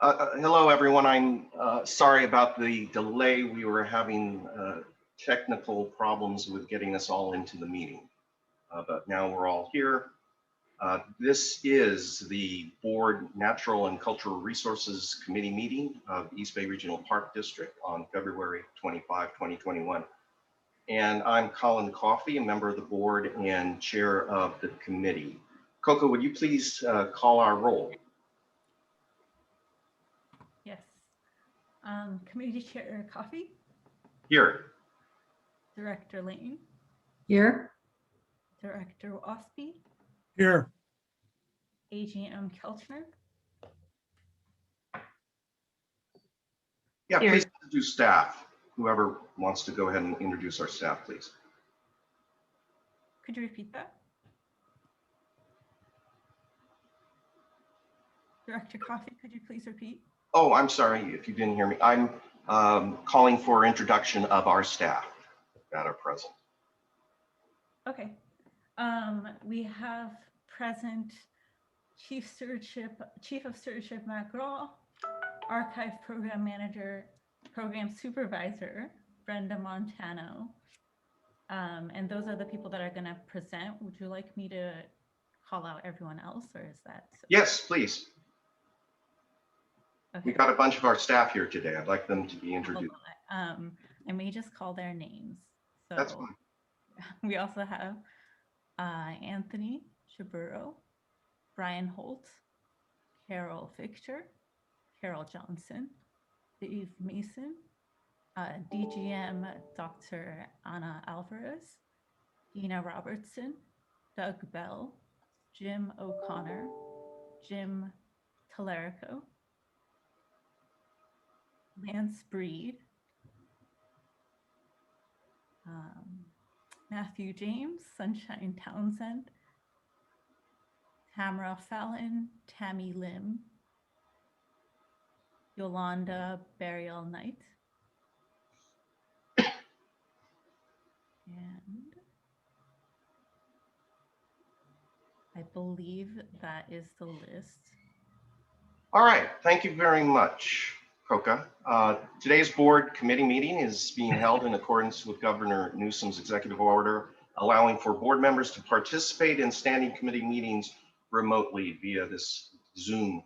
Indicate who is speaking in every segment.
Speaker 1: Hello, everyone. I'm sorry about the delay. We were having technical problems with getting us all into the meeting, but now we're all here. This is the Board Natural and Cultural Resources Committee meeting of East Bay Regional Park District on February 25, 2021. And I'm Colin Coffey, a member of the board and chair of the committee. Coco, would you please call our roll?
Speaker 2: Yes. Committee Chair Coffey.
Speaker 1: Here.
Speaker 2: Director Lane.
Speaker 3: Here.
Speaker 2: Director Ospey.
Speaker 4: Here.
Speaker 2: AGM Kelchner.
Speaker 1: Yeah,
Speaker 3: Here.
Speaker 1: please introduce staff. Whoever wants to go ahead and introduce our staff, please.
Speaker 2: Could you repeat that? Director Coffey, could you please repeat?
Speaker 1: Oh, I'm sorry if you didn't hear me. I'm calling for introduction of our staff that are present.
Speaker 2: Okay. We have present Chief of Stewardship Matt Graw, Archive Program Manager, Program Supervisor Brenda Montano, and those are the people that are going to present. Would you like me to call out everyone else, or is that?
Speaker 1: Yes, please.
Speaker 2: Okay.
Speaker 1: We've got a bunch of our staff here today. I'd like them to be introduced.
Speaker 2: I may just call their names. So
Speaker 1: That's fine.
Speaker 2: We also have Anthony Chaburo, Brian Holt, Carol Fichter, Carol Johnson, Dave Mason, DGM Dr. Anna Alvarez, Dina Robertson, Doug Bell, Jim O'Connor, Jim Talerico, Lance Breed, Matthew James, Sunshine Townsend, Tamara Fallon, Tammy Lim, Yolanda Burial Knight, and I believe that is the list.
Speaker 1: All right, thank you very much, Coca. Today's board committee meeting is being held in accordance with Governor Newsom's executive order, allowing for board members to participate in standing committee meetings remotely via this Zoom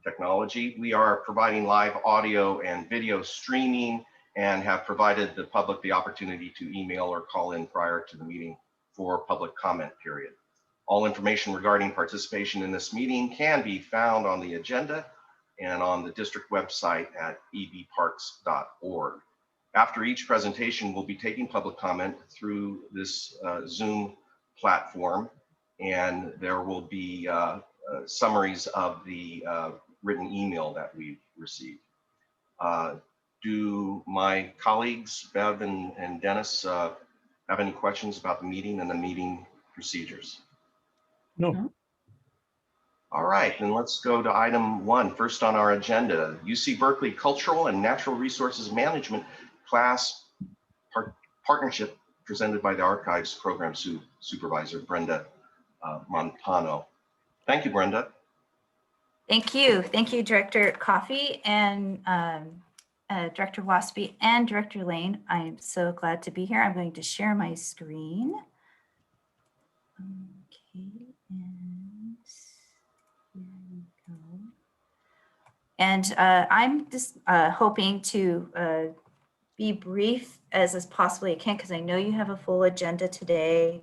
Speaker 1: technology. We are providing live audio and video streaming and have provided the public the opportunity to email or call in prior to the meeting for public comment period. All information regarding participation in this meeting can be found on the agenda and on the district website at ebparks.org. After each presentation, we'll be taking public comment through this Zoom platform, and there will be summaries of the written email that we've received. Do my colleagues, Bev and Dennis, have any questions about the meeting and the meeting procedures?
Speaker 4: No.
Speaker 1: All right, then let's go to item 1, first on our agenda, UC Berkeley Cultural and Natural Resources Management Class Partnership presented by the Archives Program Supervisor, Brenda Montano. Thank you, Brenda.
Speaker 3: Thank you. Thank you, Director Coffey and Director Waspy and Director Lane. I am so glad to be here. I'm going to share my screen. Okay, and here we go. And I'm just hoping to be brief as possibly I can, because I know you have a full agenda today.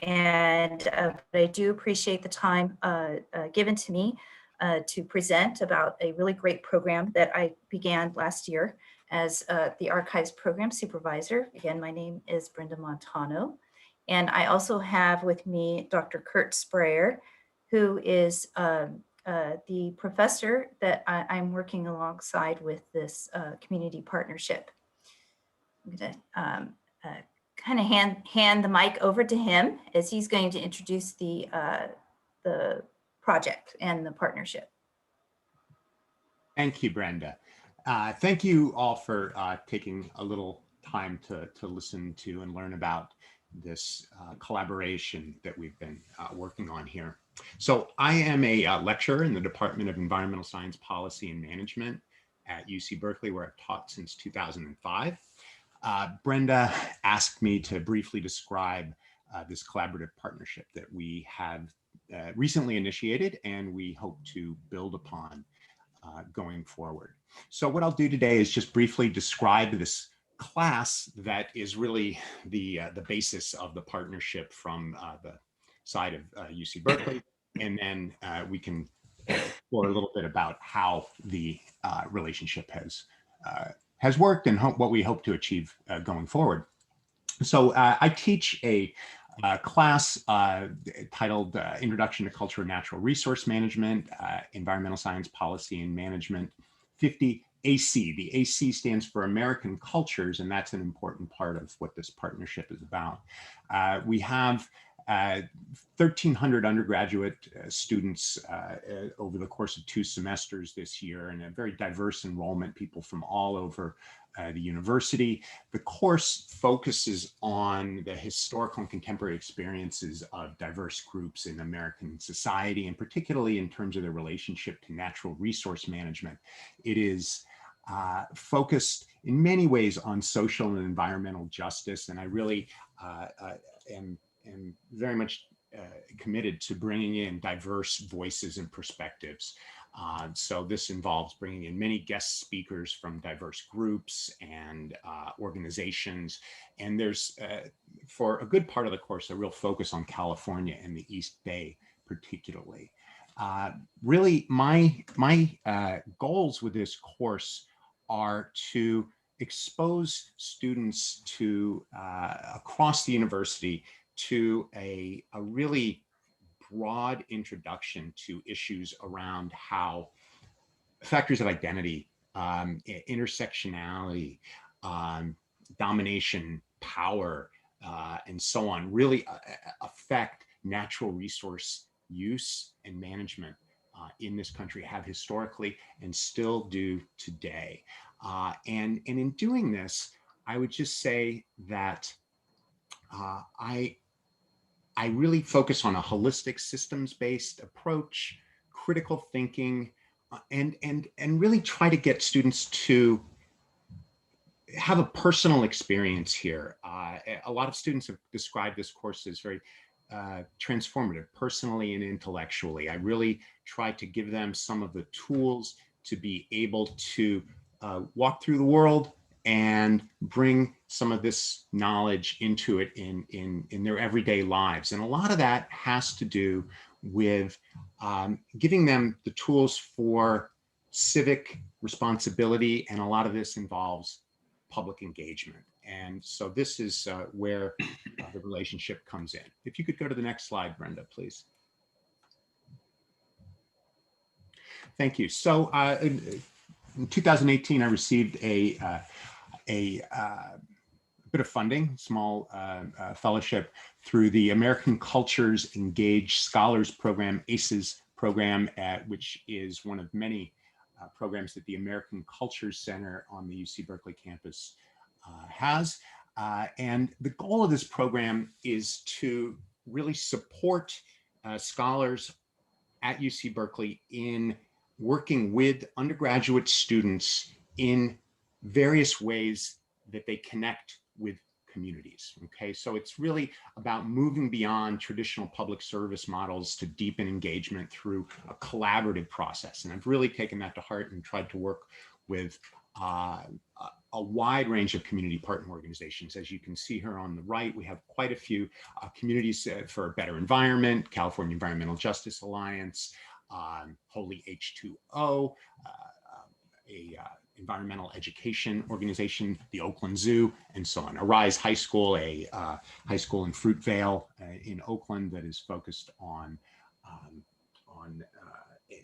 Speaker 3: And but I do appreciate the time given to me to present about a really great program that I began last year as the Archives Program Supervisor. Again, my name is Brenda Montano. And I also have with me Dr. Kurt Sprayer, who is the professor that I'm working alongside with this community partnership. I'm going to kind of hand the mic over to him as he's going to introduce the project and the partnership.
Speaker 5: Thank you, Brenda. Thank you all for taking a little time to listen to and learn about this collaboration that we've been working on here. So I am a lecturer in the Department of Environmental Science Policy and Management at UC Berkeley, where I've taught since 2005. Brenda asked me to briefly describe this collaborative partnership that we have recently initiated and we hope to build upon going forward. So what I'll do today is just briefly describe this class that is really the basis of the partnership from the side of UC Berkeley, and then we can explore a little bit about how the relationship has worked and what we hope to achieve going forward. So I teach a class titled Introduction to Culture and Natural Resource Management, Environmental Science Policy and Management 50 AC. The AC stands for American Cultures, and that's an important part of what this partnership is about. We have 1,300 undergraduate students over the course of 2 semesters this year, and a very diverse enrollment, people from all over the university. The course focuses on the historical and contemporary experiences of diverse groups in American society, and particularly in terms of their relationship to natural resource management. It is focused in many ways on social and environmental justice, and I really am very much committed to bringing in diverse voices and perspectives. So this involves bringing in many guest speakers from diverse groups and organizations. And there's, for a good part of the course, a real focus on California and the East Bay particularly. Really, my goals with this course are to expose students to across the university to a really broad introduction to issues around how factors of identity, intersectionality, domination, power, and so on really affect natural resource use and management in this country, have historically and still do today. And in doing this, I would just say that I really focus on a holistic systems-based approach, critical thinking, and really try to get students to have a personal experience here. A lot of students have described this course as very transformative, personally and intellectually. I really try to give them some of the tools to be able to walk through the world and bring some of this knowledge into it in their everyday lives. And a lot of that has to do with giving them the tools for civic responsibility, and a lot of this involves public engagement. And so this is where the relationship comes in. If you could go to the next slide, Brenda, please. Thank you. So in 2018, I received a bit of funding, small fellowship through the American Cultures Engaged Scholars Program, ACES program, which is one of many programs that the American Cultures Center on the UC Berkeley campus has. And the goal of this program is to really support scholars at UC Berkeley in working with undergraduate students in various ways that they connect with communities. Okay, so it's really about moving beyond traditional public service models to deepen engagement through a collaborative process. And I've really taken that to heart and tried to work with a wide range of community partner organizations. As you can see here on the right, we have quite a few communities for a better environment, California Environmental Justice Alliance, Holy H2O, a environmental education organization, the Oakland Zoo, and so on. Arise High School, a high school in Fruitvale in Oakland that is focused on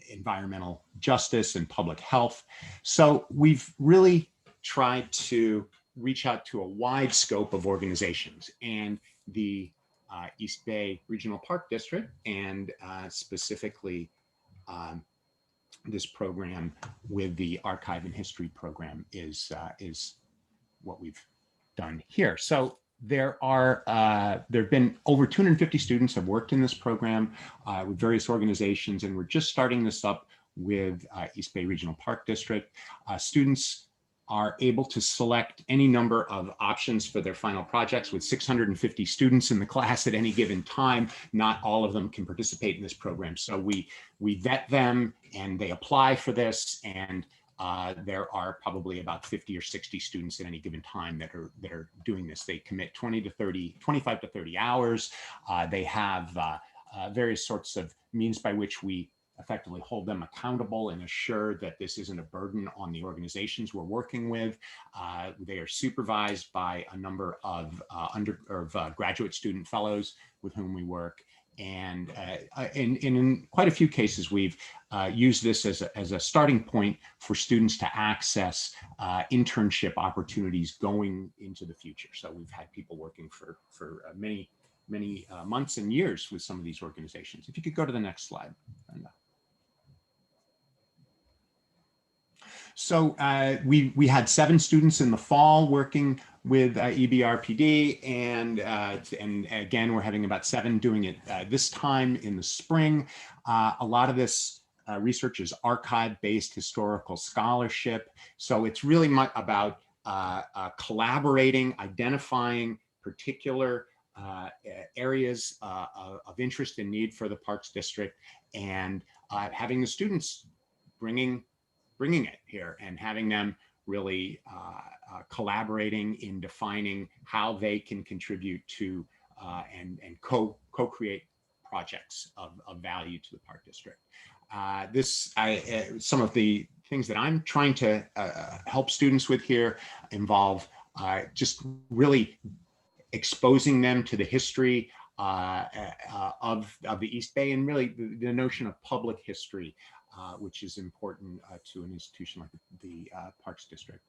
Speaker 5: environmental justice and public health. So we've really tried to reach out to a wide scope of organizations, and the East Bay Regional Park District, and specifically this program with the Archive and History program is what we've done here. So there have been over 250 students have worked in this program with various organizations, and we're just starting this up with East Bay Regional Park District. Students are able to select any number of options for their final projects. With 650 students in the class at any given time, not all of them can participate in this program. So we vet them and they apply for this, and there are probably about 50 or 60 students at any given time that are doing this. They commit 25 to 30 hours. They have various sorts of means by which we effectively hold them accountable and assure that this isn't a burden on the organizations we're working with. They are supervised by a number of graduate student fellows with whom we work. And in quite a few cases, we've used this as a starting point for students to access internship opportunities going into the future. So we've had people working for many months and years with some of these organizations. If you could go to the next slide, Brenda. So we had 7 students in the fall working with EBRPD, and again, we're having about 7 doing it this time in the spring. A lot of this research is archive-based historical scholarship. So it's really much about collaborating, identifying particular areas of interest and need for the Parks District, and having the students bringing it here and having them really collaborating in defining how they can contribute to and co-create projects of value to the Park District. Some of the things that I'm trying to help students with here involve just really exposing them to the history of the East Bay, and really the notion of public history, which is important to an institution like the Parks District.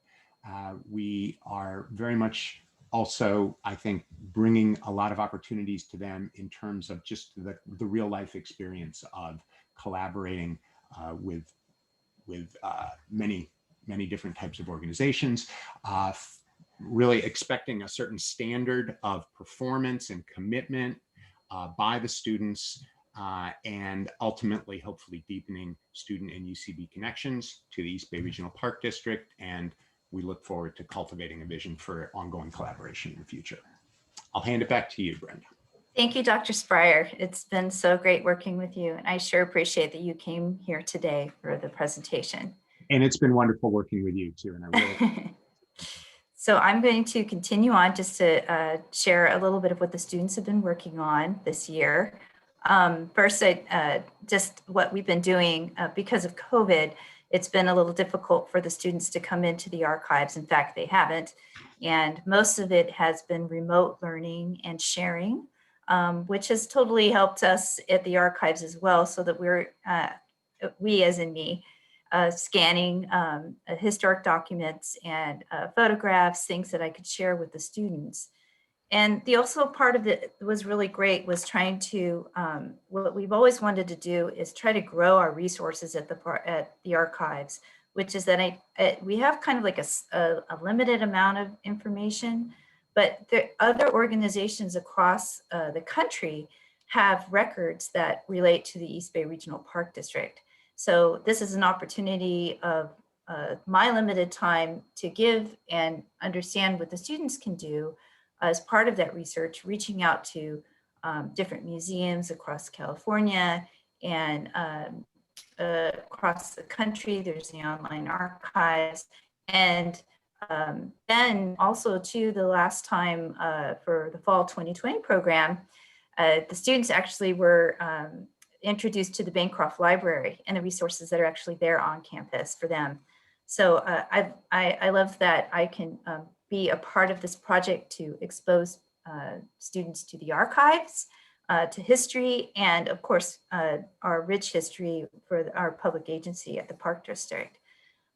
Speaker 5: We are very much also, I think, bringing a lot of opportunities to them in terms of just the real life experience of collaborating with many different types of organizations, really expecting a certain standard of performance and commitment by the students, and ultimately, hopefully, deepening student and UCB connections to the East Bay Regional Park District. And we look forward to cultivating a vision for ongoing collaboration in the future. I'll hand it back to you, Brenda.
Speaker 3: Thank you, Dr. Spryer. It's been so great working with you, and I sure appreciate that you came here today for the presentation.
Speaker 5: And it's been wonderful working with you too. And I really.
Speaker 3: So I'm going to continue on just to share a little bit of what the students have been working on this year. First, just what we've been doing because of COVID. It's been a little difficult for the students to come into the archives. In fact, they haven't. And most of it has been remote learning and sharing, which has totally helped us at the archives as well, so that we as in me, scanning historic documents and photographs, things that I could share with the students. And the also part of it was really great was trying to, what we've always wanted to do is try to grow our resources at the archives, which is that we have kind of like a limited amount of information, but the other organizations across the country have records that relate to the East Bay Regional Park District. So this is an opportunity of my limited time to give and understand what the students can do as part of that research, reaching out to different museums across California and across the country. There's the online archives. And then also to the last time for the fall 2020 program, the students actually were introduced to the Bancroft Library and the resources that are actually there on campus for them. So I love that I can be a part of this project to expose students to the archives, to history, and of course, our rich history for our public agency at the Park District.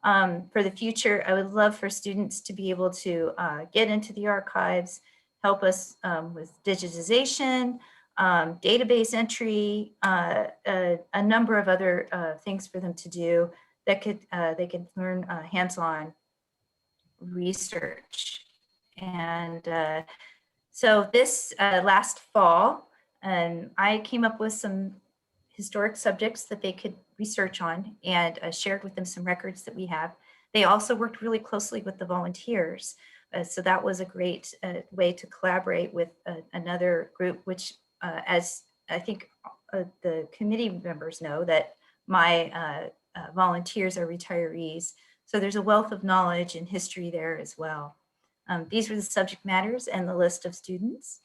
Speaker 3: For the future, I would love for students to be able to get into the archives, help us with digitization, database entry, a number of other things for them to do that they could learn hands-on research. And So this last fall, I came up with some historic subjects that they could research on, and shared with them some records that we have. They also worked really closely with the volunteers. So that was a great way to collaborate with another group, which as I think the committee members know, that my volunteers are retirees. So there's a wealth of knowledge and history there as well. These were the subject matters and the list of students.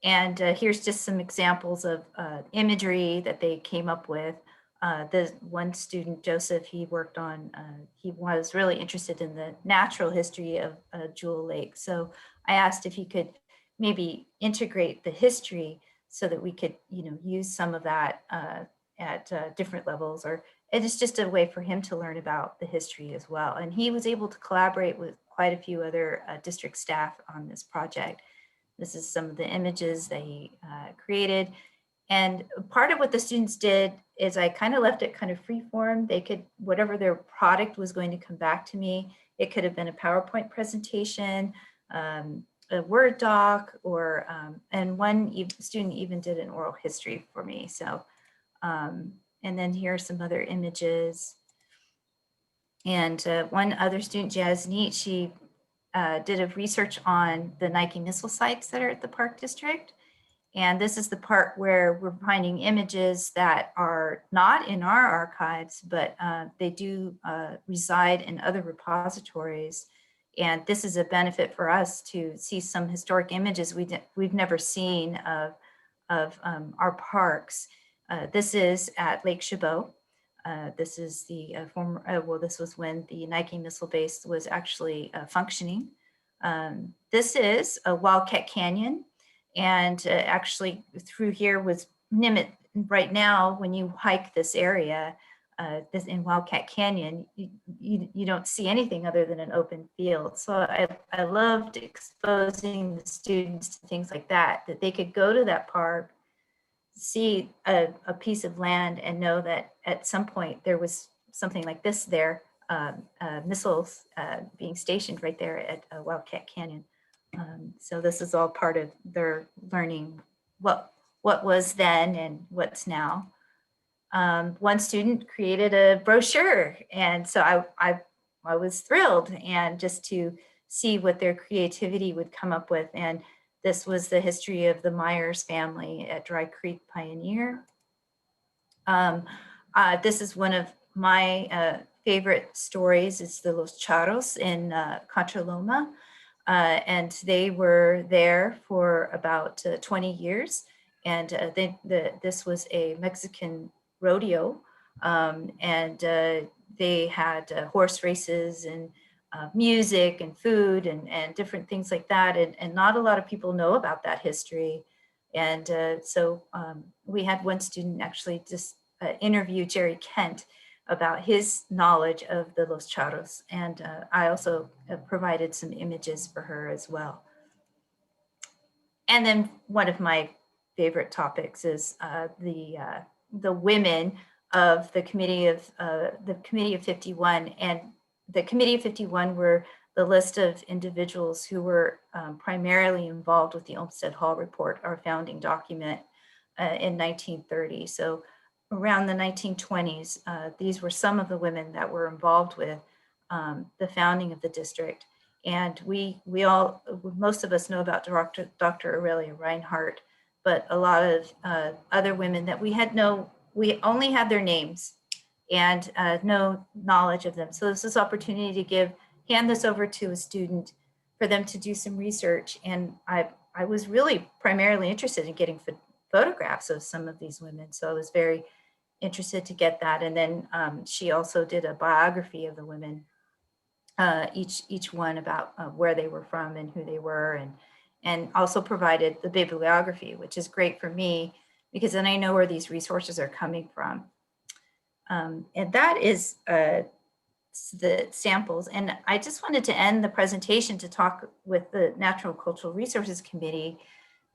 Speaker 3: And here's just some examples of imagery that they came up with. The one student, Joseph, he worked on, he was really interested in the natural history of Jewel Lake. So I asked if he could maybe integrate the history so that we could, use some of that at different levels, or it's just a way for him to learn about the history as well. And he was able to collaborate with quite a few other district staff on this project. This is some of the images that he created. And part of what the students did is I kind of left it kind of free form. They could, whatever their product was going to come back to me, it could have been a PowerPoint presentation, a Word doc, or, and one student even did an oral history for me. So, and then here are some other images. And one other student, Jazz Neat, she did a research on the Nike missile sites that are at the Park District. And this is the part where we're finding images that are not in our archives, but they do reside in other repositories. And this is a benefit for us to see some historic images we've never seen of our parks. This is at Lake Chabot. This is the former, well, this was when the Nike missile base was actually functioning. This is a Wildcat Canyon. And actually through here was Nimitz. Right now, when you hike this area, this in Wildcat Canyon, you don't see anything other than an open field. So I loved exposing the students to things like that they could go to that park, see a piece of land and know that at some point there was something like this there, missiles being stationed right there at Wildcat Canyon. So this is all part of their learning what was then and what's now. One student created a brochure, and so I was thrilled, and just to see what their creativity would come up with. And this was the history of the Myers family at Dry Creek Pioneer. This is one of my favorite stories, is the Los Charros in Contra Loma. And they were there for about 20 years. And this was a Mexican rodeo. And they had horse races and music and food and different things like that. And not a lot of people know about that history. And so we had one student actually just interview Jerry Kent about his knowledge of the Los Charros. And I also provided some images for her as well. And then one of my favorite topics is the women of the Committee of 51. And the Committee of 51 were the list of individuals who were primarily involved with the Olmsted Hall Report, our founding document in 1930. So around the 1920s, these were some of the women that were involved with the founding of the district. And we all, most of us know about Dr. Aurelia Reinhardt, but a lot of other women that we only had their names and no knowledge of them. So this is opportunity to hand this over to a student for them to do some research. And I was really primarily interested in getting photographs of some of these women. So I was very interested to get that. And then she also did a biography of the women, each one about where they were from and who they were, and also provided the bibliography, which is great for me because then I know where these resources are coming from. And that is the samples. And I just wanted to end the presentation to talk with the Natural Cultural Resources Committee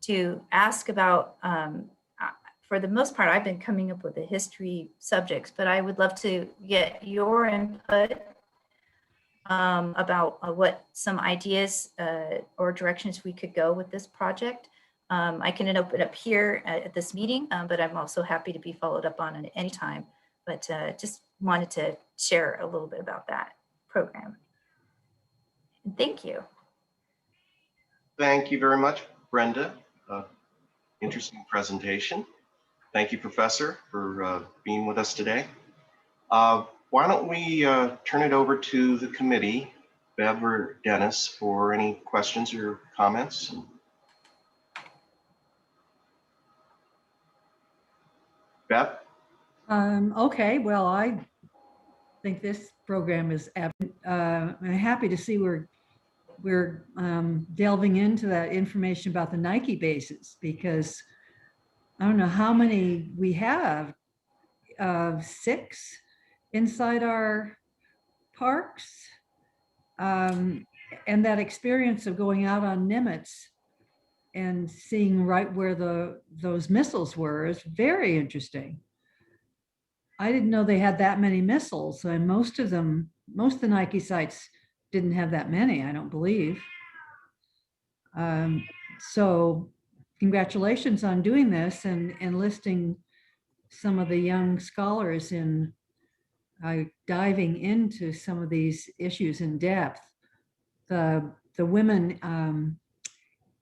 Speaker 3: to ask about, for the most part, I've been coming up with the history subjects, but I would love to get your input about what some ideas or directions we could go with this project. I can open up here at this meeting, but I'm also happy to be followed up on at any time. But just wanted to share a little bit about that program. And thank you.
Speaker 1: Thank you very much, Brenda. Interesting presentation. Thank you, Professor, for being with us today. Why don't we turn it over to the committee, Bev or Dennis, for any questions or comments? Bev?
Speaker 6: Okay, well, I think this program is, I'm happy to see we're delving into that information about the Nike bases, because I don't know how many we have, 6 inside our parks. And that experience of going out on Nimitz and seeing right where those missiles were is very interesting. I didn't know they had that many missiles, and most of the Nike sites didn't have that many, I don't believe. So congratulations on doing this and enlisting some of the young scholars in diving into some of these issues in depth. The women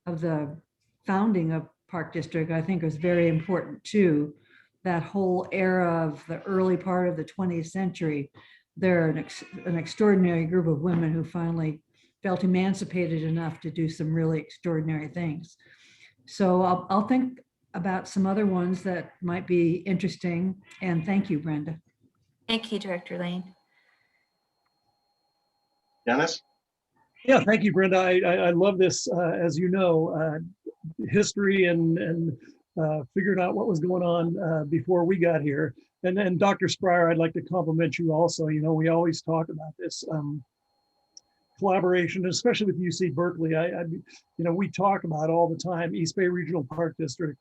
Speaker 6: of the founding of Park District, I think, was very important too. That whole era of the early part of the 20th century, they're an extraordinary group of women who finally felt emancipated enough to do some really extraordinary things. So I'll think about some other ones that might be interesting. And thank you, Brenda.
Speaker 3: Thank you, Director Lane.
Speaker 1: Dennis?
Speaker 4: Yeah, thank you, Brenda. I love this, as you know, history and figuring out what was going on before we got here. And then Dr. Spryer, I'd like to compliment you also. You know, we always talk about this collaboration, especially with UC Berkeley. You know, we talk about all the time, East Bay Regional Park District,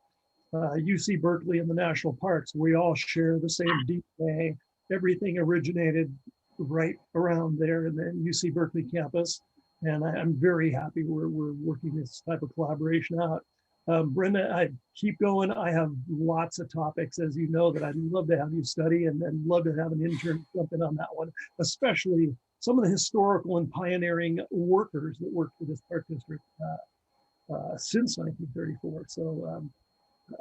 Speaker 4: UC Berkeley, and the national parks. We all share the same DNA. Everything originated right around there in the UC Berkeley campus. And I'm very happy we're working this type of collaboration out. Brenda, I keep going. I have lots of topics, as you know, that I'd love to have you study and love to have an intern jump in on that one, especially some of the historical and pioneering workers that worked for this park district since 1934. So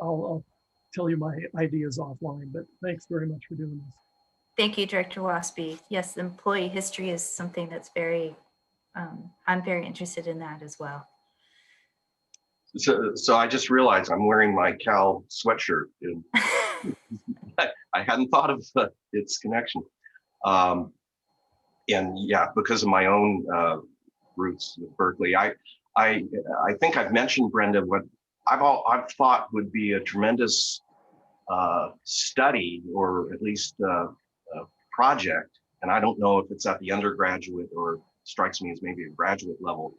Speaker 4: I'll tell you my ideas offline, but thanks very much for doing this.
Speaker 3: Thank you, Director Waspy. Yes, employee history is something that's very, I'm very interested in that as well.
Speaker 1: So I just realized I'm wearing my Cal sweatshirt. I hadn't thought of its connection. And yeah, because of my own roots with Berkeley, I think I've mentioned, Brenda, what I've thought would be a tremendous study, or at least a project. And I don't know if it's at the undergraduate or strikes me as maybe a graduate level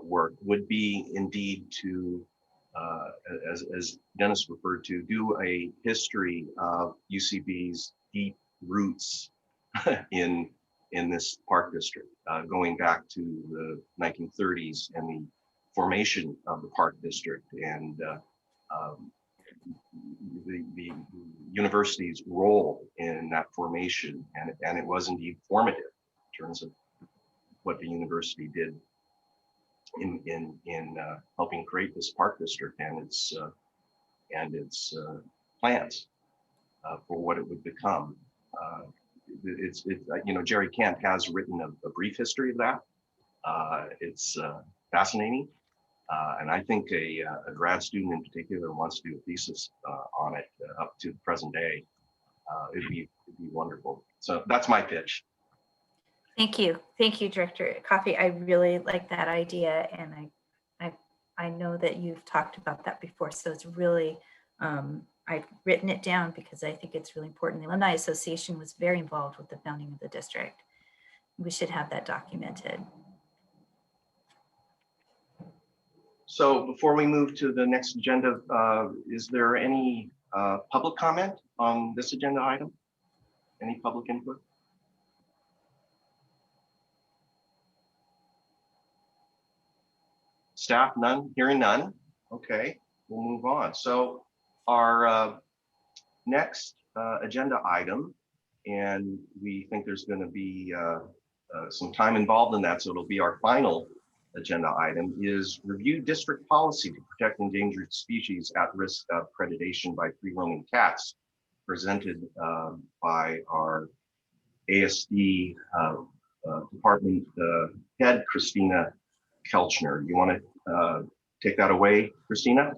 Speaker 1: work, would be indeed to, as Dennis referred to, do a history of UCB's deep roots in this park district, going back to the 1930s and the formation of the park district, and the university's role in that formation, and it was indeed formative in terms of what the university did in helping create this park district and its plans for what it would become. It's you know, Jerry Kent has written a brief history of that. It's fascinating, and I think a grad student in particular wants to do a thesis on it up to the present day. It'd be wonderful. So that's my pitch.
Speaker 3: Thank you, Director Coffey. I really like that idea, and I know that you've talked about that before. So it's really, I've written it down because I think it's really important. The Alumni Association was very involved with the founding of the district. We should have that documented.
Speaker 1: So before we move to the next agenda, is there any public comment on this agenda item? Any public input? Staff, none, hearing none. Okay, we'll move on. So our next agenda item, and we think there's going to be some time involved in that, so it'll be our final agenda item, is review district policy to protect endangered species at risk of predation by free-roaming cats, presented by our ASD department head, Christina Kelchner. You want to take that away, Christina?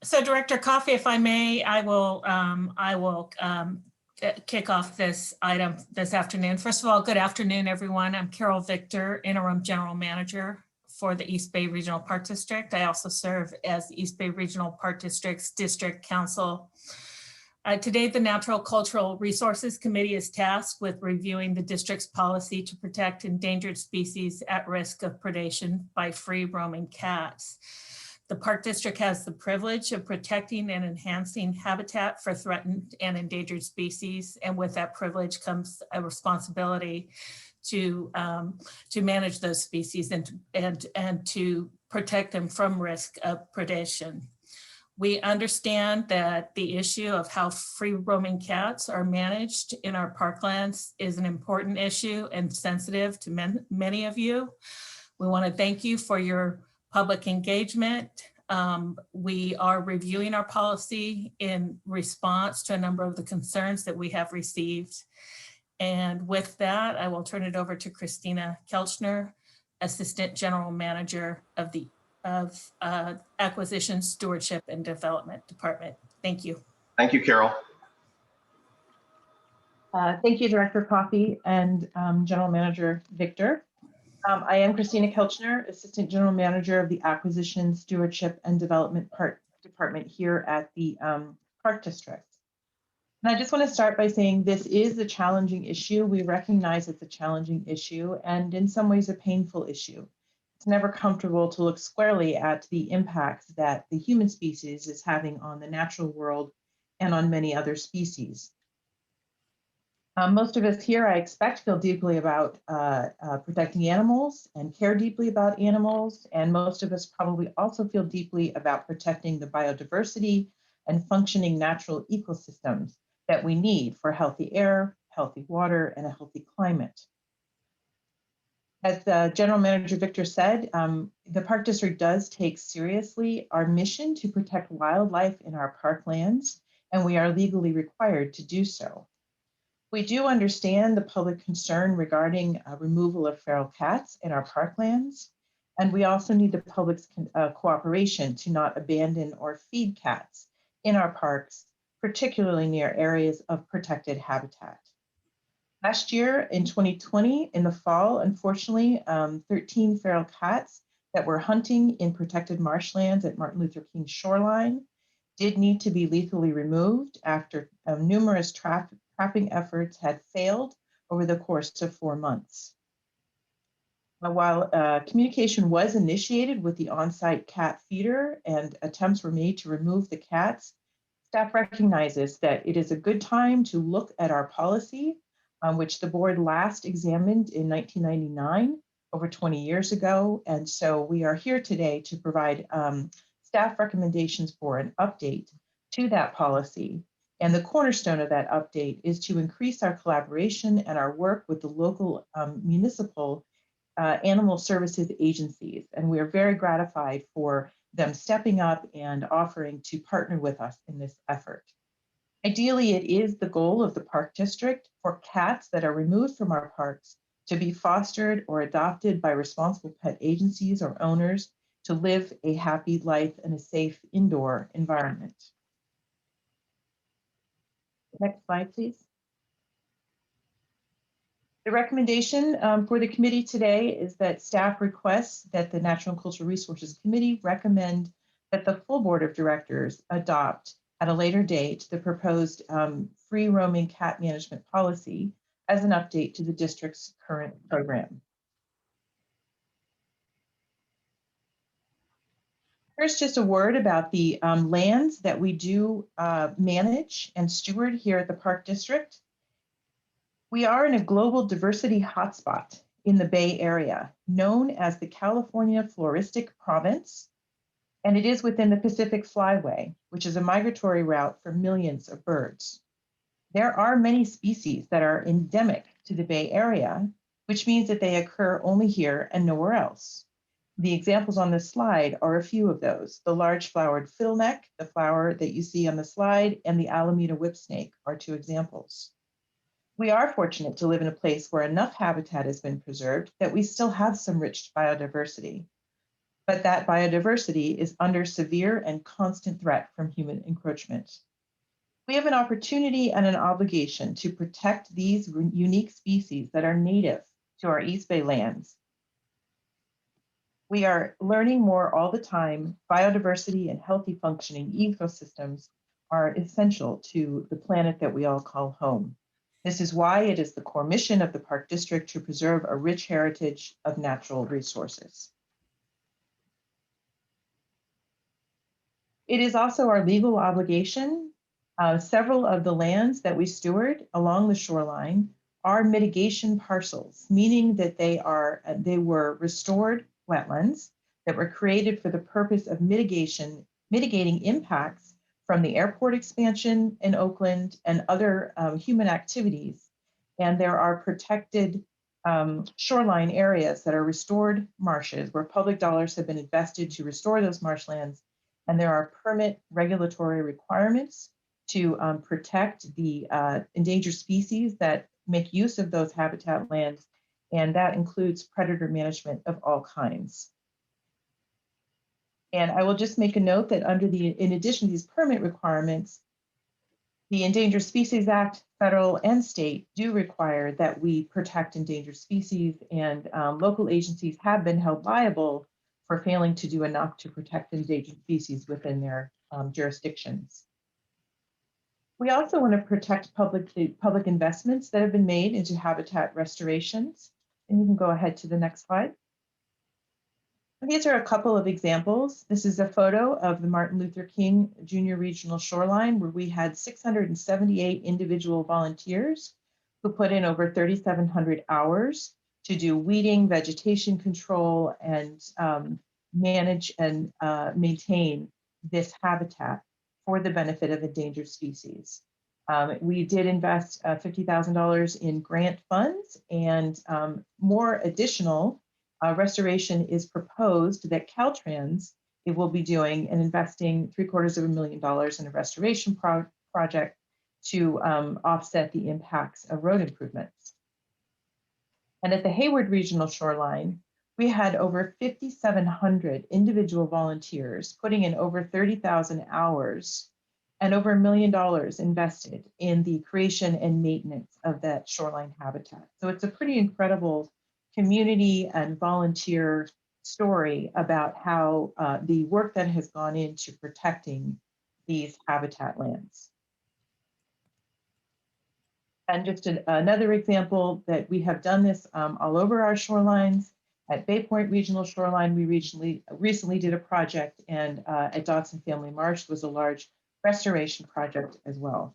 Speaker 7: So Director Coffey, if I may, I will kick off this item this afternoon. First of all, good afternoon, everyone. I'm Carol Victor, Interim General Manager for the East Bay Regional Park District. I also serve as the East Bay Regional Park District's District Council. Today, the Natural Cultural Resources Committee is tasked with reviewing the district's policy to protect endangered species at risk of predation by free-roaming cats. The Park District has the privilege of protecting and enhancing habitat for threatened and endangered species, and with that privilege comes a responsibility to manage those species and to protect them from risk of predation. We understand that the issue of how free-roaming cats are managed in our parklands is an important issue and sensitive to many of you. We want to thank you for your public engagement. We are reviewing our policy in response to a number of the concerns that we have received. And with that, I will turn it over to Christina Kelchner, Assistant General Manager of the Acquisition, Stewardship, and Development Department. Thank you.
Speaker 1: Thank you, Carol.
Speaker 8: Thank you, Director Coffey and General Manager Victor. I am Christina Kelchner, Assistant General Manager of the Acquisition, Stewardship, and Development Department here at the Park District. And I just want to start by saying this is a challenging issue. We recognize it's a challenging issue and in some ways a painful issue. It's never comfortable to look squarely at the impacts that the human species is having on the natural world and on many other species. Most of us here, I expect, feel deeply about protecting animals and care deeply about animals. And most of us probably also feel deeply about protecting the biodiversity and functioning natural ecosystems that we need for healthy air, healthy water, and a healthy climate. As General Manager Victor said, the Park District does take seriously our mission to protect wildlife in our parklands, and we are legally required to do so. We do understand the public concern regarding removal of feral cats in our parklands, and we also need the public's cooperation to not abandon or feed cats in our parks, particularly near areas of protected habitat. Last year in 2020, in the fall, unfortunately, 13 feral cats that were hunting in protected marshlands at Martin Luther King shoreline did need to be lethally removed after numerous trapping efforts had failed over the course of 4 months. While communication was initiated with the on-site cat feeder and attempts were made to remove the cats, staff recognizes that it is a good time to look at our policy, which the board last examined in 1999, over 20 years ago. And so we are here today to provide staff recommendations for an update to that policy. And the cornerstone of that update is to increase our collaboration and our work with the local municipal animal services agencies. And we are very gratified for them stepping up and offering to partner with us in this effort. Ideally, it is the goal of the Park District for cats that are removed from our parks to be fostered or adopted by responsible pet agencies or owners to live a happy life in a safe indoor environment. Next slide, please. The recommendation for the committee today is that staff requests that the Natural and Cultural Resources Committee recommend that the full board of directors adopt at a later date the proposed free roaming cat management policy as an update to the district's current program. First, just a word about the lands that we do manage and steward here at the Park District. We are in a global diversity hotspot in the Bay Area, known as the California Floristic Province, and it is within the Pacific Flyway, which is a migratory route for millions of birds. There are many species that are endemic to the Bay Area, which means that they occur only here and nowhere else. The examples on this slide are a few of those. The large flowered fiddleneck, the flower that you see on the slide, and the Alameda whipsnake are two examples. We are fortunate to live in a place where enough habitat has been preserved that we still have some rich biodiversity. But that biodiversity is under severe and constant threat from human encroachment. We have an opportunity and an obligation to protect these unique species that are native to our East Bay lands. We are learning more all the time. Biodiversity and healthy functioning ecosystems are essential to the planet that we all call home. This is why it is the core mission of the Park District to preserve a rich heritage of natural resources. It is also our legal obligation. Several of the lands that we steward along the shoreline are mitigation parcels, meaning that they were restored wetlands that were created for the purpose of mitigating impacts from the airport expansion in Oakland and other human activities. And there are protected shoreline areas that are restored marshes where public dollars have been invested to restore those marshlands. And there are permit regulatory requirements to protect the endangered species that make use of those habitat lands. And that includes predator management of all kinds. And I will just make a note that in addition to these permit requirements, the Endangered Species Act, federal and state, do require that we protect endangered species, and local agencies have been held liable for failing to do enough to protect endangered species within their jurisdictions. We also want to protect public investments that have been made into habitat restorations. And you can go ahead to the next slide. And these are a couple of examples. This is a photo of the Martin Luther King Jr. Regional Shoreline, where we had 678 individual volunteers who put in over 3,700 hours to do weeding, vegetation control, and manage and maintain this habitat for the benefit of endangered species. We did invest $50,000 in grant funds, and more additional restoration is proposed that Caltrans will be doing and investing $750,000 in a restoration project to offset the impacts of road improvements. And at the Hayward Regional Shoreline, we had over 5,700 individual volunteers putting in over 30,000 hours and over $1 million invested in the creation and maintenance of that shoreline habitat. So it's a pretty incredible community and volunteer story about how the work that has gone into protecting these habitat lands. And just another example that we have done this all over our shorelines. At Bay Point Regional Shoreline, we recently did a project, and at Dodson Family Marsh was a large restoration project as well.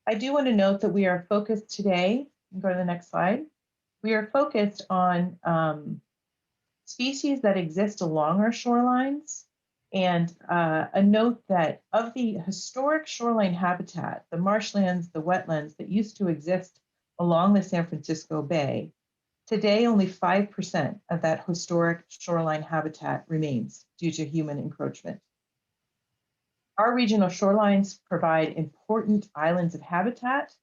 Speaker 8: I do want to note that we are focused today, go to the next slide. We are focused on species that exist along our shorelines, and a note that of the historic shoreline habitat, the marshlands, the wetlands that used to exist along the San Francisco Bay, today only 5% of that historic shoreline habitat remains due to human encroachment. Our regional shorelines provide important islands of habitat.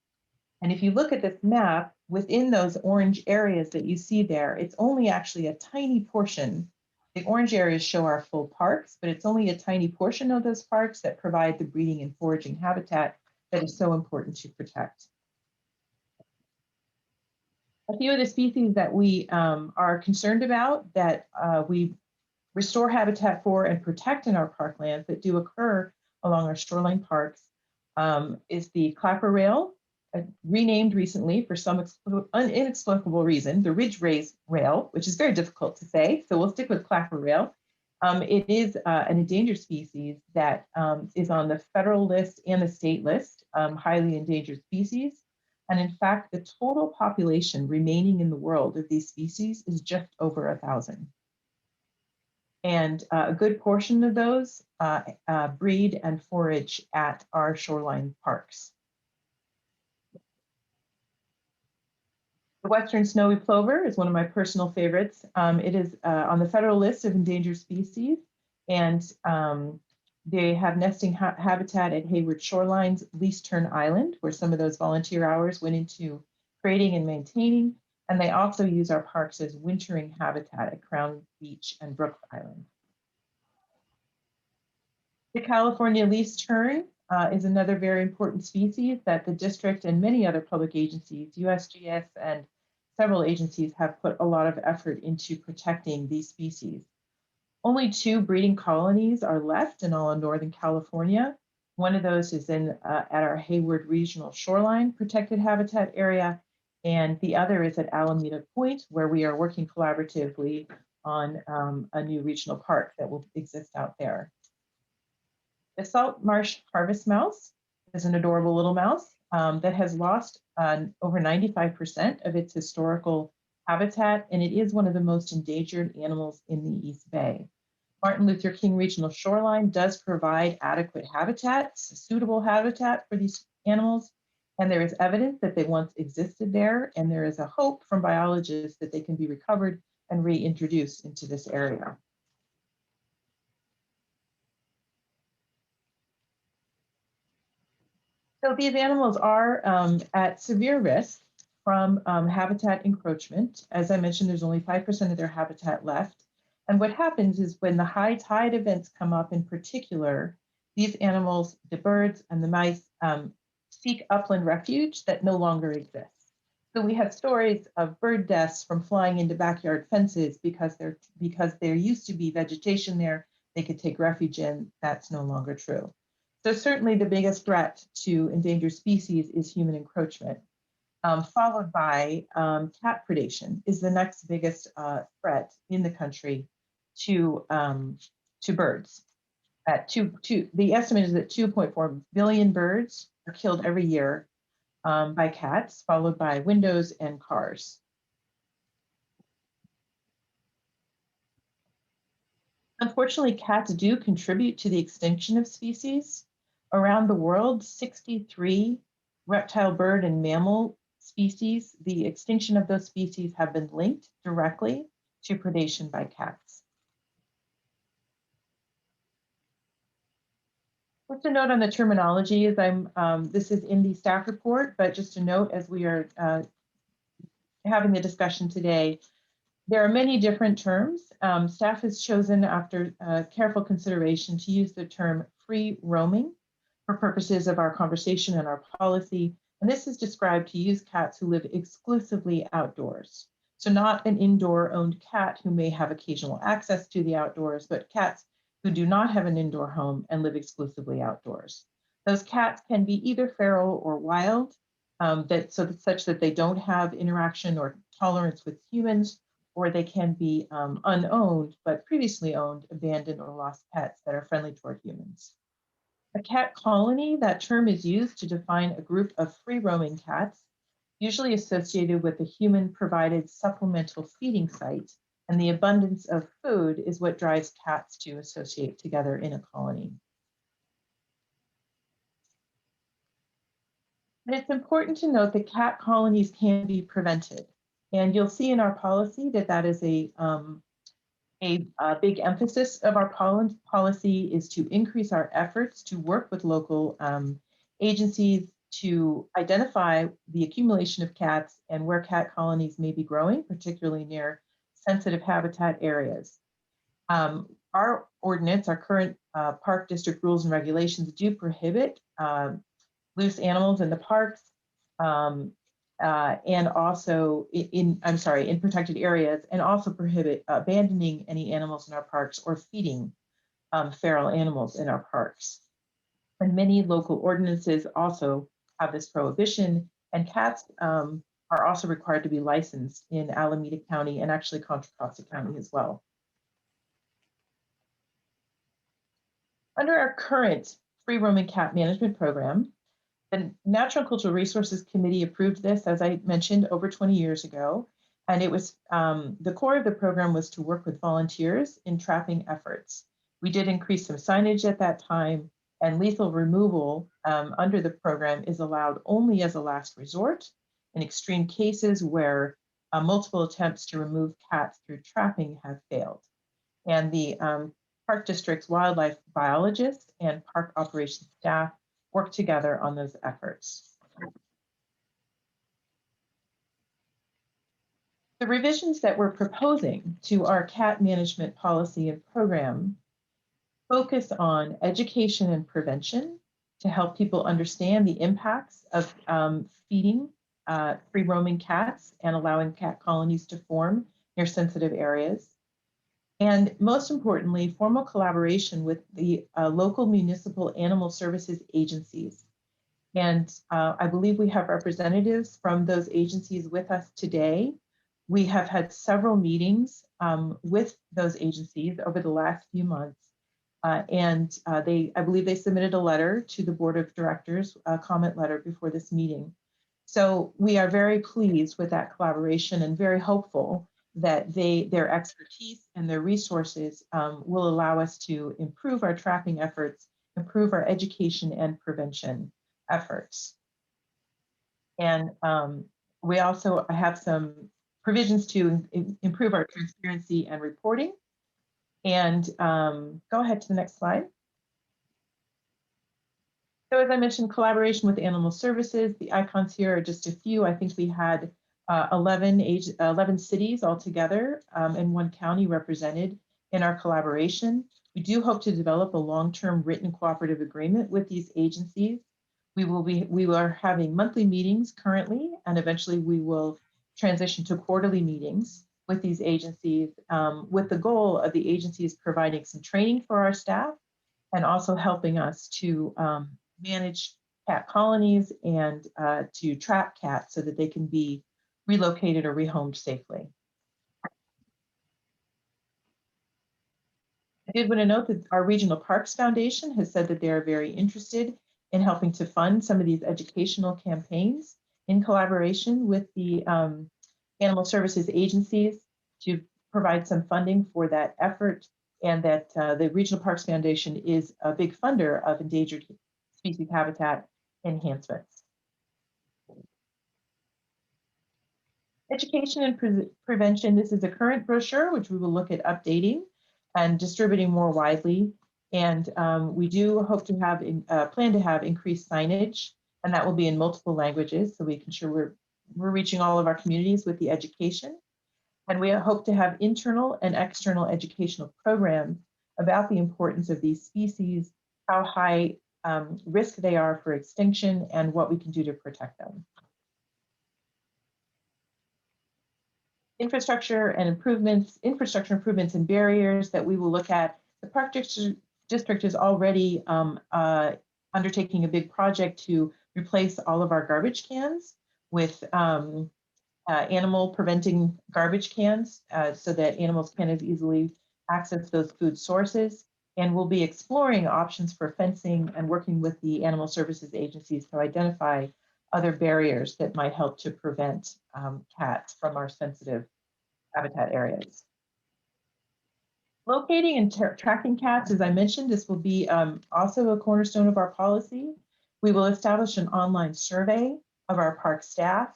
Speaker 8: And if you look at this map, within those orange areas that you see there, it's only actually a tiny portion. The orange areas show our full parks, but it's only a tiny portion of those parks that provide the breeding and foraging habitat that is so important to protect. A few of the species that we are concerned about that we restore habitat for and protect in our parklands that do occur along our shoreline parks is the clapper rail, renamed recently for some inexplicable reason, the ridge rail, which is very difficult to say, so we'll stick with clapper rail. It is an endangered species that is on the federal list and the state list, highly endangered species. And in fact, the total population remaining in the world of these species is just over 1,000. And a good portion of those breed and forage at our shoreline parks. The western snowy plover is one of my personal favorites. It is on the federal list of endangered species, and they have nesting habitat at Hayward Shoreline's Least Turn Island, where some of those volunteer hours went into creating and maintaining. And they also use our parks as wintering habitat at Crown Beach and Brook Island. The California least tern is another very important species that the district and many other public agencies, USGS and several agencies, have put a lot of effort into protecting these species. Only 2 breeding colonies are left in all of Northern California. One of those is at our Hayward Regional Shoreline Protected Habitat Area, and the other is at Alameda Point, where we are working collaboratively on a new regional park that will exist out there. The salt marsh harvest mouse is an adorable little mouse that has lost over 95% of its historical habitat, and it is one of the most endangered animals in the East Bay. Martin Luther King Regional Shoreline does provide adequate habitat, suitable habitat for these animals, and there is evidence that they once existed there, and there is a hope from biologists that they can be recovered and reintroduced into this area. So these animals are at severe risk from habitat encroachment. As I mentioned, there's only 5% of their habitat left. And what happens is when the high tide events come up in particular, these animals, the birds and the mice, seek upland refuge that no longer exists. So we have stories of bird deaths from flying into backyard fences because there used to be vegetation there they could take refuge in. That's no longer true. So certainly the biggest threat to endangered species is human encroachment, followed by cat predation is the next biggest threat in the country to birds. The estimate is that 2.4 billion birds are killed every year by cats, followed by windows and cars. Unfortunately, cats do contribute to the extinction of species. Around the world, 63 reptile, bird, and mammal species, the extinction of those species have been linked directly to predation by cats. Just a note on the terminology is this is in the staff report, but just a note as we are having the discussion today, there are many different terms. Staff has chosen after careful consideration to use the term free roaming for purposes of our conversation and our policy. And this is described to use cats who live exclusively outdoors. So not an indoor owned cat who may have occasional access to the outdoors, but cats who do not have an indoor home and live exclusively outdoors. Those cats can be either feral or wild, such that they don't have interaction or tolerance with humans, or they can be unowned, but previously owned, abandoned, or lost pets that are friendly toward humans. A cat colony, that term is used to define a group of free-roaming cats, usually associated with a human-provided supplemental feeding site, and the abundance of food is what drives cats to associate together in a colony. And it's important to note that cat colonies can be prevented. And you'll see in our policy that that is a big emphasis of our policy is to increase our efforts to work with local agencies to identify the accumulation of cats and where cat colonies may be growing, particularly near sensitive habitat areas. Our ordinance, our current park district rules and regulations do prohibit loose animals in the parks and also in protected areas, and also prohibit abandoning any animals in our parks or feeding feral animals in our parks. And many local ordinances also have this prohibition, and cats are also required to be licensed in Alameda County and actually Contra Costa County as well. Under our current free roaming cat management program, The Natural and Cultural Resources Committee approved this, as I mentioned, over 20 years ago. And it was the core of the program was to work with volunteers in trapping efforts. We did increase some signage at that time, and lethal removal under the program is allowed only as a last resort in extreme cases where multiple attempts to remove cats through trapping have failed. And the Park District's wildlife biologists and park operations staff work together on those efforts. The revisions that we're proposing to our cat management policy and program focus on education and prevention to help people understand the impacts of feeding free roaming cats and allowing cat colonies to form near sensitive areas. And most importantly, formal collaboration with the local municipal animal services agencies. And I believe we have representatives from those agencies with us today. We have had several meetings with those agencies over the last few months. I believe they submitted a letter to the board of directors, a comment letter before this meeting. So we are very pleased with that collaboration and very hopeful that their expertise and their resources will allow us to improve our trapping efforts, improve our education and prevention efforts. And we also have some provisions to improve our transparency and reporting. And go ahead to the next slide. So as I mentioned, collaboration with animal services, the icons here are just a few. I think we had 11 cities altogether and 1 county represented in our collaboration. We do hope to develop a long-term written cooperative agreement with these agencies. We are having monthly meetings currently, and eventually we will transition to quarterly meetings with these agencies, with the goal of the agencies providing some training for our staff and also helping us to manage cat colonies and to trap cats so that they can be relocated or rehomed safely. I did want to note that our Regional Parks Foundation has said that they are very interested in helping to fund some of these educational campaigns in collaboration with the animal services agencies to provide some funding for that effort, and that the Regional Parks Foundation is a big funder of endangered species habitat enhancements. Education and prevention. This is a current brochure, which we will look at updating and distributing more widely. And we do hope to have plan to have increased signage, and that will be in multiple languages, so we can ensure we're reaching all of our communities with the education. And we hope to have internal and external educational programs about the importance of these species, how high risk they are for extinction, and what we can do to protect them. Infrastructure improvements and barriers that we will look at. The Park District is already undertaking a big project to replace all of our garbage cans with animal preventing garbage cans so that animals can as easily access those food sources. And we'll be exploring options for fencing and working with the animal services agencies to identify other barriers that might help to prevent cats from our sensitive habitat areas. Locating and tracking cats, as I mentioned, this will be also a cornerstone of our policy. We will establish an online survey of our park staff,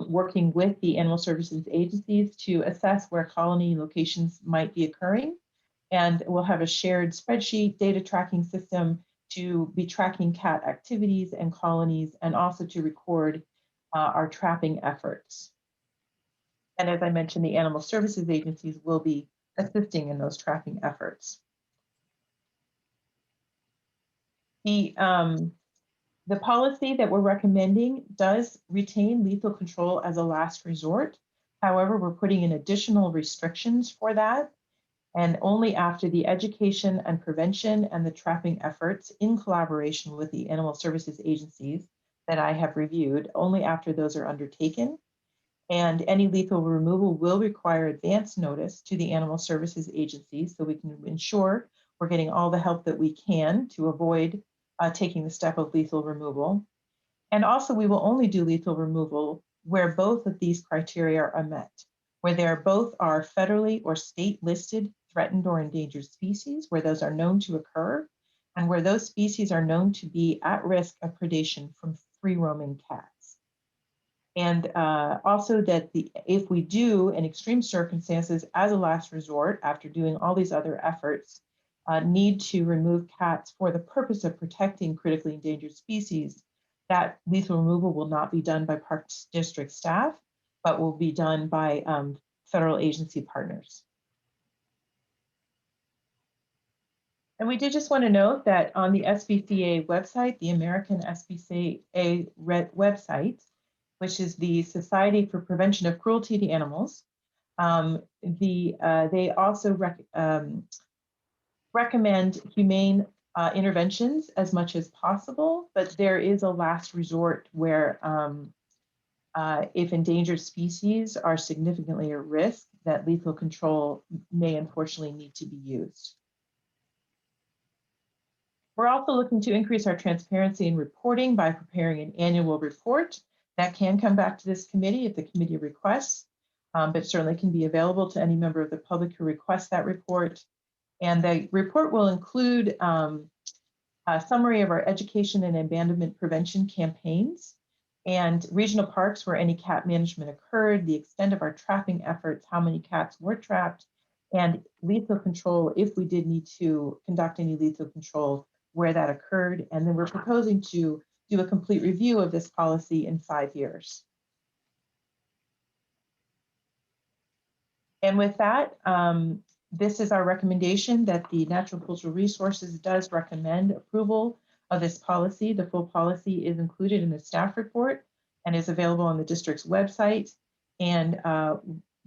Speaker 8: working with the animal services agencies to assess where colony locations might be occurring. And we'll have a shared spreadsheet data tracking system to be tracking cat activities and colonies, and also to record our trapping efforts. And as I mentioned, the animal services agencies will be assisting in those trapping efforts. The policy that we're recommending does retain lethal control as a last resort. However, we're putting in additional restrictions for that, and only after the education and prevention and the trapping efforts in collaboration with the animal services agencies that I have reviewed, only after those are undertaken. And any lethal removal will require advance notice to the animal services agencies so we can ensure we're getting all the help that we can to avoid taking the step of lethal removal. And also, we will only do lethal removal where both of these criteria are met, where they both are federally or state listed threatened or endangered species, where those are known to occur, and where those species are known to be at risk of predation from free roaming cats. And also that if we do, in extreme circumstances, as a last resort, after doing all these other efforts, need to remove cats for the purpose of protecting critically endangered species, that lethal removal will not be done by Parks District staff, but will be done by federal agency partners. And we did just want to note that on the SPCA website, the American SPCA website, which is the Society for Prevention of Cruelty to Animals, they also recommend humane interventions as much as possible, but there is a last resort where if endangered species are significantly at risk, that lethal control may unfortunately need to be used. We're also looking to increase our transparency in reporting by preparing an annual report that can come back to this committee if the committee requests, but certainly can be available to any member of the public who requests that report. And the report will include a summary of our education and abandonment prevention campaigns and regional parks where any cat management occurred, the extent of our trapping efforts, how many cats were trapped, and lethal control if we did need to conduct any lethal control, where that occurred. And then we're proposing to do a complete review of this policy in 5 years. And with that, this is our recommendation that the Natural Cultural Resources does recommend approval of this policy. The full policy is included in the staff report and is available on the district's website. And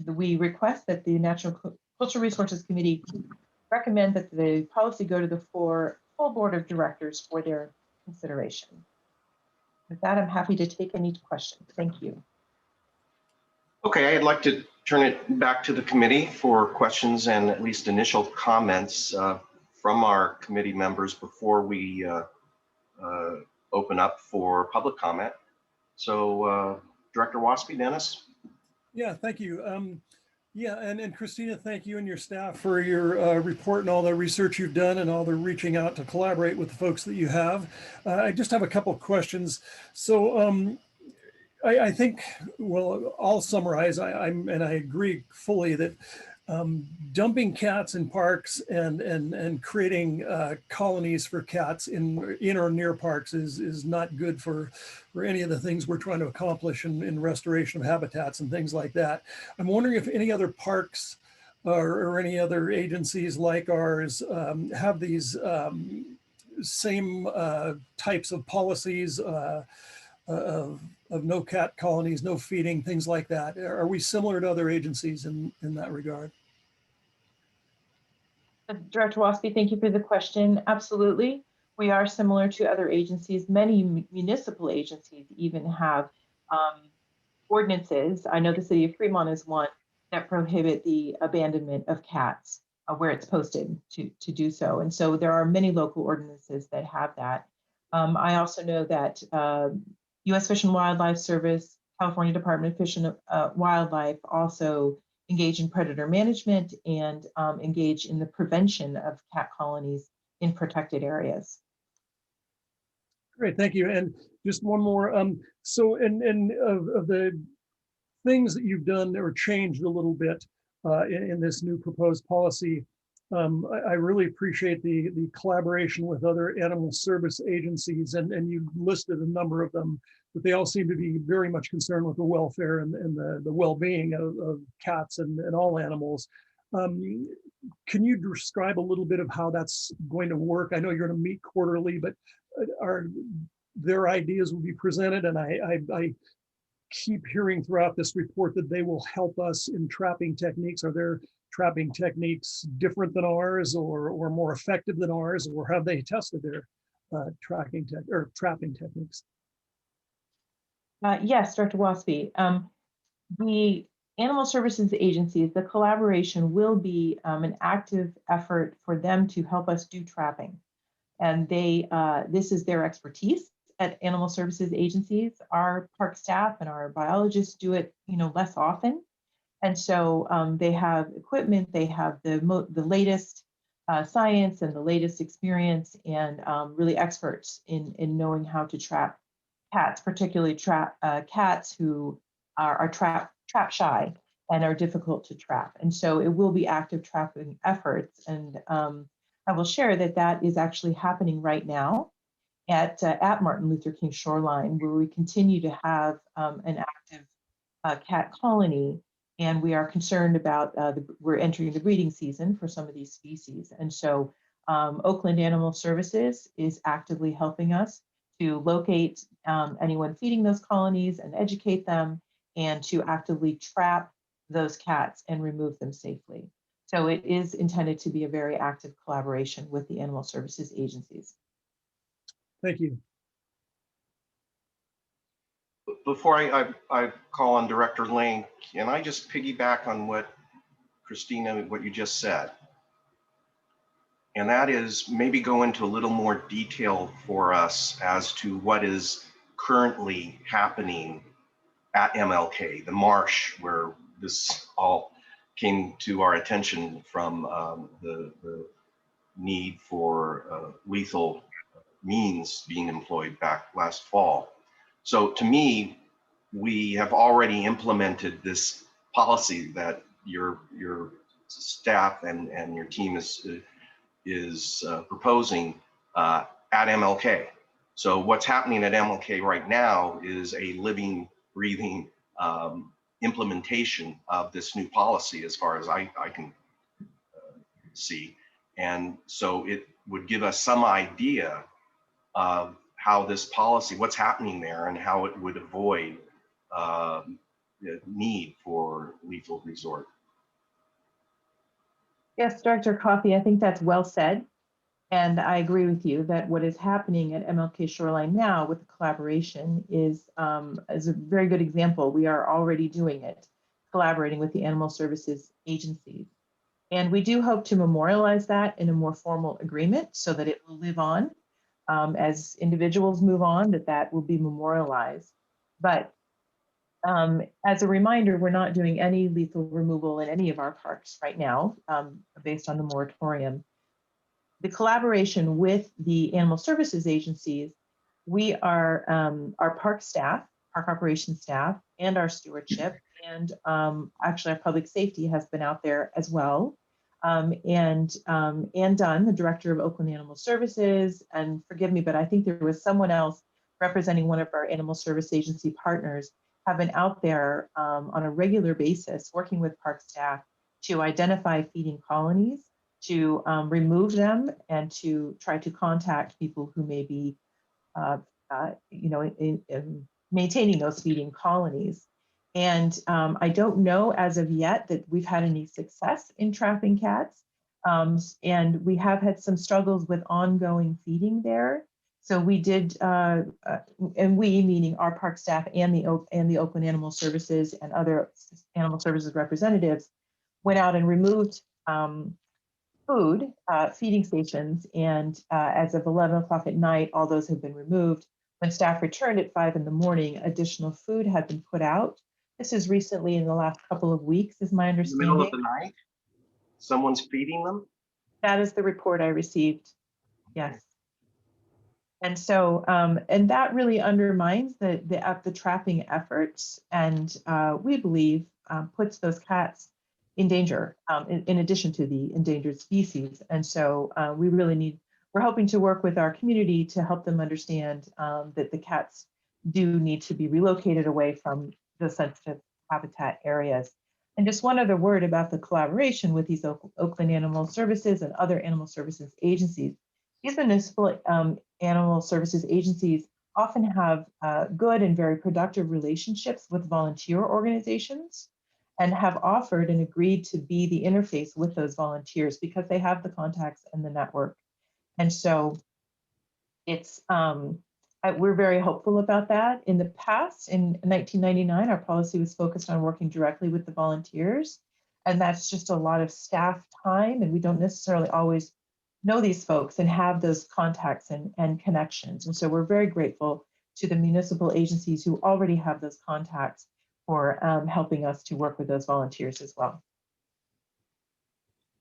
Speaker 8: we request that the Natural Cultural Resources Committee recommend that the policy go to the full board of directors for their consideration. With that, I'm happy to take any questions. Thank you.
Speaker 1: Okay, I'd like to turn it back to the committee for questions and at least initial comments from our committee members before we open up for public comment. So Director Waspy, Dennis?
Speaker 4: Yeah, thank you. Yeah, and Christina, thank you and your staff for your report and all the research you've done and all the reaching out to collaborate with the folks that you have. I just have a couple of questions. So I think, well, I'll summarize. I agree fully that dumping cats in parks and creating colonies for cats in or near parks is not good for any of the things we're trying to accomplish in restoration of habitats and things like that. I'm wondering if any other parks or any other agencies like ours have these same types of policies of no cat colonies, no feeding, things like that. Are we similar to other agencies in that regard?
Speaker 8: Director Waspy, thank you for the question. Absolutely. We are similar to other agencies. Many municipal agencies even have ordinances. I know the city of Fremont is one that prohibit the abandonment of cats where it's posted to do so. And so there are many local ordinances that have that. I also know that U.S. Fish and Wildlife Service, California Department of Fish and Wildlife also engage in predator management and engage in the prevention of cat colonies in protected areas.
Speaker 4: Great, thank you. And just one more. So of the things that you've done or changed a little bit in this new proposed policy, I really appreciate the collaboration with other animal service agencies, and you listed a number of them, but they all seem to be very much concerned with the welfare and the well-being of cats and all animals. Can you describe a little bit of how that's going to work? I know you're going to meet quarterly, but their ideas will be presented, and I keep hearing throughout this report that they will help us in trapping techniques. Are their trapping techniques different than ours or more effective than ours, or have they tested their trapping techniques?
Speaker 8: Yes, Director Waspy. The animal services agencies, the collaboration will be an active effort for them to help us do trapping. And this is their expertise. at animal services agencies. Our park staff and our biologists do it, less often. And so they have equipment, they have the latest science and the latest experience, and really experts in knowing how to trap cats, particularly cats who are trap shy and are difficult to trap. And so it will be active trapping efforts. And I will share that is actually happening right now at Martin Luther King Shoreline, where we continue to have an active cat colony. And we are concerned about, we're entering the breeding season for some of these species. And so Oakland Animal Services is actively helping us to locate anyone feeding those colonies and educate them, and to actively trap those cats and remove them safely. So it is intended to be a very active collaboration with the animal services agencies.
Speaker 4: Thank you.
Speaker 1: Before I call on Director Lane, can I just piggyback on what Christina, what you just said? And that is maybe go into a little more detail for us as to what is currently happening at MLK, the Marsh, where this all came to our attention from the need for lethal means being employed back last fall. So to me, we have already implemented this policy that your staff and your team is proposing at MLK. So what's happening at MLK right now is a living, breathing implementation of this new policy, as far as I can see. And so it would give us some idea of how this policy, what's happening there, and how it would avoid the need for lethal resort.
Speaker 8: Yes, Director Coffey, I think that's well said. And I agree with you that what is happening at MLK Shoreline now with the collaboration is a very good example. We are already doing it, collaborating with the animal services agencies. And we do hope to memorialize that in a more formal agreement so that it will live on as individuals move on, that will be memorialized. But as a reminder, we're not doing any lethal removal in any of our parks right now, based on the moratorium. The collaboration with the animal services agencies, we are our park staff, park operations staff, and our stewardship, and actually our public safety has been out there as well. And Dunn, the director of Oakland Animal Services, and forgive me, but I think there was someone else representing one of our animal service agency partners, have been out there on a regular basis working with park staff to identify feeding colonies, to remove them, and to try to contact people who may be maintaining those feeding colonies. And I don't know as of yet that we've had any success in trapping cats. And we have had some struggles with ongoing feeding there. So we did, and we, meaning our park staff and the Oakland Animal Services and other animal services representatives, went out and removed food, feeding stations. And as of 11 o'clock at night, all those have been removed. When staff returned at 5 in the morning, additional food had been put out. This is recently in the last couple of weeks, is my understanding.
Speaker 1: In the middle of the night, someone's feeding them?
Speaker 8: That is the report I received, yes. And so, and that really undermines the trapping efforts, and we believe puts those cats in danger, in addition to the endangered species. And so we're hoping to work with our community to help them understand that the cats do need to be relocated away from the sensitive habitat areas. And just one other word about the collaboration with these Oakland Animal Services and other animal services agencies. These municipal animal services agencies often have good and very productive relationships with volunteer organizations, and have offered and agreed to be the interface with those volunteers because they have the contacts and the network. And so it's, we're very hopeful about that. In the past, in 1999, our policy was focused on working directly with the volunteers, and that's just a lot of staff time, and we don't necessarily always know these folks and have those contacts and connections. And so we're very grateful to the municipal agencies who already have those contacts for helping us to work with those volunteers as well.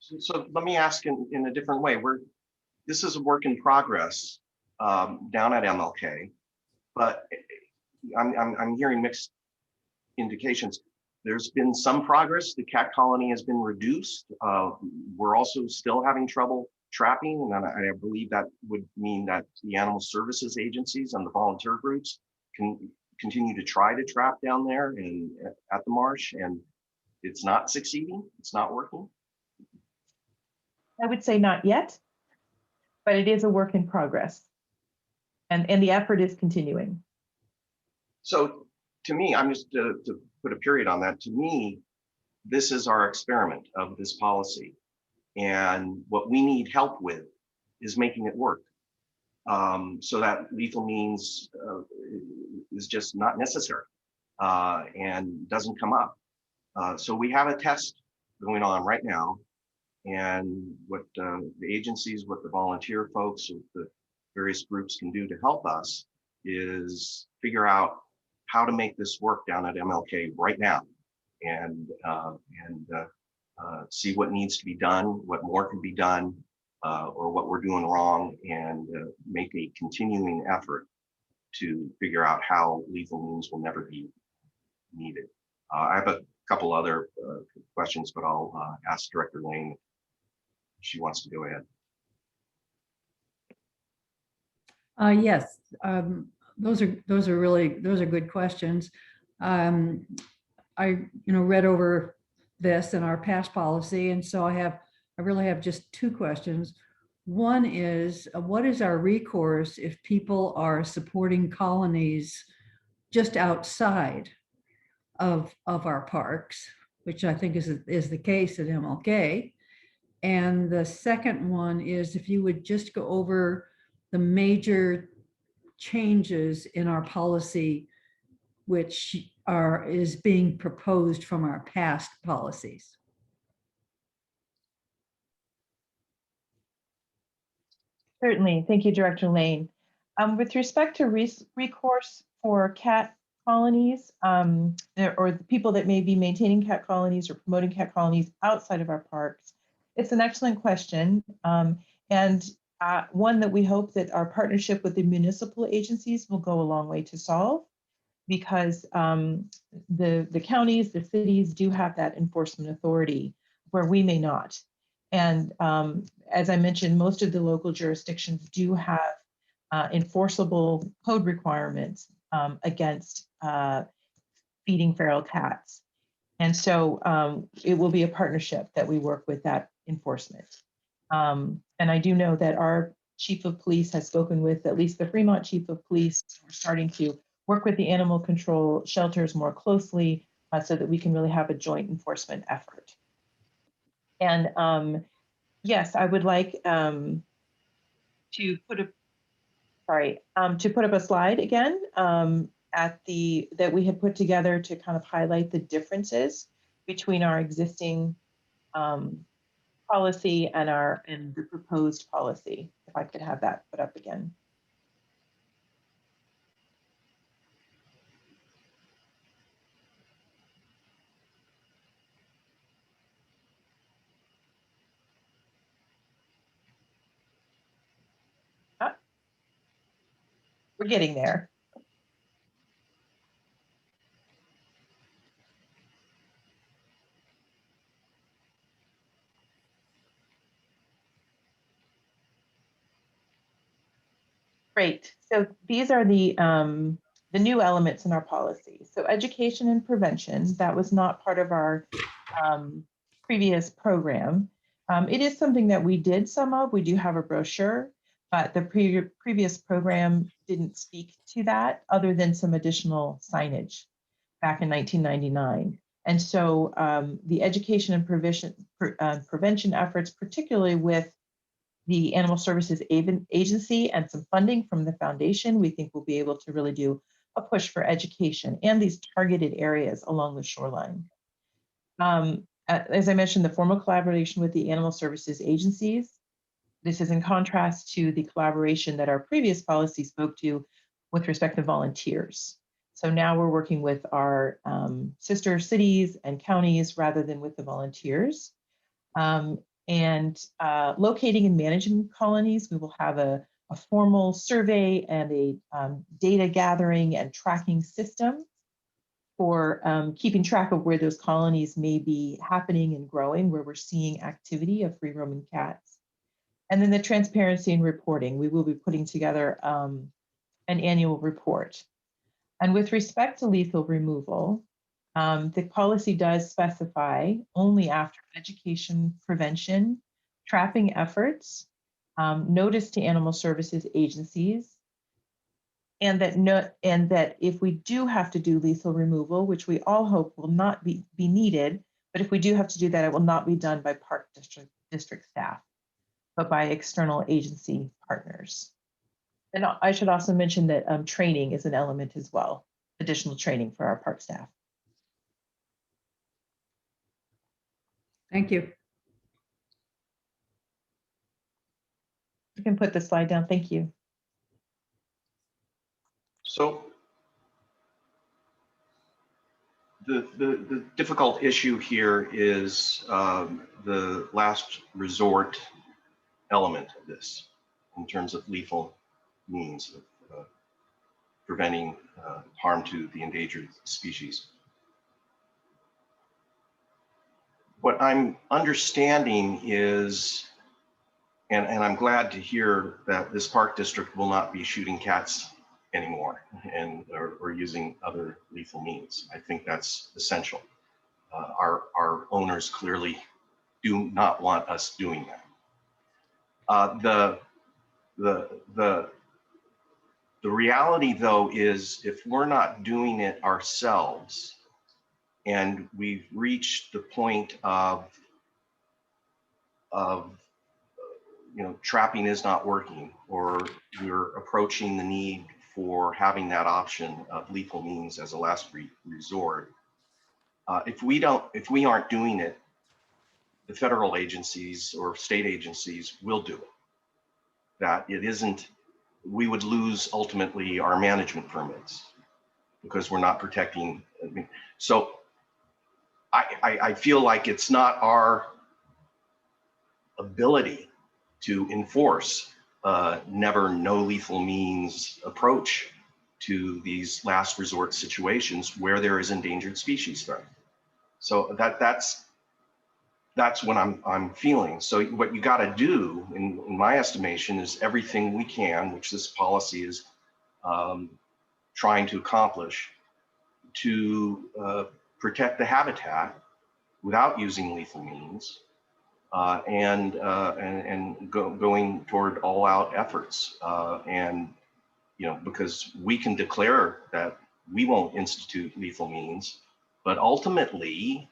Speaker 1: So let me ask in a different way. This is a work in progress down at MLK, but I'm hearing mixed indications. There's been some progress. The cat colony has been reduced. We're also still having trouble trapping, and I believe that would mean that the animal services agencies and the volunteer groups can continue to try to trap down there and at the marsh, and it's not succeeding. It's not working.
Speaker 8: I would say not yet, but it is a work in progress, and the effort is continuing.
Speaker 1: So to me, I'm just to put a period on that. To me, this is our experiment of this policy. And what we need help with is making it work. So that lethal means is just not necessary and doesn't come up. So we have a test going on right now. And what the agencies, what the volunteer folks, what the various groups can do to help us is figure out how to make this work down at MLK right now, and see what needs to be done, what more can be done, or what we're doing wrong, and make a continuing effort to figure out how lethal means will never be needed. I have a couple other questions, but I'll ask Director Lane if she wants to go ahead.
Speaker 6: Yes, those are good questions. I read over this in our past policy, and so I really have just two questions. One is, what is our recourse if people are supporting colonies just outside of our parks, which I think is the case at MLK? And the second one is, if you would just go over the major changes in our policy which is being proposed from our past policies.
Speaker 8: Certainly. Thank you, Director Lane. With respect to recourse for cat colonies, or the people that may be maintaining cat colonies or promoting cat colonies outside of our parks, it's an excellent question, and one that we hope that our partnership with the municipal agencies will go a long way to solve, because the counties, the cities do have that enforcement authority where we may not. And as I mentioned, most of the local jurisdictions do have enforceable code requirements against feeding feral cats. And so it will be a partnership that we work with that enforcement. And I do know that our chief of police has spoken with at least the Fremont chief of police. We're starting to work with the animal control shelters more closely so that we can really have a joint enforcement effort. And yes, I would like to put up a slide again that we had put together to kind of highlight the differences between our existing policy and the proposed policy. If I could have that put up again. We're getting there. Great. So these are the new elements in our policy. So education and prevention, that was not part of our previous program. It is something that we did some of. We do have a brochure, but the previous program didn't speak to that other than some additional signage back in 1999. And so the education and prevention efforts, particularly with the Animal Services Agency and some funding from the foundation, we think we'll be able to really do a push for education and these targeted areas along the shoreline. As I mentioned, the formal collaboration with the Animal Services Agencies. This is in contrast to the collaboration that our previous policy spoke to with respect to volunteers. So now we're working with our sister cities and counties rather than with the volunteers. Locating and managing colonies, we will have a formal survey and a data gathering and tracking system for keeping track of where those colonies may be happening and growing, where we're seeing activity of free roaming cats. And then the transparency and reporting, we will be putting together an annual report. And with respect to lethal removal, the policy does specify only after education, prevention, trapping efforts, notice to animal services agencies, and that if we do have to do lethal removal, which we all hope will not be needed, but if we do have to do that, it will not be done by park district staff, but by external agency partners. And I should also mention that training is an element as well, additional training for our park staff.
Speaker 6: Thank you.
Speaker 8: You can put the slide down. Thank you.
Speaker 1: So the difficult issue here is the last resort element of this in terms of lethal means of preventing harm to the endangered species. What I'm understanding is, and I'm glad to hear that this park district will not be shooting cats anymore or using other lethal means. I think that's essential. Our owners clearly do not want us doing that. The reality, though, is if we're not doing it ourselves and we've reached the point of trapping is not working, or we're approaching the need for having that option of lethal means as a last resort. If we aren't doing it, the federal agencies or state agencies will do it. That it isn't, we would lose ultimately our management permits because we're not protecting. So I feel like it's not our ability to enforce never no lethal means approach to these last resort situations where there is endangered species threat. So that's what I'm feeling. So what you got to do, in my estimation, is everything we can, which this policy is trying to accomplish, to protect the habitat without using lethal means, and going toward all-out efforts. And because we can declare that we won't institute lethal means, but ultimately,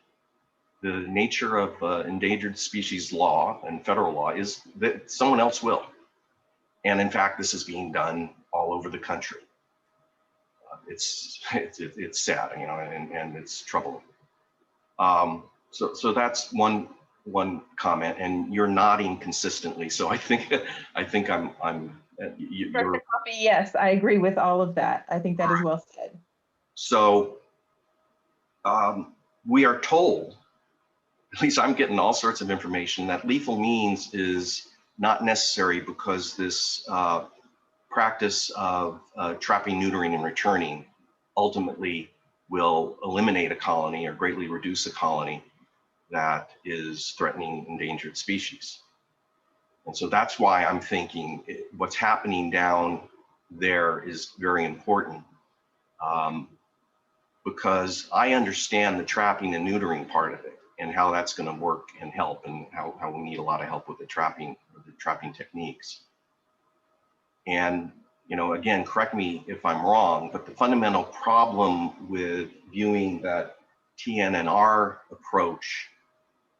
Speaker 1: the nature of endangered species law and federal law is that someone else will. And in fact, this is being done all over the country. It's sad, and it's troubling. So that's one comment, and you're nodding consistently. So I think you're.
Speaker 8: Yes, I agree with all of that. I think that is well said.
Speaker 1: So we are told, at least I'm getting all sorts of information, that lethal means is not necessary because this practice of trapping, neutering, and returning ultimately will eliminate a colony or greatly reduce a colony that is threatening endangered species. And so that's why I'm thinking what's happening down there is very important, because I understand the trapping and neutering part of it and how that's going to work and help, and how we need a lot of help with the trapping techniques. And again, correct me if I'm wrong, but the fundamental problem with viewing that TNNR approach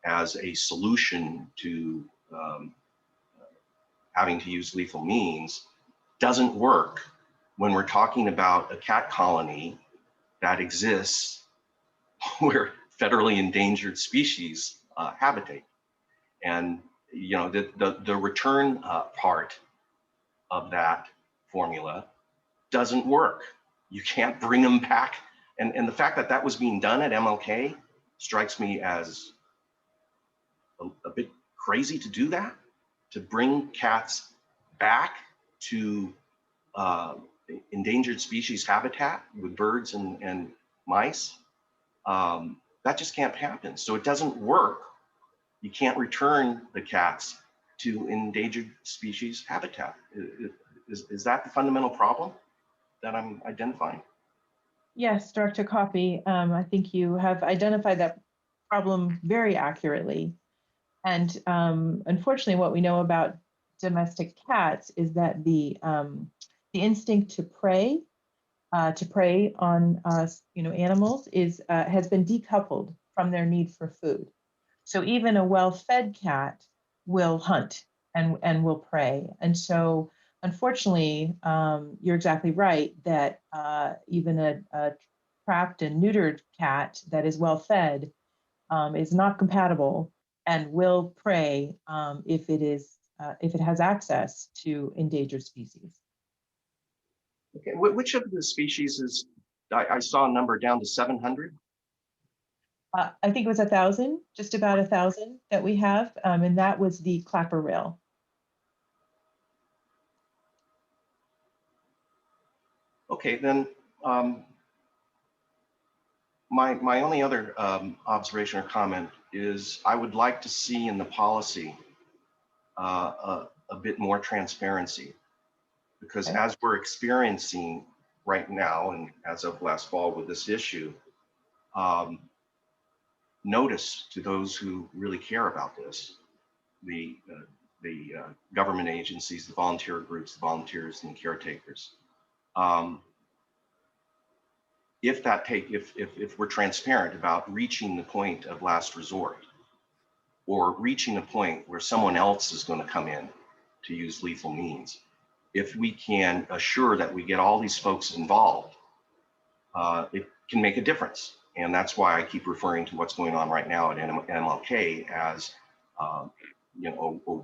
Speaker 1: as a solution to having to use lethal means doesn't work when we're talking about a cat colony that exists where federally endangered species habitate. And the return part of that formula doesn't work. You can't bring them back. And the fact that that was being done at MLK strikes me as a bit crazy to do that, to bring cats back to endangered species habitat with birds and mice. That just can't happen. So it doesn't work. You can't return the cats to endangered species habitat. Is that the fundamental problem that I'm identifying?
Speaker 8: Yes, Director Coffey, I think you have identified that problem very accurately. And unfortunately, what we know about domestic cats is that the instinct to prey on animals has been decoupled from their need for food. So even a well-fed cat will hunt and will prey. And so unfortunately, you're exactly right that even a trapped and neutered cat that is well-fed is not compatible and will prey if it has access to endangered species.
Speaker 1: Okay, which of the species is, I saw a number down to 700?
Speaker 8: I think it was 1,000, just about 1,000 that we have, and that was the clapper rail.
Speaker 1: Okay, then my only other observation or comment is I would like to see in the policy a bit more transparency, because
Speaker 8: Okay.
Speaker 1: as we're experiencing right now and as of last fall with this issue, notice to those who really care about this, the government agencies, the volunteer groups, the volunteers and the caretakers. If we're transparent about reaching the point of last resort, or reaching a point where someone else is going to come in to use lethal means, if we can assure that we get all these folks involved, it can make a difference. And that's why I keep referring to what's going on right now at MLK as a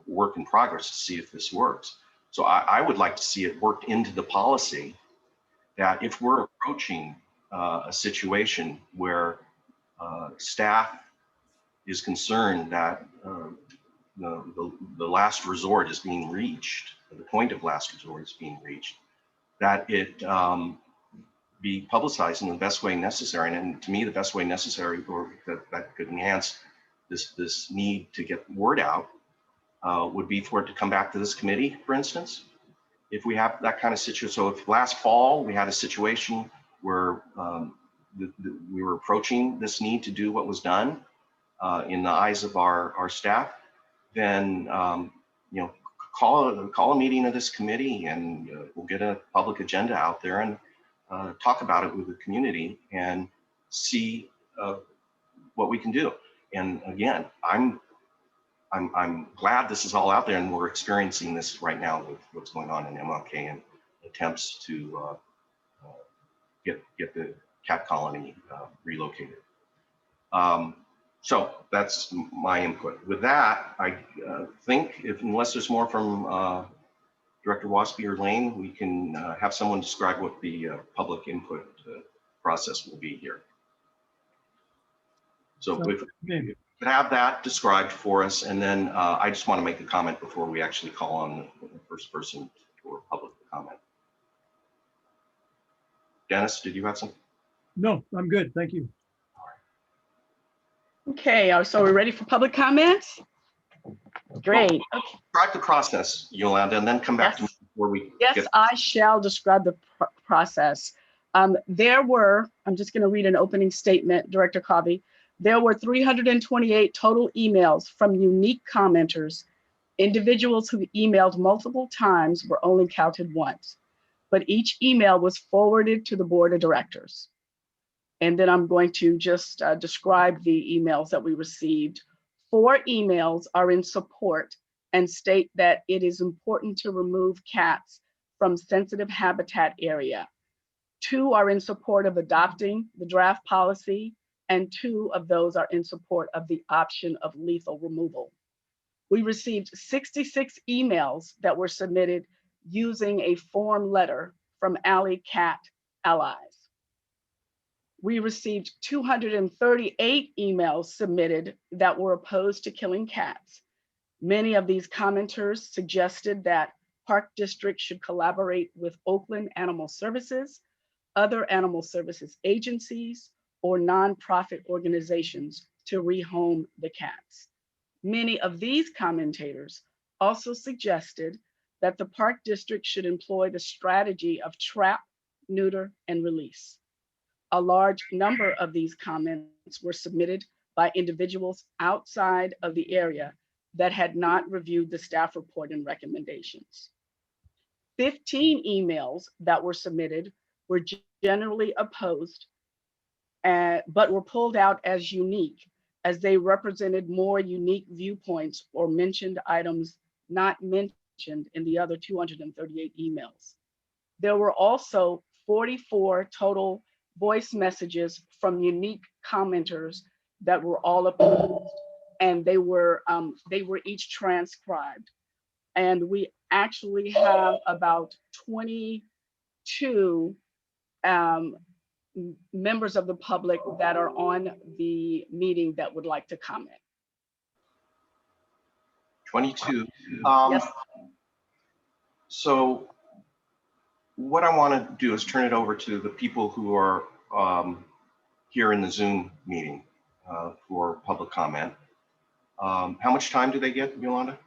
Speaker 1: work in progress to see if this works. So I would like to see it worked into the policy that if we're approaching a situation where staff is concerned that the last resort is being reached, the point of last resort is being reached, that it be publicized in the best way necessary. And to me, the best way necessary, or that could enhance this need to get word out, would be for it to come back to this committee, for instance. If we have that kind of situation, so if last fall we had a situation where we were approaching this need to do what was done in the eyes of our staff, then call a meeting of this committee, and we'll get a public agenda out there and talk about it with the community and see what we can do. And again, I'm glad this is all out there, and we're experiencing this right now with what's going on in MLK and attempts to get the cat colony relocated. So that's my input. With that, I think unless there's more from Director Waspy or Lane, we can have someone describe what the public input process will be here. So if we could have that described for us, and then I just want to make a comment before we actually call on the first person for public comment. Dennis, did you have something?
Speaker 4: No, I'm good. Thank you.
Speaker 9: Okay, so we're ready for public comments? Great. Okay.
Speaker 1: Describe the process, Yolanda, and then come back to me before we
Speaker 9: Yes, I shall describe the process. There were, I'm just going to read an opening statement, Director Covey. There were 328 total emails from unique commenters. Individuals who emailed multiple times were only counted once, but each email was forwarded to the board of directors. And then I'm going to just describe the emails that we received. 4 emails are in support and state that it is important to remove cats from sensitive habitat area. 2 are in support of adopting the draft policy, and 2 of those are in support of the option of lethal removal. We received 66 emails that were submitted using a form letter from Alley Cat Allies. We received 238 emails submitted that were opposed to killing cats. Many of these commenters suggested that Park District should collaborate with Oakland Animal Services, other animal services agencies, or nonprofit organizations to rehome the cats. Many of these commentators also suggested that the Park District should employ the strategy of trap, neuter, and release. A large number of these comments were submitted by individuals outside of the area that had not reviewed the staff report and recommendations. 15 emails that were submitted were generally opposed, but were pulled out as unique, as they represented more unique viewpoints or mentioned items not mentioned in the other 238 emails. There were also 44 total voice messages from unique commenters that were all opposed, and they were each transcribed. And we actually have about 22 members of the public that are on the meeting that would like to comment.
Speaker 1: 22.
Speaker 9: Yes.
Speaker 1: So what I want to do is turn it over to the people who are here in the Zoom meeting for public comment. How much time do they get, Yolanda?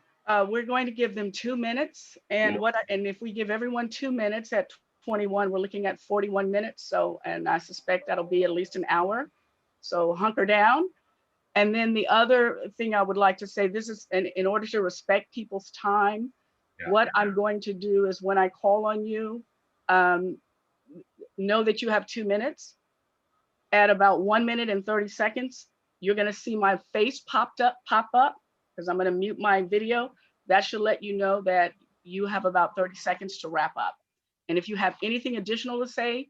Speaker 9: We're going to give them 2 minutes, and and if we give everyone 2 minutes at 21, we're looking at 41 minutes. So, and I suspect that'll be at least an hour. So hunker down. And then the other thing I would like to say, this is in order to respect people's time, what I'm going to do is when I call on you, know that you have 2 minutes. At about 1 minute and 30 seconds, you're going to see my face pop up, because I'm going to mute my video. That should let you know that you have about 30 seconds to wrap up. And if you have anything additional to say,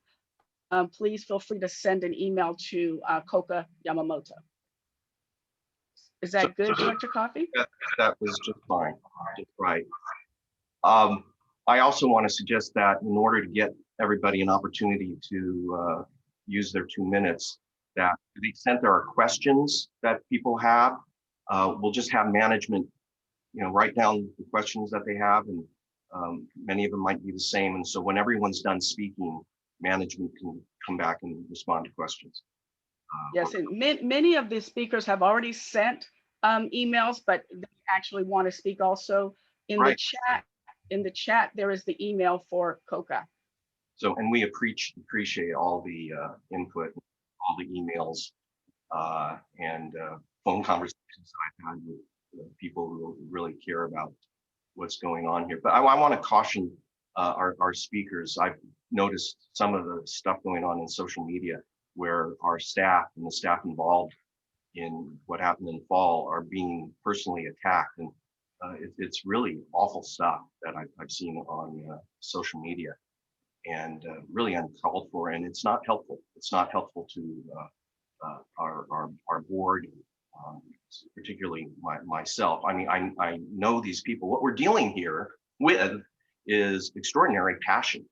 Speaker 9: please feel free to send an email to Koka Yamamoto. Is that good, Dr. Coffey?
Speaker 1: That was just fine, just right. I also want to suggest that in order to get everybody an opportunity to use their 2 minutes, that to the extent there are questions that people have, we'll just have management, write down the questions that they have, and many of them might be the same. And so when everyone's done speaking, management can come back and respond to questions.
Speaker 9: Yes, and many of the speakers have already sent emails, but they actually want to speak also. In the chat, there is the email for Koka.
Speaker 1: So, and we appreciate all the input, all the emails and phone conversations I've had with people who really care about what's going on here. But I want to caution our speakers. I've noticed some of the stuff going on in social media where our staff and the staff involved in what happened in the fall are being personally attacked. And it's really awful stuff that I've seen on social media, and really uncalled for. And it's not helpful. It's not helpful to our board, particularly myself. I mean, I know these people. What we're dealing here with is extraordinary passion.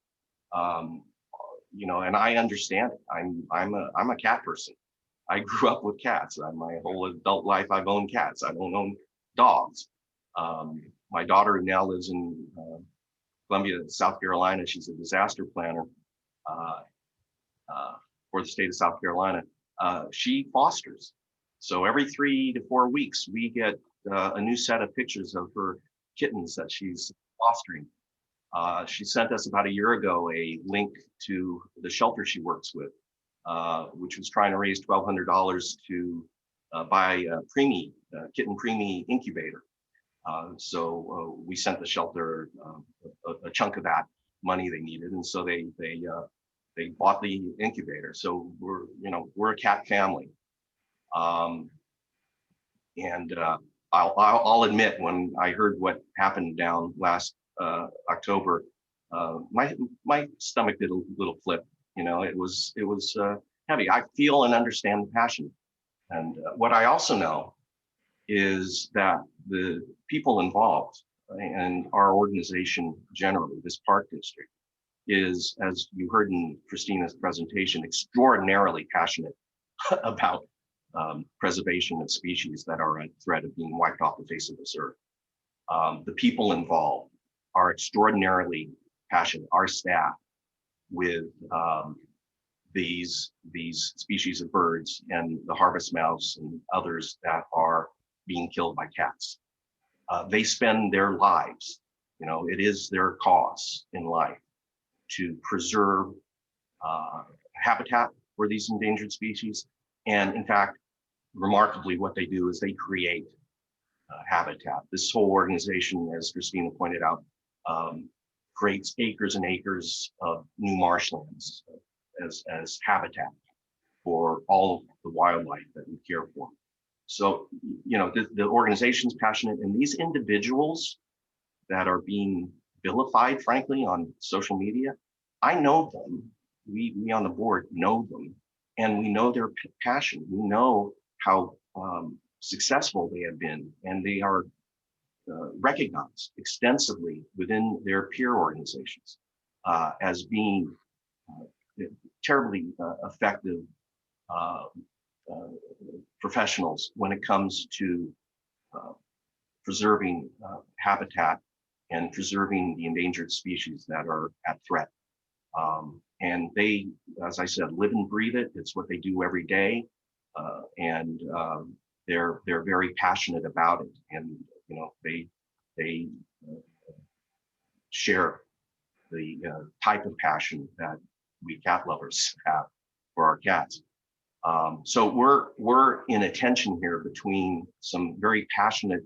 Speaker 1: And I understand it. I'm a cat person. I grew up with cats. My whole adult life, I've owned cats. I don't own dogs. My daughter, who now lives in Columbia, South Carolina, she's a disaster planner for the state of South Carolina. She fosters. So every 3 to 4 weeks, we get a new set of pictures of her kittens that she's fostering. She sent us about a year ago a link to the shelter she works with, which was trying to raise $1,200 to buy a kitten preemie incubator. So we sent the shelter a chunk of that money they needed, and so they bought the incubator. So we're a cat family, and I'll admit, when I heard what happened down last October, my stomach did a little flip. It was heavy. I feel and understand the passion, and what I also know is that the people involved and our organization generally, this park district, is, as you heard in Christina's presentation, extraordinarily passionate about preservation of species that are at threat of being wiped off the face of this earth. The people involved are extraordinarily passionate, our staff, with these species of birds and the harvest mouse and others that are being killed by cats. They spend their lives, it is their cause in life to preserve habitat for these endangered species. And in fact, remarkably, what they do is they create habitat. This whole organization, as Christina pointed out, creates acres and acres of new marshlands as habitat for all of the wildlife that we care for. So, the organization's passionate, and these individuals that are being vilified, frankly, on social media, I know them. We on the board know them, and we know their passion. We know how successful they have been, and they are recognized extensively within their peer organizations as being terribly effective professionals when it comes to preserving habitat and preserving the endangered species that are at threat. And they, as I said, live and breathe it. It's what they do every day. And they're very passionate about it. And, they share the type of passion that we cat lovers have for our cats. So we're in a tension here between some very passionate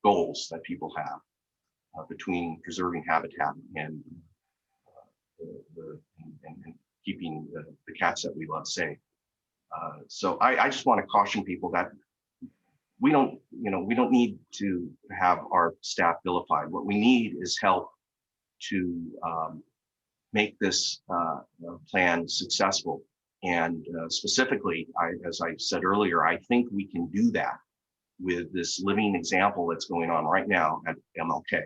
Speaker 1: goals that people have between preserving habitat and keeping the cats that we love safe. So I just want to caution people that we don't need to have our staff vilified. What we need is help to make this plan successful. And specifically, as I said earlier, I think we can do that with this living example that's going on right now at MLK.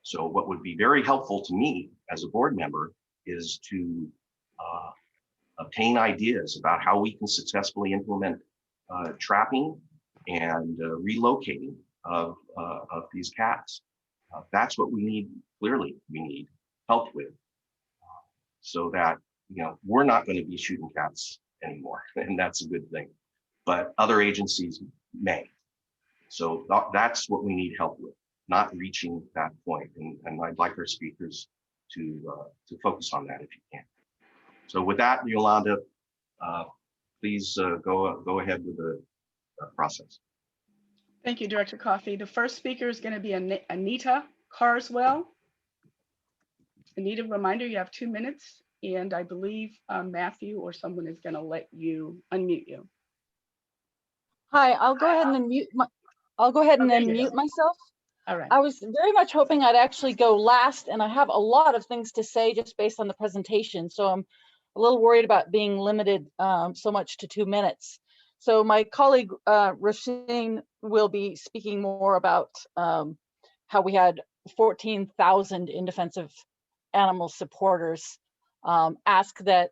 Speaker 1: So what would be very helpful to me as a board member is to obtain ideas about how we can successfully implement trapping and relocating of these cats. That's what we need. Clearly, we need help with, so that we're not going to be shooting cats anymore, and that's a good thing. But other agencies may. So that's what we need help with, not reaching that point. And I'd like our speakers to focus on that if you can. So with that, Yolanda, please go ahead with the process.
Speaker 9: Thank you, Director Coffey. The first speaker is going to be Anita Carswell. Anita, reminder, you have 2 minutes, and I believe Matthew or someone is going to let you unmute you.
Speaker 10: Hi, I'll go ahead and unmute myself.
Speaker 9: All right.
Speaker 10: I was very much hoping I'd actually go last, and I have a lot of things to say just based on the presentation. So I'm a little worried about being limited so much to 2 minutes. So my colleague Rasheen will be speaking more about how we had 14,000 in defense of animal supporters ask that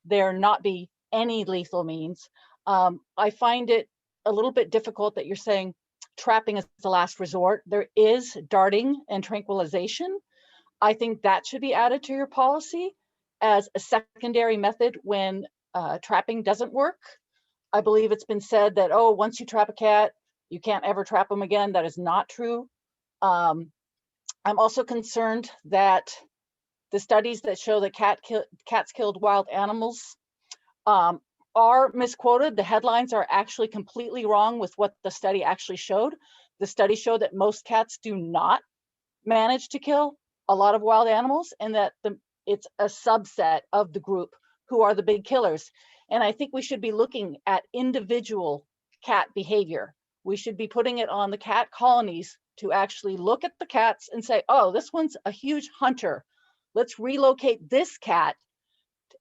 Speaker 10: there not be any lethal means. I find it a little bit difficult that you're saying trapping is the last resort. There is darting and tranquilization. I think that should be added to your policy as a secondary method when trapping doesn't work. I believe it's been said that, oh, once you trap a cat, you can't ever trap them again. That is not true. I'm also concerned that the studies that show that cats killed wild animals are misquoted. The headlines are actually completely wrong with what the study actually showed. The study showed that most cats do not manage to kill a lot of wild animals, and that it's a subset of the group who are the big killers. And I think we should be looking at individual cat behavior. We should be putting it on the cat colonies to actually look at the cats and say, oh, this one's a huge hunter. Let's relocate this cat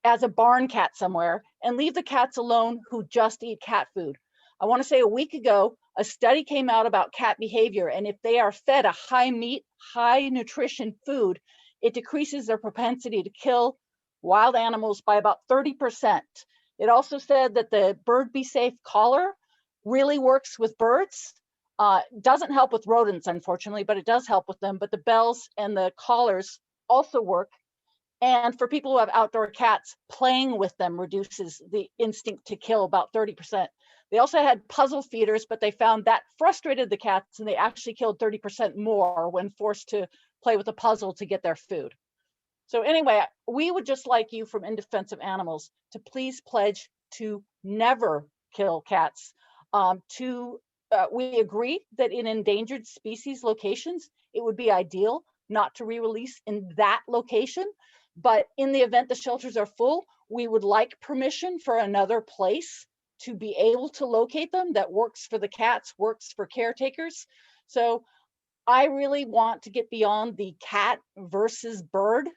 Speaker 10: as a barn cat somewhere and leave the cats alone who just eat cat food. I want to say a week ago, a study came out about cat behavior, and if they are fed a high meat, high nutrition food, it decreases their propensity to kill wild animals by about 30%. It also said that the Bird Be Safe collar really works with birds. Doesn't help with rodents, unfortunately, but it does help with them. But the bells and the collars also work. And for people who have outdoor cats, playing with them reduces the instinct to kill about 30%. They also had puzzle feeders, but they found that frustrated the cats and they actually killed 30% more when forced to play with a puzzle to get their food. So anyway, we would just like you from In Defense of Animals to please pledge to never kill cats. We agree that in endangered species locations, it would be ideal not to re-release in that location. But in the event the shelters are full, we would like permission for another place to be able to locate them that works for the cats, works for caretakers. So I really want to get beyond the cat versus bird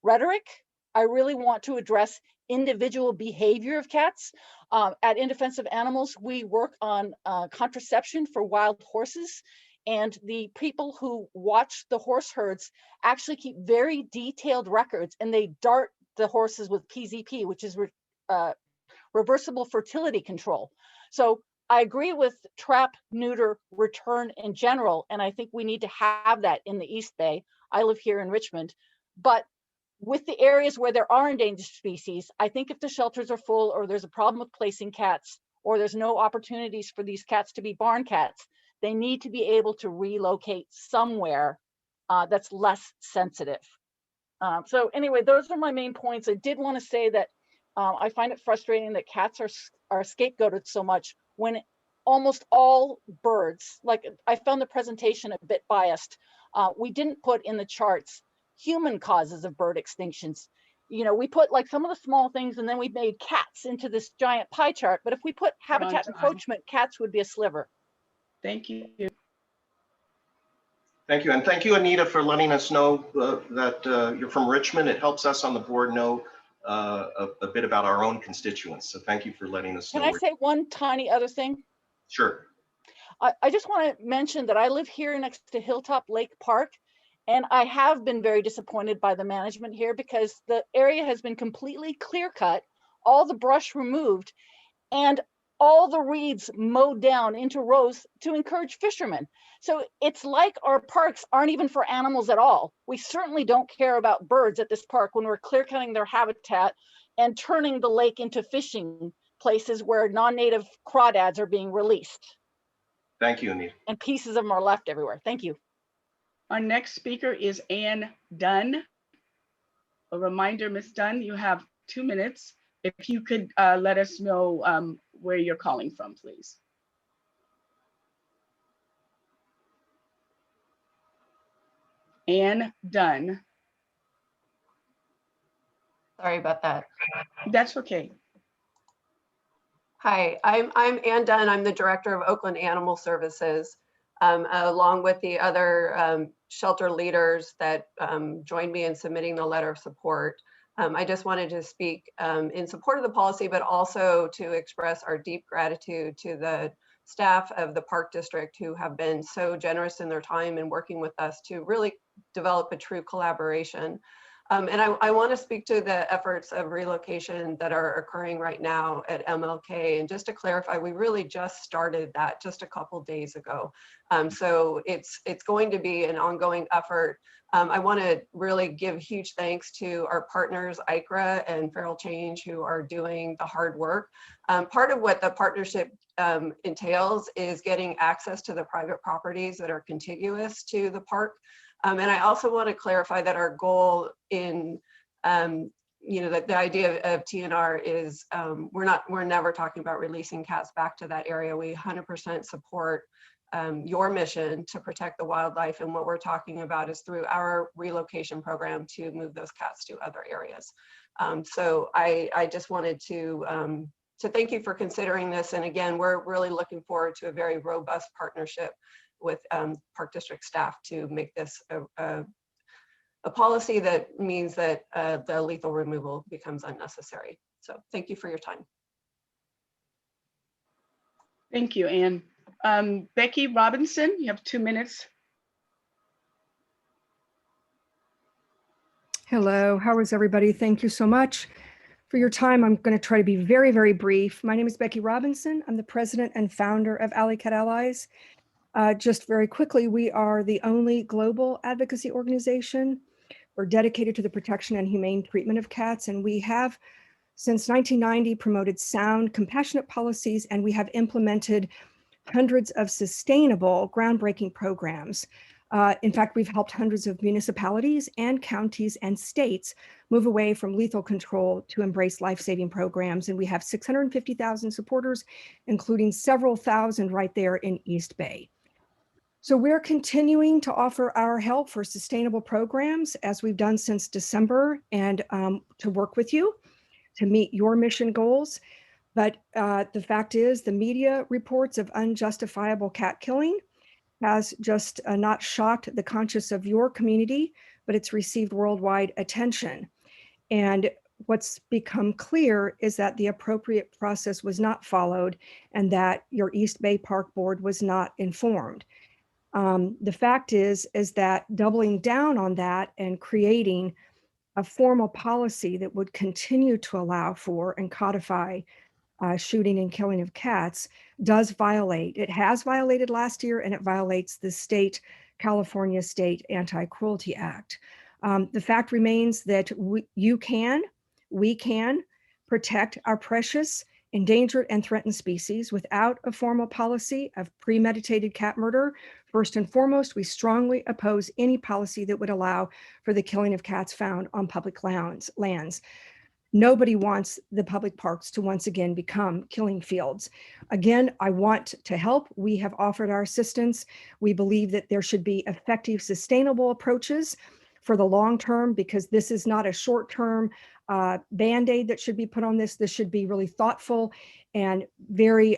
Speaker 10: rhetoric. I really want to address individual behavior of cats. At In Defense of Animals, we work on contraception for wild horses. And the people who watch the horse herds actually keep very detailed records, and they dart the horses with PZP, which is reversible fertility control. So I agree with trap, neuter, return in general, and I think we need to have that in the East Bay. I live here in Richmond, but with the areas where there are endangered species, I think if the shelters are full or there's a problem with placing cats or there's no opportunities for these cats to be barn cats, they need to be able to relocate somewhere that's less sensitive. So anyway, those are my main points. I did want to say that I find it frustrating that cats are scapegoated so much when almost all birds, like I found the presentation a bit biased. We didn't put in the charts human causes of bird extinctions. You know, we put like some of the small things and then we made cats into this giant pie chart. But if we put habitat encroachment, cats would be a sliver.
Speaker 9: Thank you.
Speaker 1: Thank you. And thank you, Anita, for letting us know that you're from Richmond. It helps us on the board know a bit about our own constituents. So thank you for letting us know.
Speaker 10: Can I say one tiny other thing?
Speaker 1: Sure.
Speaker 10: I just want to mention that I live here next to Hilltop Lake Park, and I have been very disappointed by the management here because the area has been completely clear cut, all the brush removed, and all the reeds mowed down into rows to encourage fishermen. So it's like our parks aren't even for animals at all. We certainly don't care about birds at this park when we're clear cutting their habitat and turning the lake into fishing places where non-native crawdads are being released.
Speaker 1: Thank you, Anita.
Speaker 10: And pieces of them are left everywhere. Thank you.
Speaker 9: Our next speaker is Ann Dunn. A reminder, Ms. Dunn, you have 2 minutes. If you could let us know where you're calling from, please. Ann Dunn.
Speaker 11: Sorry about that.
Speaker 9: That's okay.
Speaker 11: Hi, I'm Ann Dunn. I'm the director of Oakland Animal Services, along with the other shelter leaders that joined me in submitting the letter of support. I just wanted to speak in support of the policy, but also to express our deep gratitude to the staff of the Park District who have been so generous in their time in working with us to really develop a true collaboration. And I want to speak to the efforts of relocation that are occurring right now at MLK. And just to clarify, we really just started that just a couple days ago. So it's going to be an ongoing effort. I want to really give huge thanks to our partners, ICRA and Feral Change, who are doing the hard work. Part of what the partnership entails is getting access to the private properties that are contiguous to the park. And I also want to clarify that our goal in, the idea of TNR is we're never talking about releasing cats back to that area. We 100% support your mission to protect the wildlife. And what we're talking about is through our relocation program to move those cats to other areas. So I just wanted to thank you for considering this. And again, we're really looking forward to a very robust partnership with Park District staff to make this a policy that means that the lethal removal becomes unnecessary. So thank you for your time.
Speaker 9: Thank you, Ann. Becky Robinson, you have 2 minutes.
Speaker 12: Hello, how is everybody? Thank you so much for your time. I'm going to try to be very, very brief. My name is Becky Robinson. I'm the president and founder of Alley Cat Allies. Just very quickly, we are the only global advocacy organization. We're dedicated to the protection and humane treatment of cats, and we have since 1990 promoted sound, compassionate policies, and we have implemented hundreds of sustainable, groundbreaking programs. In fact, we've helped hundreds of municipalities and counties and states move away from lethal control to embrace life-saving programs. And we have 650,000 supporters, including several thousand right there in East Bay. So we're continuing to offer our help for sustainable programs as we've done since December, and to work with you to meet your mission goals. But the fact is, the media reports of unjustifiable cat killing has just not shocked the conscience of your community, but it's received worldwide attention. And what's become clear is that the appropriate process was not followed and that your East Bay Park Board was not informed. The fact is that doubling down on that and creating a formal policy that would continue to allow for and codify shooting and killing of cats does violate. It has violated last year, and it violates the California State Anti-Cruelty Act. The fact remains that we can protect our precious, endangered, and threatened species without a formal policy of premeditated cat murder. First and foremost, we strongly oppose any policy that would allow for the killing of cats found on public lands. Nobody wants the public parks to once again become killing fields. Again, I want to help. We have offered our assistance. We believe that there should be effective, sustainable approaches for the long term, because this is not a short-term Band-Aid that should be put on this. This should be really thoughtful and very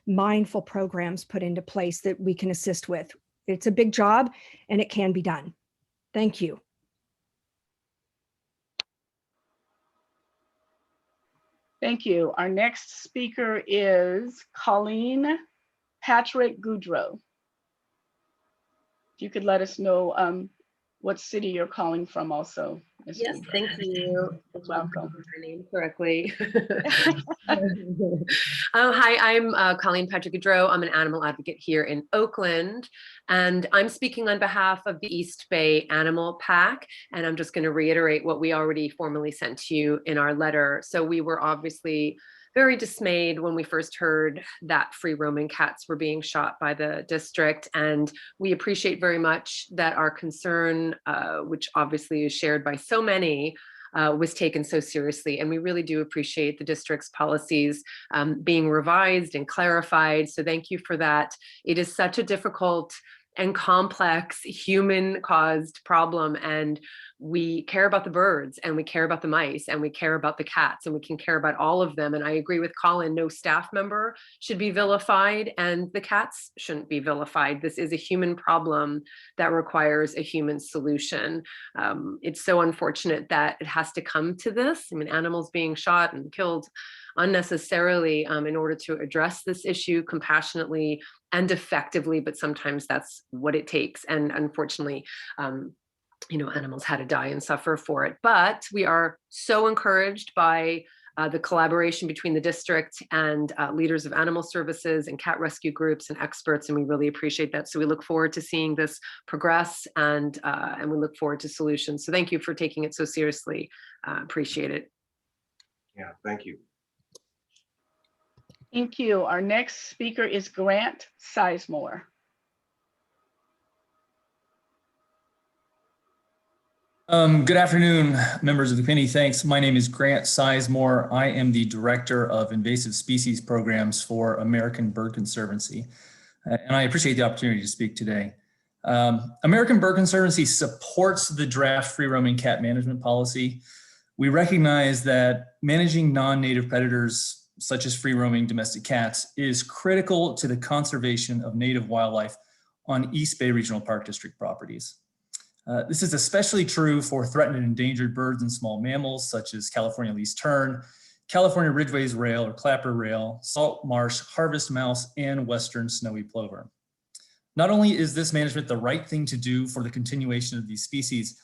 Speaker 12: mindful programs put into place that we can assist with. It's a big job and it can be done. Thank you.
Speaker 9: Thank you. Our next speaker is Colleen Patrick Goudreau. If you could let us know what city you're calling from also.
Speaker 13: Yes, thank you.
Speaker 9: Welcome.
Speaker 13: My name correctly. Hi, I'm Colleen Patrick Goudreau. I'm an animal advocate here in Oakland, and I'm speaking on behalf of the East Bay Animal PAC, and I'm just going to reiterate what we already formally sent to you in our letter. So we were obviously very dismayed when we first heard that free roaming cats were being shot by the district. And we appreciate very much that our concern, which obviously is shared by so many, was taken so seriously. And we really do appreciate the district's policies being revised and clarified. So thank you for that. It is such a difficult and complex human-caused problem, and we care about the birds, and we care about the mice, and we care about the cats, and we can care about all of them. And I agree with Colin, no staff member should be vilified, and the cats shouldn't be vilified. This is a human problem that requires a human solution. It's so unfortunate that it has to come to this. I mean, animals being shot and killed unnecessarily in order to address this issue compassionately and effectively, but sometimes that's what it takes. And unfortunately, animals had to die and suffer for it. But we are so encouraged by the collaboration between the district and leaders of animal services and cat rescue groups and experts, and we really appreciate that. So we look forward to seeing this progress, and we look forward to solutions. So thank you for taking it so seriously. Appreciate it.
Speaker 1: Yeah, thank you.
Speaker 9: Thank you. Our next speaker is Grant Sizemore.
Speaker 14: Good afternoon, members of the committee. Thanks. My name is Grant Sizemore. I am the Director of Invasive Species Programs for American Bird Conservancy, and I appreciate the opportunity to speak today. American Bird Conservancy supports the draft free-roaming cat management policy. We recognize that managing non-native predators such as free-roaming domestic cats is critical to the conservation of native wildlife on East Bay Regional Park District properties. This is especially true for threatened and endangered birds and small mammals such as California least tern, California Ridgway's rail or clapper rail, salt marsh, harvest mouse, and western snowy plover. Not only is this management the right thing to do for the continuation of these species,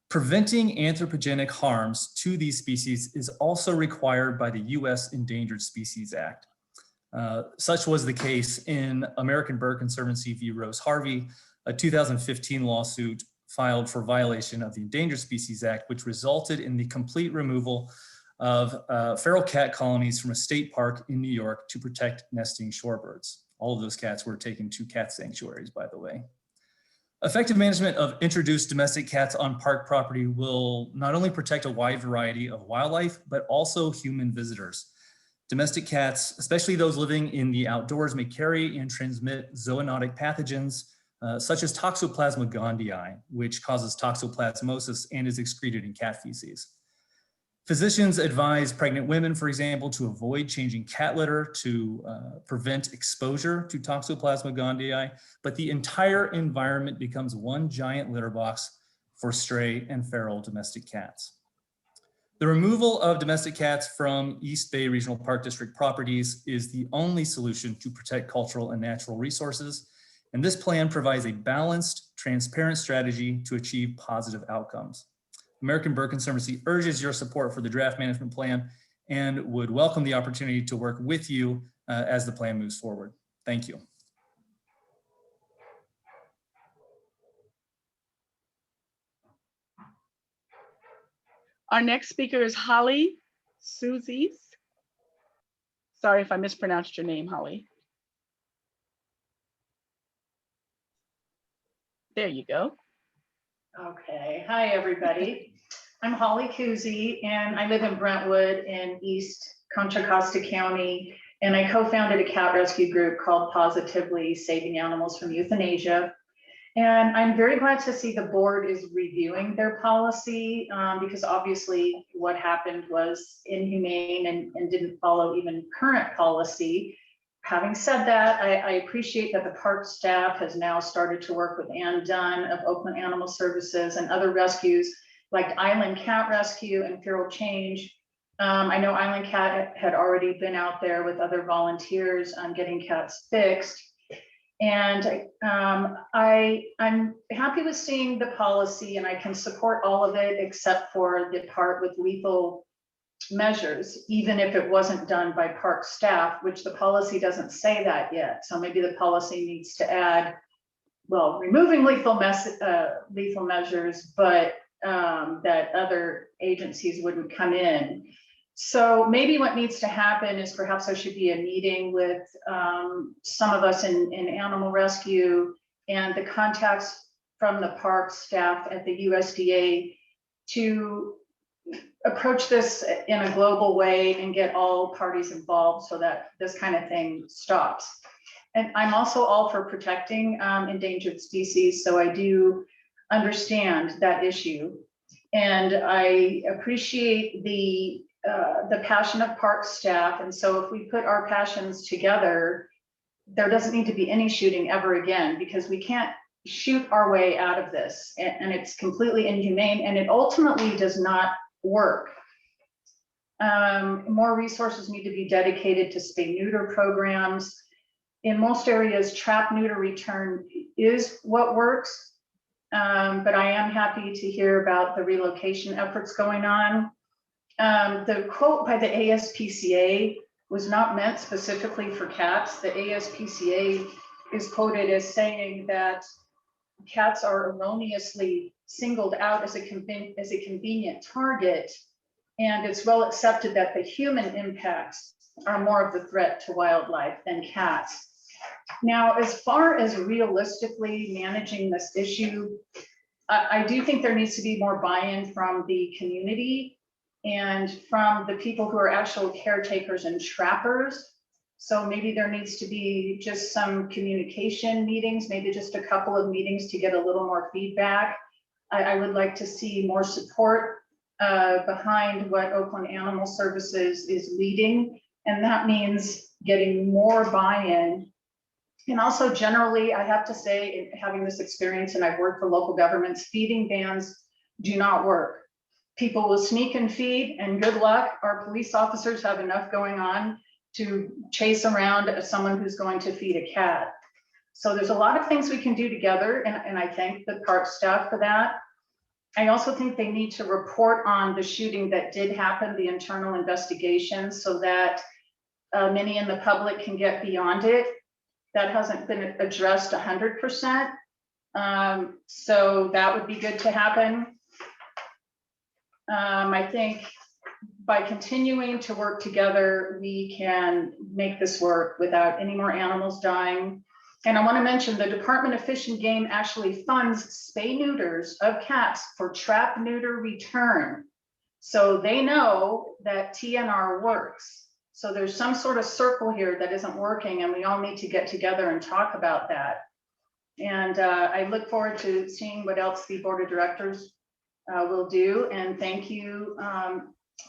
Speaker 14: Preventing anthropogenic harms to these species is also required by the U.S. Endangered Species Act. Such was the case in American Bird Conservancy v. Rose Harvey, a 2015 lawsuit filed for violation of the Endangered Species Act, which resulted in the complete removal of feral cat colonies from a state park in New York to protect nesting shorebirds. All of those cats were taken to cat sanctuaries, by the way. Effective management of introduced domestic cats on park property will not only protect a wide variety of wildlife, but also human visitors. Domestic cats, especially those living in the outdoors, may carry and transmit zoonotic pathogens such as Toxoplasma gondii, which causes toxoplasmosis and is excreted in cat feces. Physicians advise pregnant women, for example, to avoid changing cat litter to prevent exposure to Toxoplasma gondii, but the entire environment becomes one giant litter box for stray and feral domestic cats. The removal of domestic cats from East Bay Regional Park District properties is the only solution to protect cultural and natural resources, and this plan provides a balanced, transparent strategy to achieve positive outcomes. American Bird Conservancy urges your support for the draft management plan and would welcome the opportunity to work with you as the plan moves forward. Thank you.
Speaker 9: Our next speaker is Holly Suzies. Sorry if I mispronounced your name, Holly. There you go.
Speaker 15: Okay, hi everybody. I'm Holly Kuzy and I live in Brentwood in East Contra Costa County, and I co-founded a cat rescue group called Positively Saving Animals from Euthanasia. And I'm very glad to see the board is reviewing their policy because obviously what happened was inhumane and didn't follow even current policy. Having said that, I appreciate that the park staff has now started to work with Ann Dunn of Oakland Animal Services and other rescues like Island Cat Rescue and Feral Change. I know Island Cat had already been out there with other volunteers getting cats fixed. And I'm happy with seeing the policy and I can support all of it except for the part with lethal measures, even if it wasn't done by park staff, which the policy doesn't say that yet. So maybe the policy needs to add, well, removing lethal measures, but that other agencies wouldn't come in. So maybe what needs to happen is perhaps there should be a meeting with some of us in animal rescue and the contacts from the park staff at the USDA to approach this in a global way and get all parties involved so that this kind of thing stops. And I'm also all for protecting endangered species, so I do understand that issue. And I appreciate the passion of park staff. And so if we put our passions together, there doesn't need to be any shooting ever again, because we can't shoot our way out of this. And it's completely inhumane and it ultimately does not work. More resources need to be dedicated to spay-neuter programs. In most areas, trap, neuter, return is what works. But I am happy to hear about the relocation efforts going on. The quote by the ASPCA was not meant specifically for cats. The ASPCA is quoted as saying that cats are erroneously singled out as a convenient target, and it's well accepted that the human impacts are more of the threat to wildlife than cats. Now, as far as realistically managing this issue, I do think there needs to be more buy-in from the community and from the people who are actual caretakers and trappers. So maybe there needs to be just some communication meetings, maybe just a couple of meetings to get a little more feedback. I would like to see more support behind what Oakland Animal Services is leading. And that means getting more buy-in. And also generally, I have to say, having this experience, and I've worked for local governments, feeding bans do not work. People will sneak and feed, and good luck. Our police officers have enough going on to chase around someone who's going to feed a cat. So there's a lot of things we can do together, and I thank the park staff for that. I also think they need to report on the shooting that did happen, the internal investigation, so that many in the public can get beyond it. That hasn't been addressed 100%. So that would be good to happen. I think by continuing to work together, we can make this work without any more animals dying. And I want to mention the Department of Fish and Game actually funds spay neuters of cats for trap neuter return. So they know that TNR works. So there's some sort of circle here that isn't working, and we all need to get together and talk about that. And I look forward to seeing what else the board of directors will do. And thank you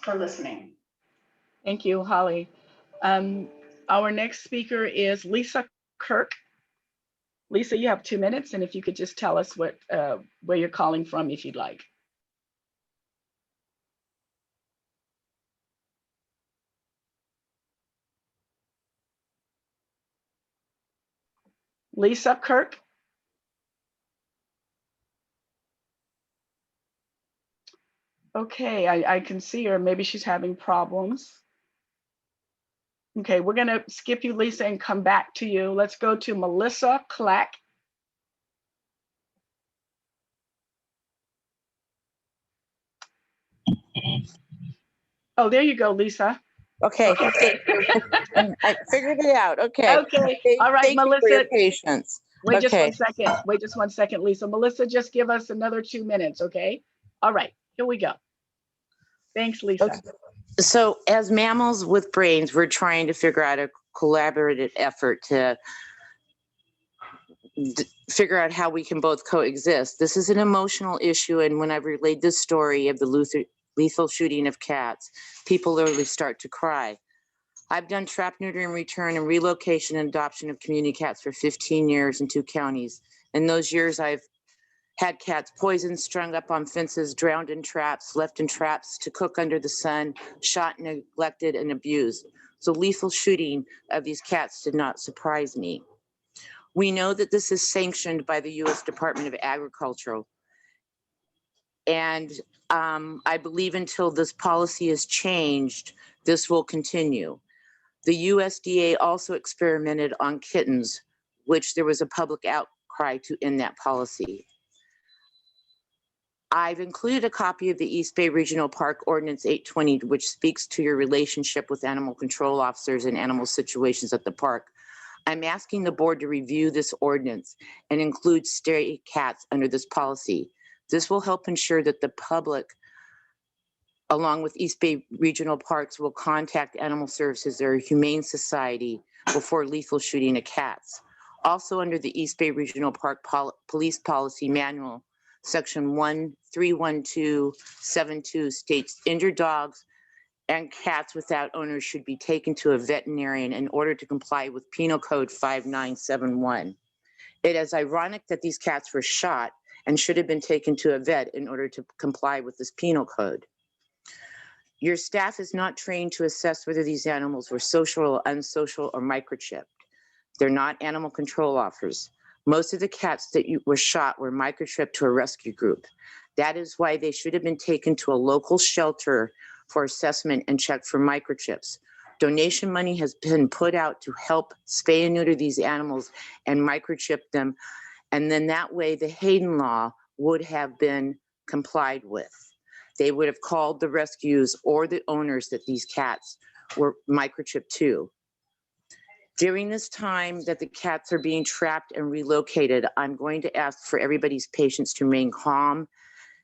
Speaker 15: for listening.
Speaker 9: Thank you, Holly. Our next speaker is Lisa Kirk. Lisa, you have 2 minutes, and if you could just tell us what where you're calling from, if you'd like. Lisa Kirk. Okay, I can see her. Maybe she's having problems. Okay, we're gonna skip you, Lisa, and come back to you. Let's go to Melissa Clack. Oh, there you go, Lisa.
Speaker 16: Okay, thank you. I figured it out. Okay.
Speaker 9: Okay, all right,
Speaker 16: Thank you
Speaker 9: Melissa.
Speaker 16: for your patience.
Speaker 9: Wait just
Speaker 16: Okay.
Speaker 9: 1 second. Wait just 1 second, Lisa. Melissa, just give us another 2 minutes, okay? All right, here we go. Thanks, Lisa.
Speaker 16: Okay. So as mammals with brains, we're trying to figure out a collaborative effort to figure out how we can both coexist. This is an emotional issue, and when I've relayed this story of the lethal shooting of cats, people literally start to cry. I've done trap, neuter, and return and relocation and adoption of community cats for 15 years in 2 counties. In those years, I've had cats poisoned, strung up on fences, drowned in traps, left in traps to cook under the sun, shot, neglected, and abused. So lethal shooting of these cats did not surprise me. We know that this is sanctioned by the U.S. Department of Agriculture. And I believe until this policy is changed, this will continue. The USDA also experimented on kittens, which there was a public outcry to end that policy. I've included a copy of the East Bay Regional Park Ordinance 820, which speaks to your relationship with animal control officers in animal situations at the park. I'm asking the board to review this ordinance and include stray cats under this policy. This will help ensure that the public, along with East Bay Regional Parks, will contact Animal Services or Humane Society before lethal shooting of cats. Also under the East Bay Regional Park Police Policy Manual, Section 131272 states injured dogs and cats without owners should be taken to a veterinarian in order to comply with Penal Code 5971. It is ironic that these cats were shot and should have been taken to a vet in order to comply with this penal code. Your staff is not trained to assess whether these animals were social or unsocial or microchipped. They're not animal control officers. Most of the cats that were shot were microchipped to a rescue group. That is why they should have been taken to a local shelter for assessment and checked for microchips. Donation money has been put out to help spay and neuter these animals and microchip them. And then that way the Hayden Law would have been complied with. They would have called the rescues or the owners that these cats were microchipped to. During this time that the cats are being trapped and relocated, I'm going to ask for everybody's patience to remain calm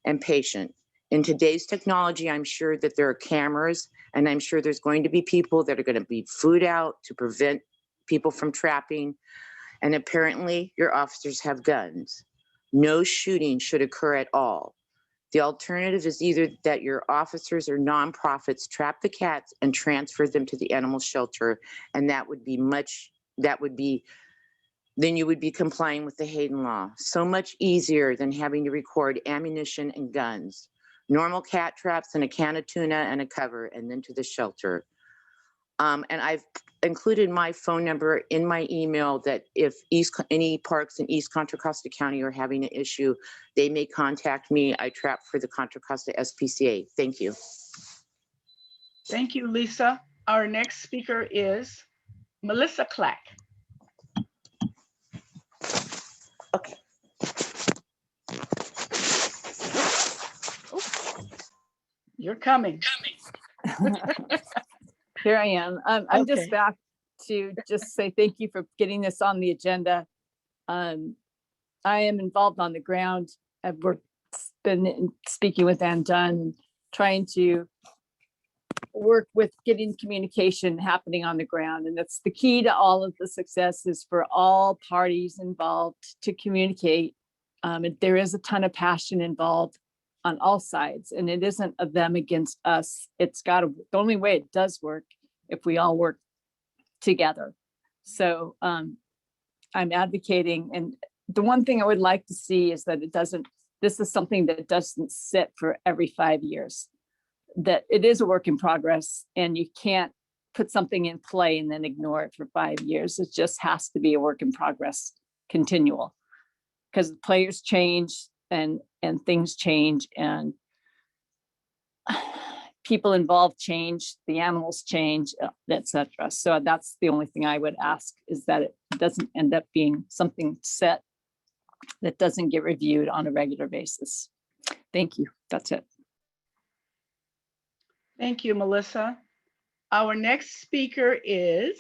Speaker 16: and patient. In today's technology, I'm sure that there are cameras, and I'm sure there's going to be people that are going to be food out to prevent people from trapping. And apparently your officers have guns. No shooting should occur at all. The alternative is either that your officers or nonprofits trap the cats and transfer them to the animal shelter, and then you would be complying with the Hayden Law. So much easier than having to record ammunition and guns. Normal cat traps and a can of tuna and a cover, and then to the shelter. And I've included my phone number in my email that if any parks in East Contra Costa County are having an issue, they may contact me. I trap for the Contra Costa SPCA. Thank you.
Speaker 9: Thank you, Lisa. Our next speaker is Melissa Clack.
Speaker 16: Okay.
Speaker 9: You're coming.
Speaker 17: Here I am. I'm just
Speaker 9: Okay.
Speaker 17: back to just say thank you for getting this on the agenda. I am involved on the ground. I've been speaking with Ann Dunn, trying to work with getting communication happening on the ground. And that's the key to all of the success, is for all parties involved to communicate. And there is a ton of passion involved on all sides, and it isn't a them against us. It's got to, the only way it does work if we all work together. So I'm advocating, and the one thing I would like to see is that this is something that doesn't sit for every 5 years, that it is a work in progress, and you can't put something in play and then ignore it for 5 years. It just has to be a work in progress, continual, because players change and things change, and people involved change, the animals change, etc. So that's the only thing I would ask, is that it doesn't end up being something set that doesn't get reviewed on a regular basis. Thank you. That's it.
Speaker 9: Thank you, Melissa. Our next speaker is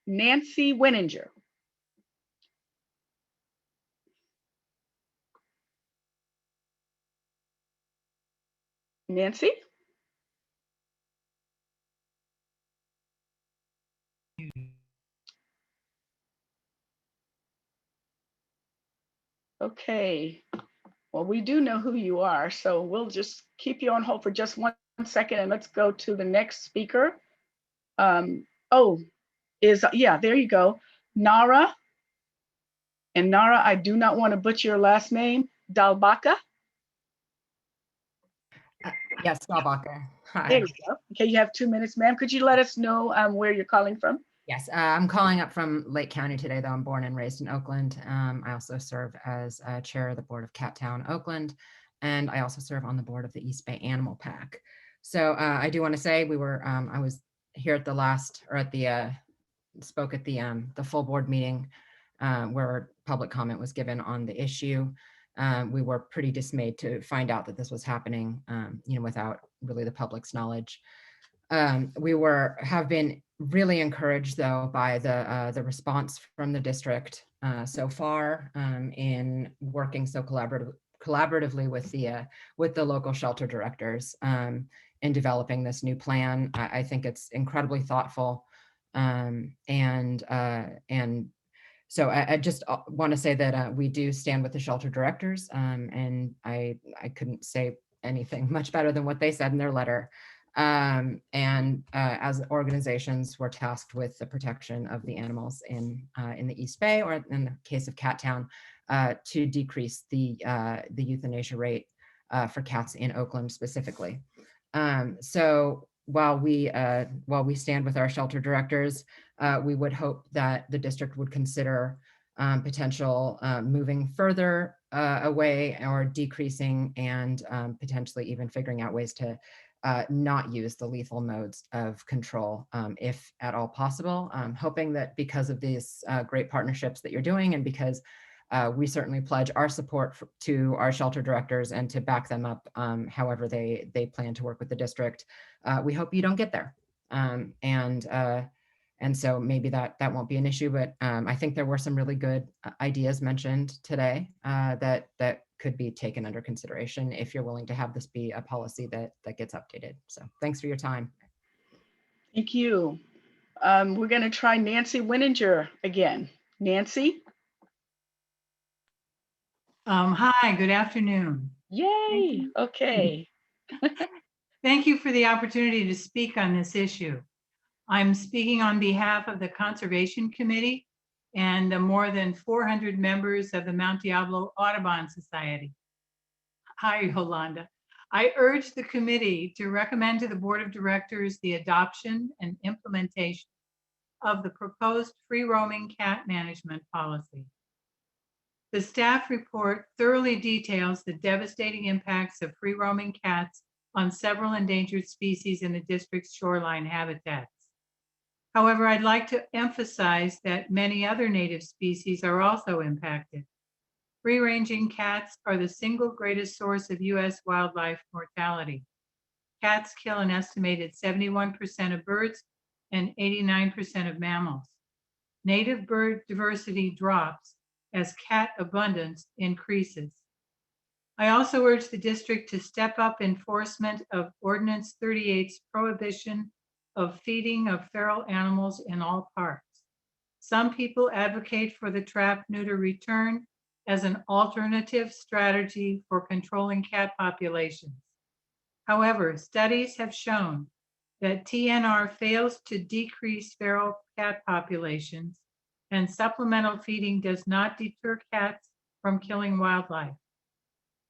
Speaker 9: Nancy Winninger. Nancy? Okay. Well, we do know who you are, so we'll just keep you on hold for just 1 second, and let's go to the next speaker. Yeah, there you go. Nara. And Nara, I do not want to butcher your last name, Dalbaka.
Speaker 18: Yes, Dalbaka. Hi.
Speaker 9: There you go. Okay, you have 2 minutes, ma'am. Could you let us know where you're calling from?
Speaker 18: Yes, I'm calling up from Lake County today, though I'm born and raised in Oakland. I also serve as chair of the board of Cat Town, Oakland, and I also serve on the board of the East Bay Animal Pack. So I do want to say I was here at the spoke at the full board meeting where public comment was given on the issue. We were pretty dismayed to find out that this was happening, without really the public's knowledge. We have been really encouraged, though, by the response from the district so far in working so collaboratively with the local shelter directors in developing this new plan. I think it's incredibly thoughtful, and so I just want to say that we do stand with the shelter directors, and I couldn't say anything much better than what they said in their letter. As organizations, we're tasked with the protection of the animals in the East Bay, or in the case of Cat Town, to decrease the euthanasia rate for cats in Oakland specifically. So while we stand with our shelter directors, we would hope that the district would consider potential moving further away, or decreasing, and potentially even figuring out ways to not use the lethal modes of control, if at all possible. Hoping that because of these great partnerships that you're doing, and because we certainly pledge our support to our shelter directors and to back them up however they plan to work with the district, we hope you don't get there. And so maybe that won't be an issue, but I think there were some really good ideas mentioned today that could be taken under consideration if you're willing to have this be a policy that gets updated. So thanks for your time.
Speaker 9: Thank you. We're going to try Nancy Winninger again. Nancy?
Speaker 19: Hi, good afternoon.
Speaker 9: Yay, okay.
Speaker 19: Thank you for the opportunity to speak on this issue. I'm speaking on behalf of the Conservation Committee and the more than 400 members of the Mount Diablo Audubon Society. Hi, Yolanda. I urge the committee to recommend to the Board of Directors the adoption and implementation of the proposed free roaming cat management policy. The staff report thoroughly details the devastating impacts of free roaming cats on several endangered species in the district's shoreline habitats. However, I'd like to emphasize that many other native species are also impacted. Free-ranging cats are the single greatest source of U.S. wildlife mortality. Cats kill an estimated 71% of birds and 89% of mammals. Native bird diversity drops as cat abundance increases. I also urge the district to step up enforcement of Ordinance 38's prohibition of feeding of feral animals in all parks. Some people advocate for the trap, neuter, return as an alternative strategy for controlling cat populations. However, studies have shown that TNR fails to decrease feral cat populations, and supplemental feeding does not deter cats from killing wildlife.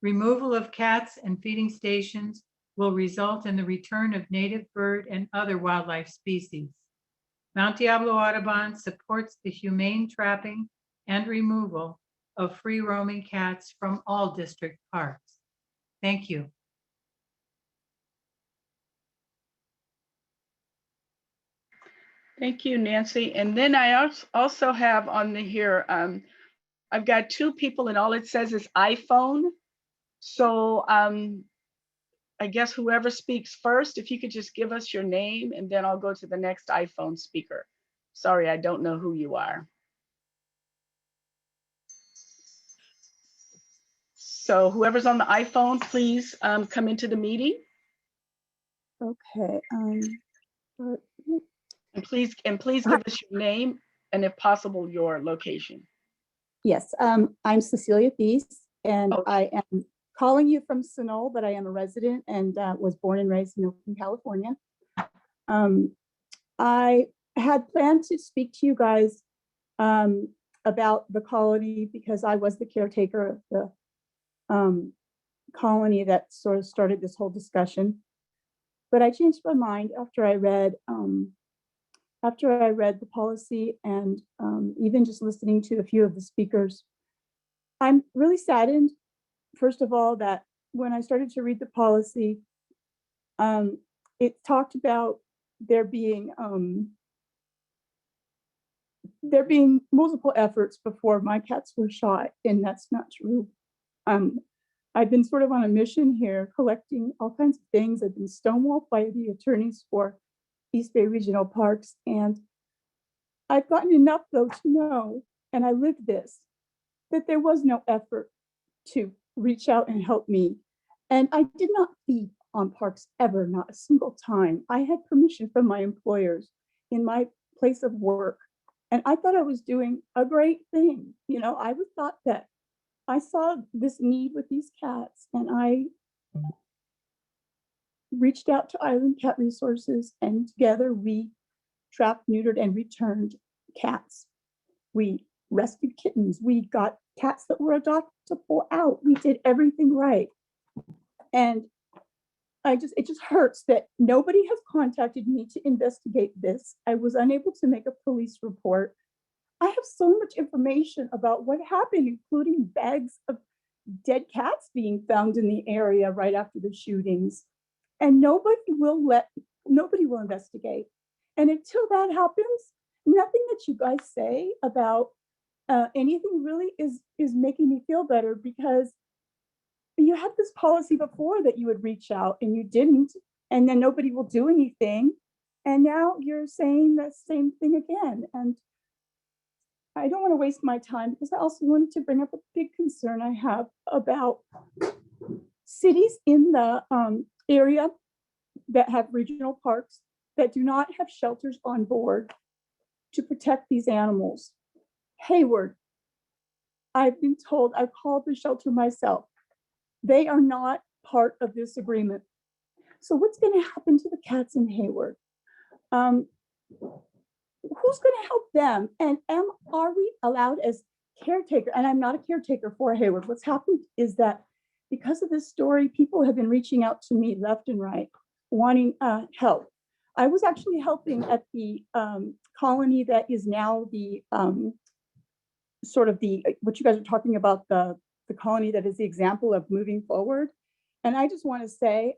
Speaker 19: Removal of cats and feeding stations will result in the return of native bird and other wildlife species. Mount Diablo Audubon supports the humane trapping and removal of free roaming cats from all district parks. Thank you.
Speaker 9: Thank you, Nancy. And then I also have on the here, I've got two people and all it says is iPhone. So I guess whoever speaks first, if you could just give us your name and then I'll go to the next iPhone speaker. Sorry, I don't know who you are. So whoever's on the iPhone, please come into the meeting.
Speaker 20: Okay.
Speaker 9: And please give us your name and if possible, your location.
Speaker 20: Yes, I'm Cecilia Thies, and I am calling you from Sunol, but I am a resident and was born and raised in Oakland, California. I had planned to speak to you guys about the colony because I was the caretaker of the colony that sort of started this whole discussion. But I changed my mind after I read the policy and even just listening to a few of the speakers. I'm really saddened, first of all, that when I started to read the policy, it talked about there being multiple efforts before my cats were shot, and that's not true. I've been sort of on a mission here, collecting all kinds of things. I've been stonewalled by the attorneys for East Bay Regional Parks, and I've gotten enough though to know, and I lived this, that there was no effort to reach out and help me. And I did not feed on parks ever, not a single time. I had permission from my employers in my place of work, and I thought I was doing a great thing. You know, I would thought that I saw this need with these cats, and I reached out to Island Cat Resources, and together we trapped, neutered, and returned cats. We rescued kittens. We got cats that were adoptable out. We did everything right. And it just hurts that nobody has contacted me to investigate this. I was unable to make a police report. I have so much information about what happened, including bags of dead cats being found in the area right after the shootings. And nobody will investigate. And until that happens, nothing that you guys say about anything really is making me feel better, because you had this policy before that you would reach out and you didn't, and then nobody will do anything. And now you're saying the same thing again. And I don't want to waste my time, because I also wanted to bring up a big concern I have about cities in the area that have regional parks that do not have shelters on board to protect these animals. Hayward, I've been told, I've called the shelter myself. They are not part of this agreement. So what's going to happen to the cats in Hayward? Who's going to help them? And are we allowed as caretaker? And I'm not a caretaker for Hayward. What's happened is that because of this story, people have been reaching out to me left and right, wanting help. I was actually helping at the colony that is now the sort of the, what you guys are talking about, the colony that is the example of moving forward. And I just want to say,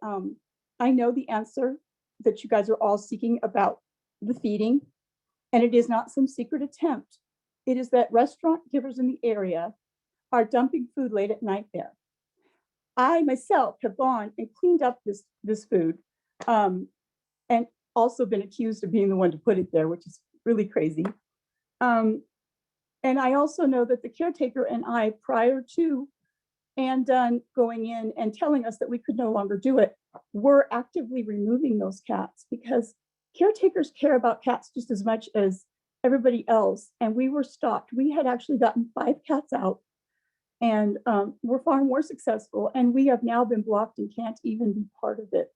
Speaker 20: I know the answer that you guys are all seeking about the feeding, and it is not some secret attempt. It is that restaurant givers in the area are dumping food late at night there. I myself have gone and cleaned up this food, and also been accused of being the one to put it there, which is really crazy. And I also know that the caretaker and I, prior to Dunn going in and telling us that we could no longer do it, were actively removing those cats, because caretakers care about cats just as much as everybody else. And we were stopped. We had actually gotten 5 cats out, and we're far more successful. And we have now been blocked and can't even be part of it.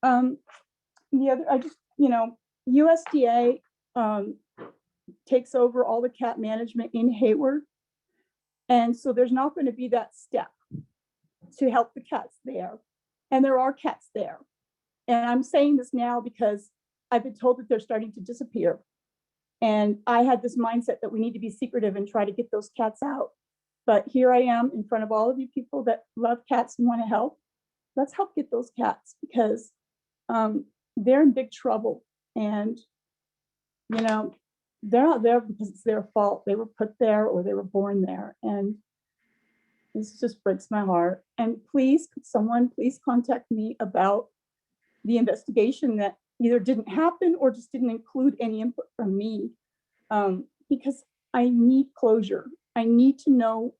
Speaker 20: The other, I just, USDA takes over all the cat management in Hayward. And so there's not going to be that step to help the cats there. And there are cats there. And I'm saying this now because I've been told that they're starting to disappear. And I had this mindset that we need to be secretive and try to get those cats out. But here I am in front of all of you people that love cats and want to help. Let's help get those cats, because they're in big trouble. And, they're not there because it's their fault. They were put there or they were born there. And this just breaks my heart. And please, could someone please contact me about the investigation that either didn't happen or just didn't include any input from me, because I need closure. I need to know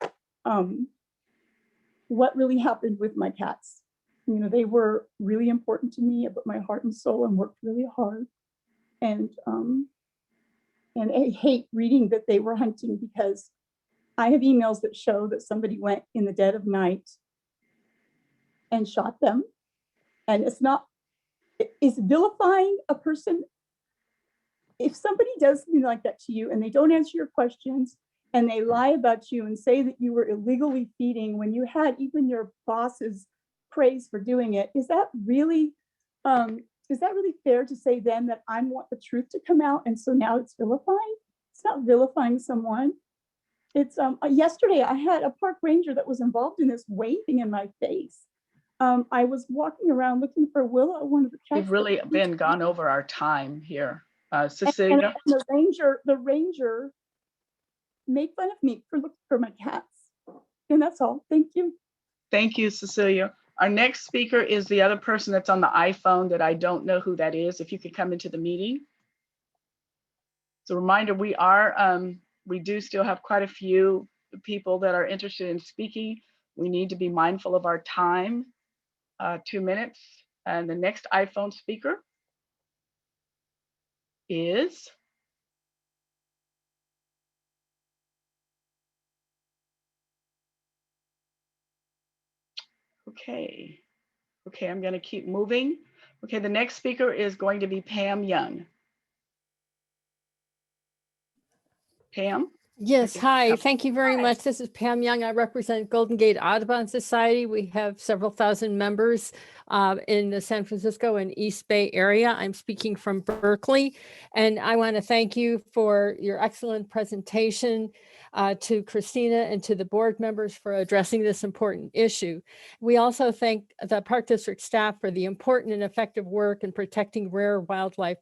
Speaker 20: what really happened with my cats. They were really important to me, but my heart and soul, and worked really hard. And I hate reading that they were hunting, because I have emails that show that somebody went in the dead of night and shot them. And it's vilifying a person. If somebody does something like that to you and they don't answer your questions and they lie about you and say that you were illegally feeding when you had even your boss's praise for doing it, is that really fair to say then that I want the truth to come out? And so now it's vilifying? It's not vilifying someone. It's yesterday I had a park ranger that was involved in this waving in my face. I was walking around looking for Willow, one of the cats.
Speaker 9: We've really been gone over our time here. Cecilia?
Speaker 20: And the ranger made fun of me for looking for my cats. And that's all. Thank you.
Speaker 9: Thank you, Cecilia. Our next speaker is the other person that's on the iPhone that I don't know who that is. If you could come into the meeting. So reminder, we do still have quite a few people that are interested in speaking. We need to be mindful of our time. 2 minutes. And the next iPhone speaker is okay, I'm going to keep moving. Okay, the next speaker is going to be Pam Young. Pam?
Speaker 21: Yes, hi, thank you very much. This is Pam Young. I represent Golden Gate Audubon Society. We have several thousand members in the San Francisco and East Bay area. I'm speaking from Berkeley, and I want to thank you for your excellent presentation, to Christina and to the board members for addressing this important issue. We also thank the Park District staff for the important and effective work in protecting rare wildlife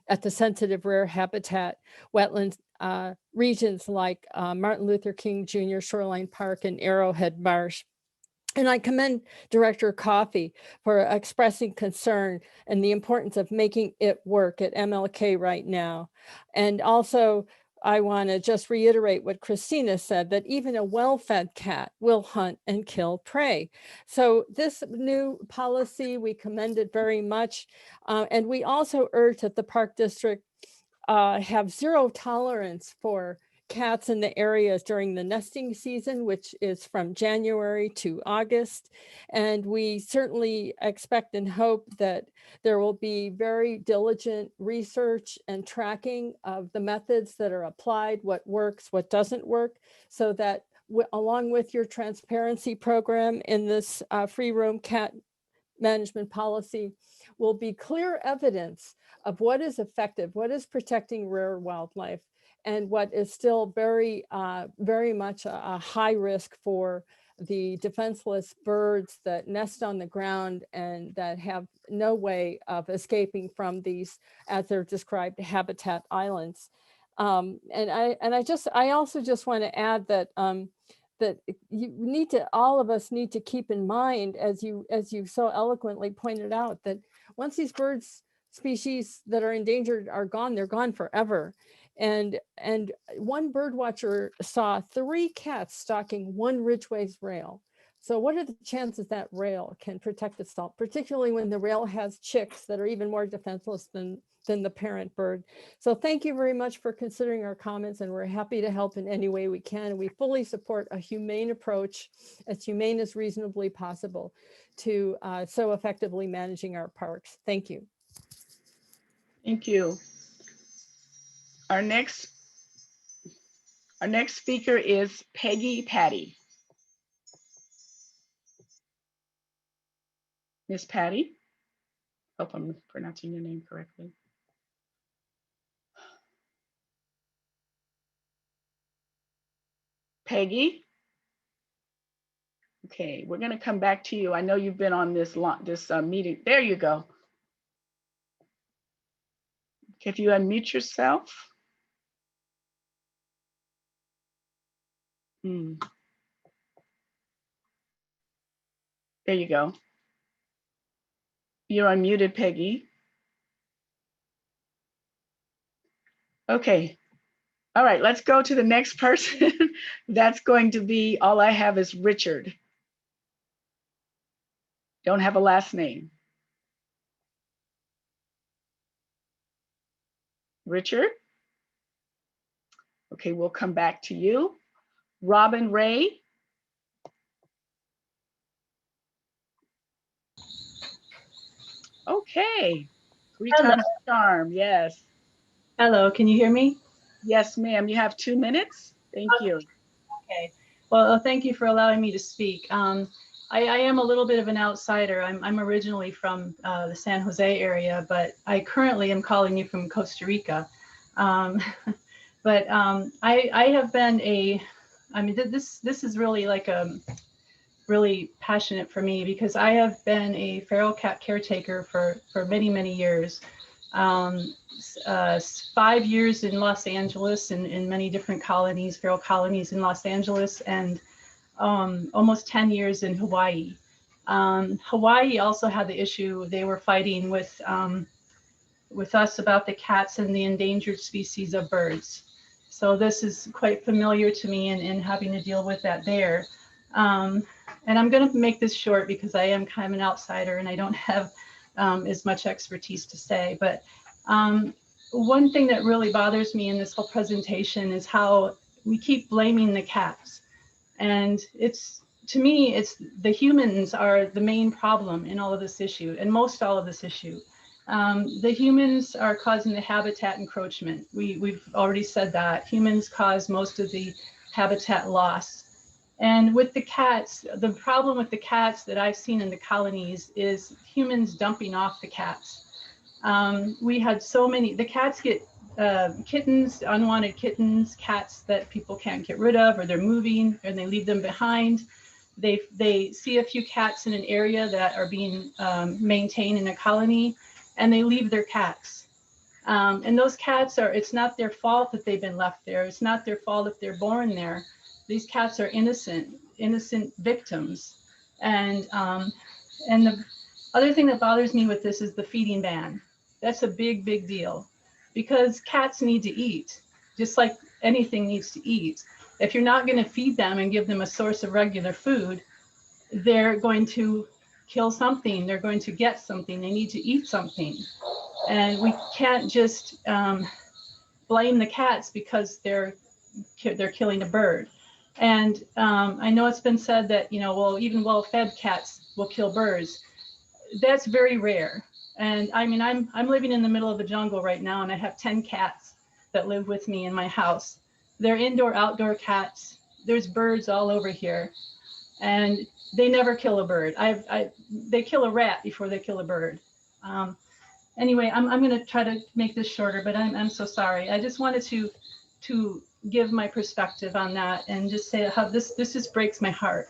Speaker 21: at the sensitive rare habitat wetlands regions like Martin Luther King Jr. Shoreline Park and Arrowhead Marsh. And I commend Director Coffey for expressing concern and the importance of making it work at MLK right now. And also, I want to just reiterate what Christina said, that even a well-fed cat will hunt and kill prey. So this new policy, we commend it very much. And we also urge that the Park District have zero tolerance for cats in the areas during the nesting season, which is from January to August. And we certainly expect and hope that there will be very diligent research and tracking of the methods that are applied, what works, what doesn't work, so that along with your transparency program in this free roam cat management policy, will be clear evidence of what is effective, what is protecting rare wildlife, and what is still very much a high risk for the defenseless birds that nest on the ground and that have no way of escaping from these, as they're described, habitat islands. I also just want to add that that all of us need to keep in mind, as you so eloquently pointed out, that once these birds species that are endangered are gone, they're gone forever. And one bird watcher saw 3 cats stalking one Ridgway's rail. So what are the chances that rail can protect itself, particularly when the rail has chicks that are even more defenseless than the parent bird? So thank you very much for considering our comments, and we're happy to help in any way we can. We fully support a humane approach, as humane as reasonably possible, to so effectively managing our parks. Thank you.
Speaker 9: Thank you. Our next speaker is Peggy Patty. Miss Patty, hope I'm pronouncing your name correctly. Peggy? Okay, we're going to come back to you. I know you've been on this meeting. There you go. If you unmute yourself. There you go. You're unmuted, Peggy. Okay. All right, let's go to the next person. That's going to be, all I have is Richard. Don't have a last name. Richard? Okay, we'll come back to you. Robin Ray? Okay, 3 times the charm, yes.
Speaker 2: Hello, can you hear me?
Speaker 9: Yes, ma'am, you have 2 minutes. Thank you.
Speaker 2: Okay, well, thank you for allowing me to speak. I am a little bit of an outsider. I'm originally from the San Jose area, but I currently am calling you from Costa Rica. But I have been this is really like really passionate for me, because I have been a feral cat caretaker for many, many years. 5 years in Los Angeles and in many different colonies, feral colonies in Los Angeles, and almost 10 years in Hawaii. Hawaii also had the issue, they were fighting with us about the cats and the endangered species of birds. So this is quite familiar to me in having to deal with that there. And I'm going to make this short because I am kind of an outsider and I don't have as much expertise to say. But one thing that really bothers me in this whole presentation is how we keep blaming the cats. And to me, it's the humans are the main problem in all of this issue, and most all of this issue. The humans are causing the habitat encroachment. We've already said that. Humans cause most of the habitat loss. And with the cats, the problem with the cats that I've seen in the colonies is humans dumping off the cats. We had so many, the cats get kittens, unwanted kittens, cats that people can't get rid of, or they're moving and they leave them behind. They see a few cats in an area that are being maintained in a colony, and they leave their cats. And those cats it's not their fault that they've been left there. It's not their fault if they're born there. These cats are innocent victims. And the other thing that bothers me with this is the feeding ban. That's a big, big deal, because cats need to eat, just like anything needs to eat. If you're not going to feed them and give them a source of regular food, they're going to kill something. They're going to get something. They need to eat something. And we can't just blame the cats because they're killing a bird. And I know it's been said that, well, even well-fed cats will kill birds. That's very rare. And I mean, I'm living in the middle of the jungle right now, and I have 10 cats that live with me in my house. They're indoor, outdoor cats. there's birds all over here, and they never kill a bird. They kill a rat before they kill a bird. Anyway, I'm going to try to make this shorter, but I'm so sorry. I just wanted to give my perspective on that and just say how this just breaks my heart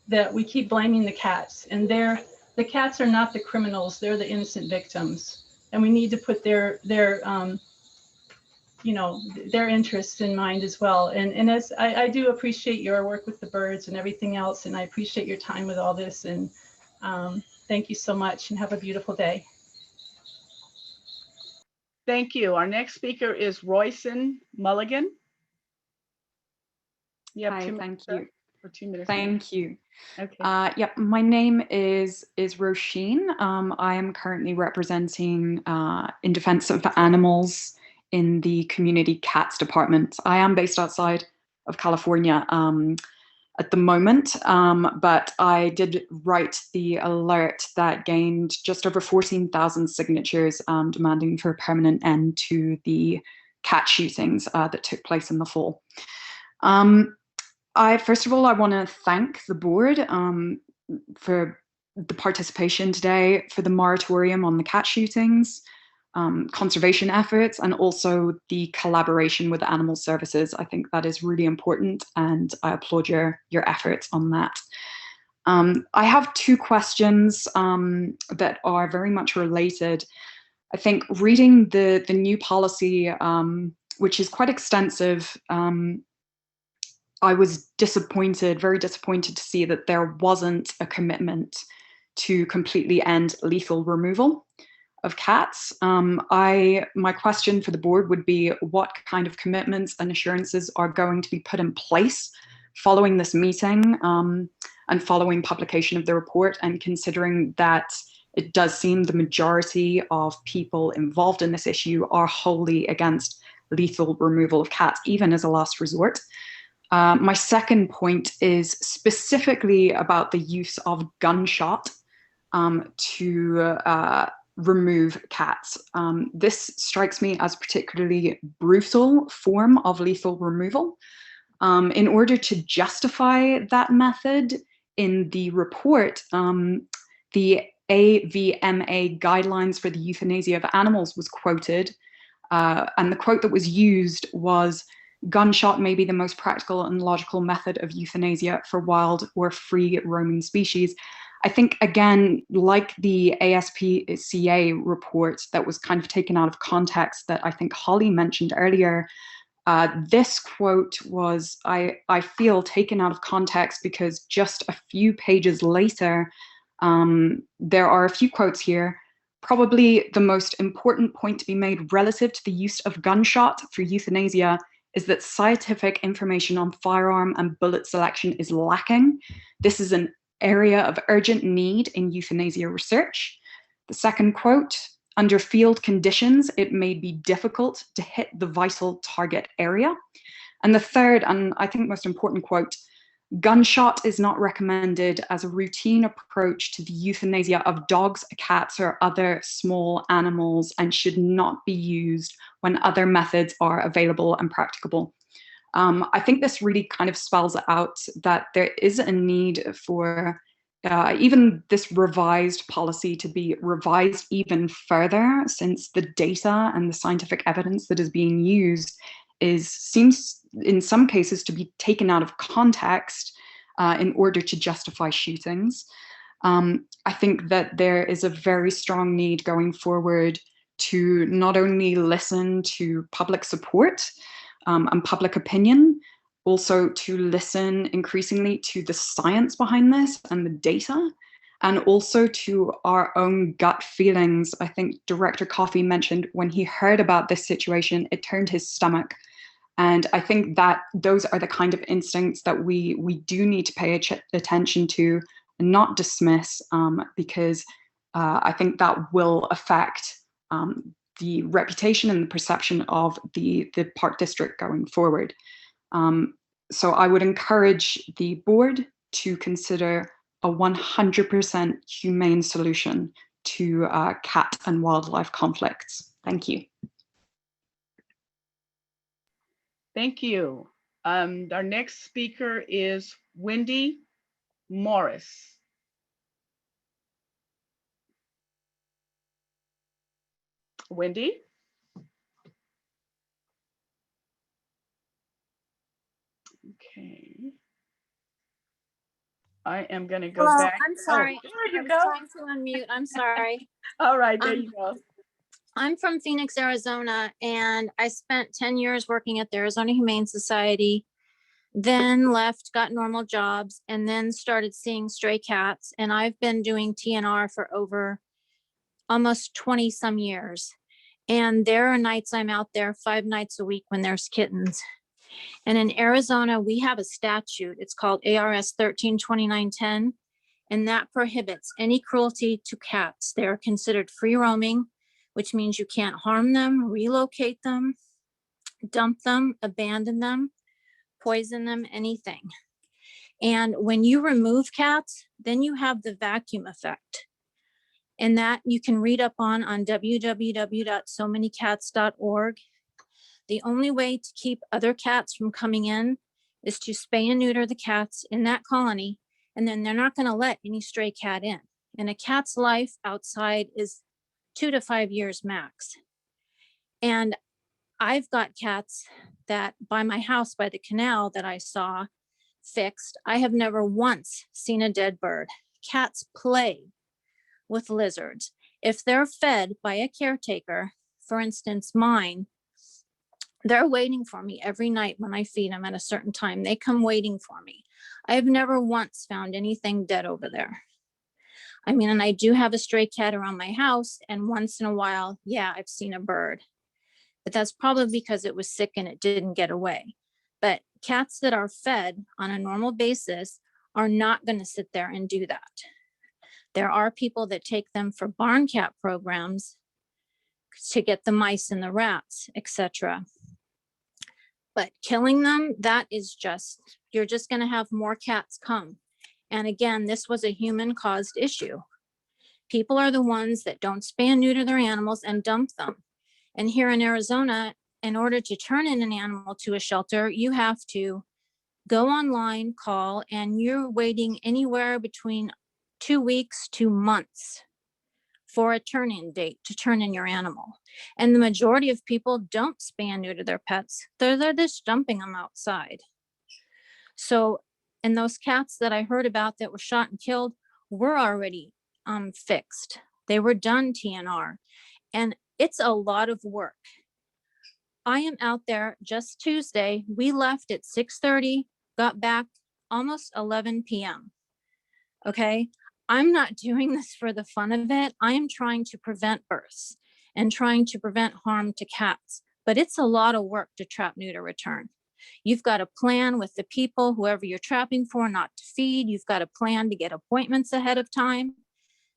Speaker 2: that we keep blaming the cats, and the cats are not the criminals, they're the innocent victims, and we need to put their you know, their interests in mind as well. And as I do appreciate your work with the birds and everything else, and I appreciate your time with all this, and thank you so much, and have a beautiful day.
Speaker 9: Thank you. Our next speaker is Royson Mulligan. You have
Speaker 5: Hi,
Speaker 9: 2 minutes,
Speaker 5: thank you.
Speaker 9: For 2 minutes.
Speaker 5: Thank you.
Speaker 9: Okay.
Speaker 5: Yep, my name is Roisin. I am currently representing in defense of animals in the community cats department. I am based outside of California at the moment, but I did write the alert that gained just over 14,000 signatures demanding for a permanent end to the cat shootings that took place in the fall. First of all, I want to thank the board for the participation today, for the moratorium on the cat shootings, conservation efforts, and also the collaboration with animal services. I think that is really important, and I applaud your efforts on that. I have 2 questions that are very much related. I think reading the new policy, which is quite extensive, I was disappointed, very disappointed to see that there wasn't a commitment to completely end lethal removal of cats. My question for the board would be, what kind of commitments and assurances are going to be put in place following this meeting and following publication of the report, and considering that it does seem the majority of people involved in this issue are wholly against lethal removal of cats, even as a last resort. My second point is specifically about the use of gunshot to remove cats. This strikes me as a particularly brutal form of lethal removal. In order to justify that method, in the report, the AVMA guidelines for the euthanasia of animals was quoted, and the quote that was used was, "Gunshot may be the most practical and logical method of euthanasia for wild or free roaming species." I think, again, like the ASPCA report that was kind of taken out of context that I think Holly mentioned earlier, this quote was, I feel, taken out of context because just a few pages later, there are a few quotes here. Probably the most important point to be made relative to the use of gunshot for euthanasia is that scientific information on firearm and bullet selection is lacking. This is an area of urgent need in euthanasia research. The second quote, "Under field conditions, it may be difficult to hit the vital target area." And the third, and I think most important quote, "Gunshot is not recommended as a routine approach to the euthanasia of dogs, cats, or other small animals, and should not be used when other methods are available and practicable." I think this really kind of spells out that there is a need for even this revised policy to be revised even further, since the data and the scientific evidence that is being used seems in some cases to be taken out of context in order to justify shootings. I think that there is a very strong need going forward to not only listen to public support and public opinion, also to listen increasingly to the science behind this and the data, and also to our own gut feelings. I think Director Coffey mentioned when he heard about this situation, it turned his stomach. And I think that those are the kind of instincts that we do need to pay attention to and not dismiss, because I think that will affect the reputation and the perception of the Park District going forward. So I would encourage the board to consider a 100% humane solution to cat and wildlife conflicts. Thank you.
Speaker 9: Thank you. Our next speaker is Wendy Morris. Wendy? Okay. I am going to go
Speaker 3: Hello,
Speaker 9: back.
Speaker 3: I'm sorry.
Speaker 9: Oh,
Speaker 3: I
Speaker 9: there you
Speaker 3: was
Speaker 9: go.
Speaker 3: trying to unmute. I'm sorry.
Speaker 9: All right, there you go.
Speaker 3: I'm from Phoenix, Arizona, and I spent 10 years working at the Arizona Humane Society, then left, got normal jobs, and then started seeing stray cats. And I've been doing TNR for over almost 20 some years. And there are nights I'm out there 5 nights a week when there's kittens. And in Arizona, we have a statute. It's called ARS 132910, and that prohibits any cruelty to cats. They are considered free roaming, which means you can't harm them, relocate them, dump them, abandon them, poison them, anything. And when you remove cats, then you have the vacuum effect. And that you can read up on www.somanycats.org. The only way to keep other cats from coming in is to spay and neuter the cats in that colony, and then they're not going to let any stray cat in. And a cat's life outside is 2 to 5 years max. And I've got cats that by my house, by the canal that I saw fixed, I have never once seen a dead bird. Cats play with lizards. If they're fed by a caretaker, for instance, mine, they're waiting for me every night when I feed them at a certain time. They come waiting for me. I've never once found anything dead over there. I mean, and I do have a stray cat around my house, and once in a while, yeah, I've seen a bird. But that's probably because it was sick and it didn't get away. But cats that are fed on a normal basis are not going to sit there and do that. There are people that take them for barn cat programs to get the mice and the rats, etc. But killing them, that is just, you're just going to have more cats come. And again, this was a human caused issue. People are the ones that don't spay and neuter their animals and dump them. And here in Arizona, in order to turn in an animal to a shelter, you have to go online, call, and you're waiting anywhere between 2 weeks to months for a turn-in date to turn in your animal. And the majority of people don't spay and neuter their pets. They're just dumping them outside. So, and those cats that I heard about that were shot and killed were already fixed. They were done TNR. And it's a lot of work. I am out there just Tuesday. We left at 6:30, got back almost 11 p.m. Okay. I'm not doing this for the fun of it. I am trying to prevent births and trying to prevent harm to cats, but it's a lot of work to trap, neuter, return. You've got to plan with the people, whoever you're trapping for, not to feed. You've got to plan to get appointments ahead of time.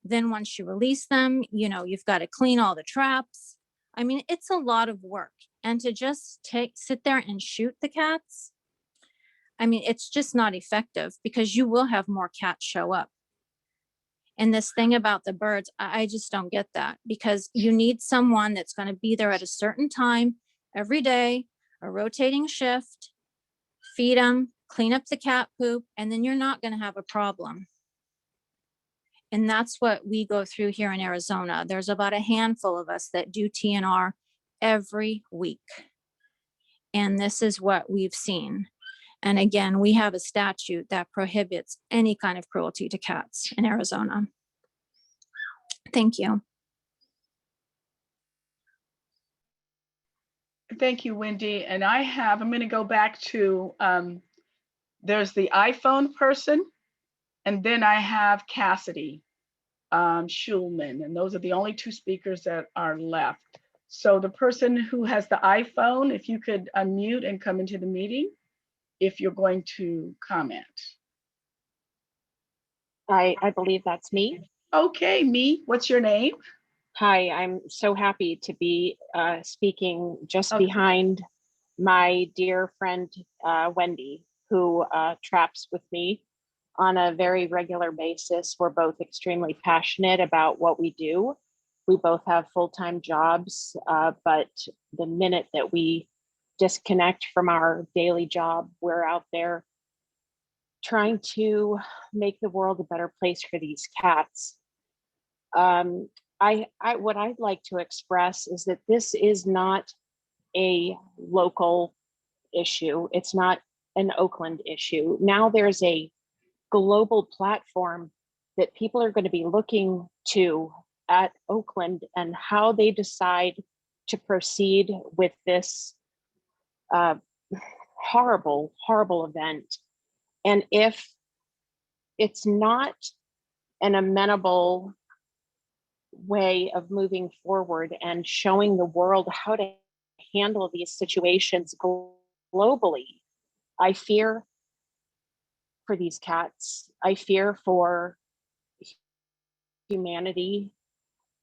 Speaker 3: Then once you release them, you know, you've got to clean all the traps. I mean, it's a lot of work. And to just sit there and shoot the cats, I mean, it's just not effective because you will have more cats show up. And this thing about the birds, I just don't get that, because you need someone that's going to be there at a certain time every day, a rotating shift, feed them, clean up the cat poop, and then you're not going to have a problem. And that's what we go through here in Arizona. There's about a handful of us that do TNR every week. And this is what we've seen. And again, we have a statute that prohibits any kind of cruelty to cats in Arizona. Thank you.
Speaker 9: Thank you, Wendy. And I'm going to go back to, there's the iPhone person, and then I have Cassidy Schulman, and those are the only 2 speakers that are left. So the person who has the iPhone, if you could unmute and come into the meeting, if you're going to comment.
Speaker 22: I believe that's me.
Speaker 9: Okay, me, what's your name?
Speaker 22: Hi, I'm so happy to be speaking just behind my dear friend, Wendy, who traps with me on a very regular basis. We're both extremely passionate about what we do. We both have full-time jobs, but the minute that we disconnect from our daily job. We're out there trying to make the world a better place for these cats. What I'd like to express is that this is not a local issue. It's not an Oakland issue. Now there's a global platform that people are going to be looking to at Oakland and how they decide to proceed with this horrible, horrible event. And if it's not an amenable way of moving forward and showing the world how to handle these situations globally, I fear for these cats. I fear for humanity.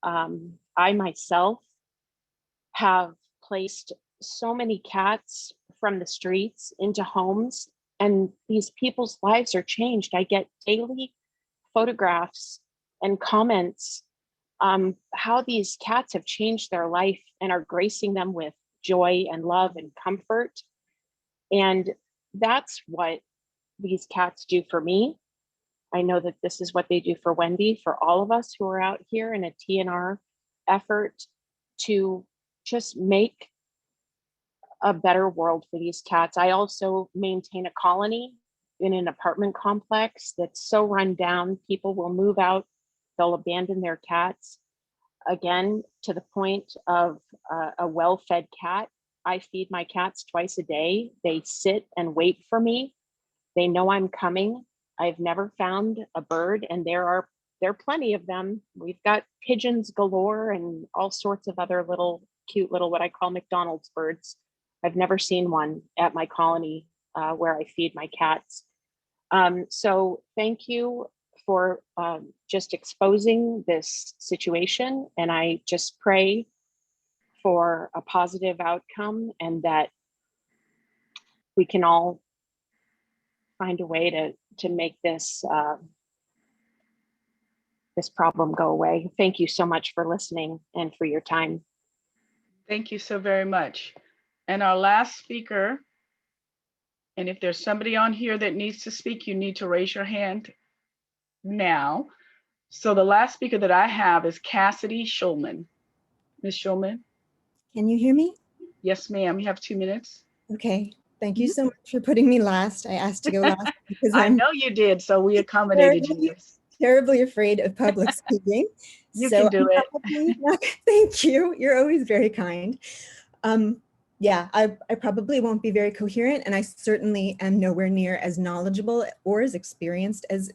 Speaker 22: I myself have placed so many cats from the streets into homes, and these people's lives are changed. I get daily photographs and comments how these cats have changed their life and are gracing them with joy and love and comfort. And that's what these cats do for me. I know that this is what they do for Wendy, for all of us who are out here in a TNR effort to just make a better world for these cats. I also maintain a colony in an apartment complex that's so run down. People will move out, they'll abandon their cats. Again, to the point of a well-fed cat, I feed my cats twice a day. They sit and wait for me. They know I'm coming. I've never found a bird, and there are plenty of them. We've got pigeons galore and all sorts of other little cute little what I call McDonald's birds. I've never seen one at my colony where I feed my cats. So thank you for just exposing this situation, and I just pray for a positive outcome and that we can all find a way to make this this problem go away. Thank you so much for listening and for your time.
Speaker 9: Thank you so very much. And our last speaker, and if there's somebody on here that needs to speak, you need to raise your hand now. So the last speaker that I have is Cassidy Schulman. Ms. Schulman?
Speaker 6: Can you hear me?
Speaker 9: Yes, ma'am. You have 2 minutes.
Speaker 6: Okay. Thank you so much for putting me last. I asked to go last because
Speaker 9: I know you did, so we accommodated you.
Speaker 6: Terribly afraid of public speaking.
Speaker 9: You can do it.
Speaker 6: Thank you. You're always very kind. Yeah, I probably won't be very coherent, and I certainly am nowhere near as knowledgeable or as experienced as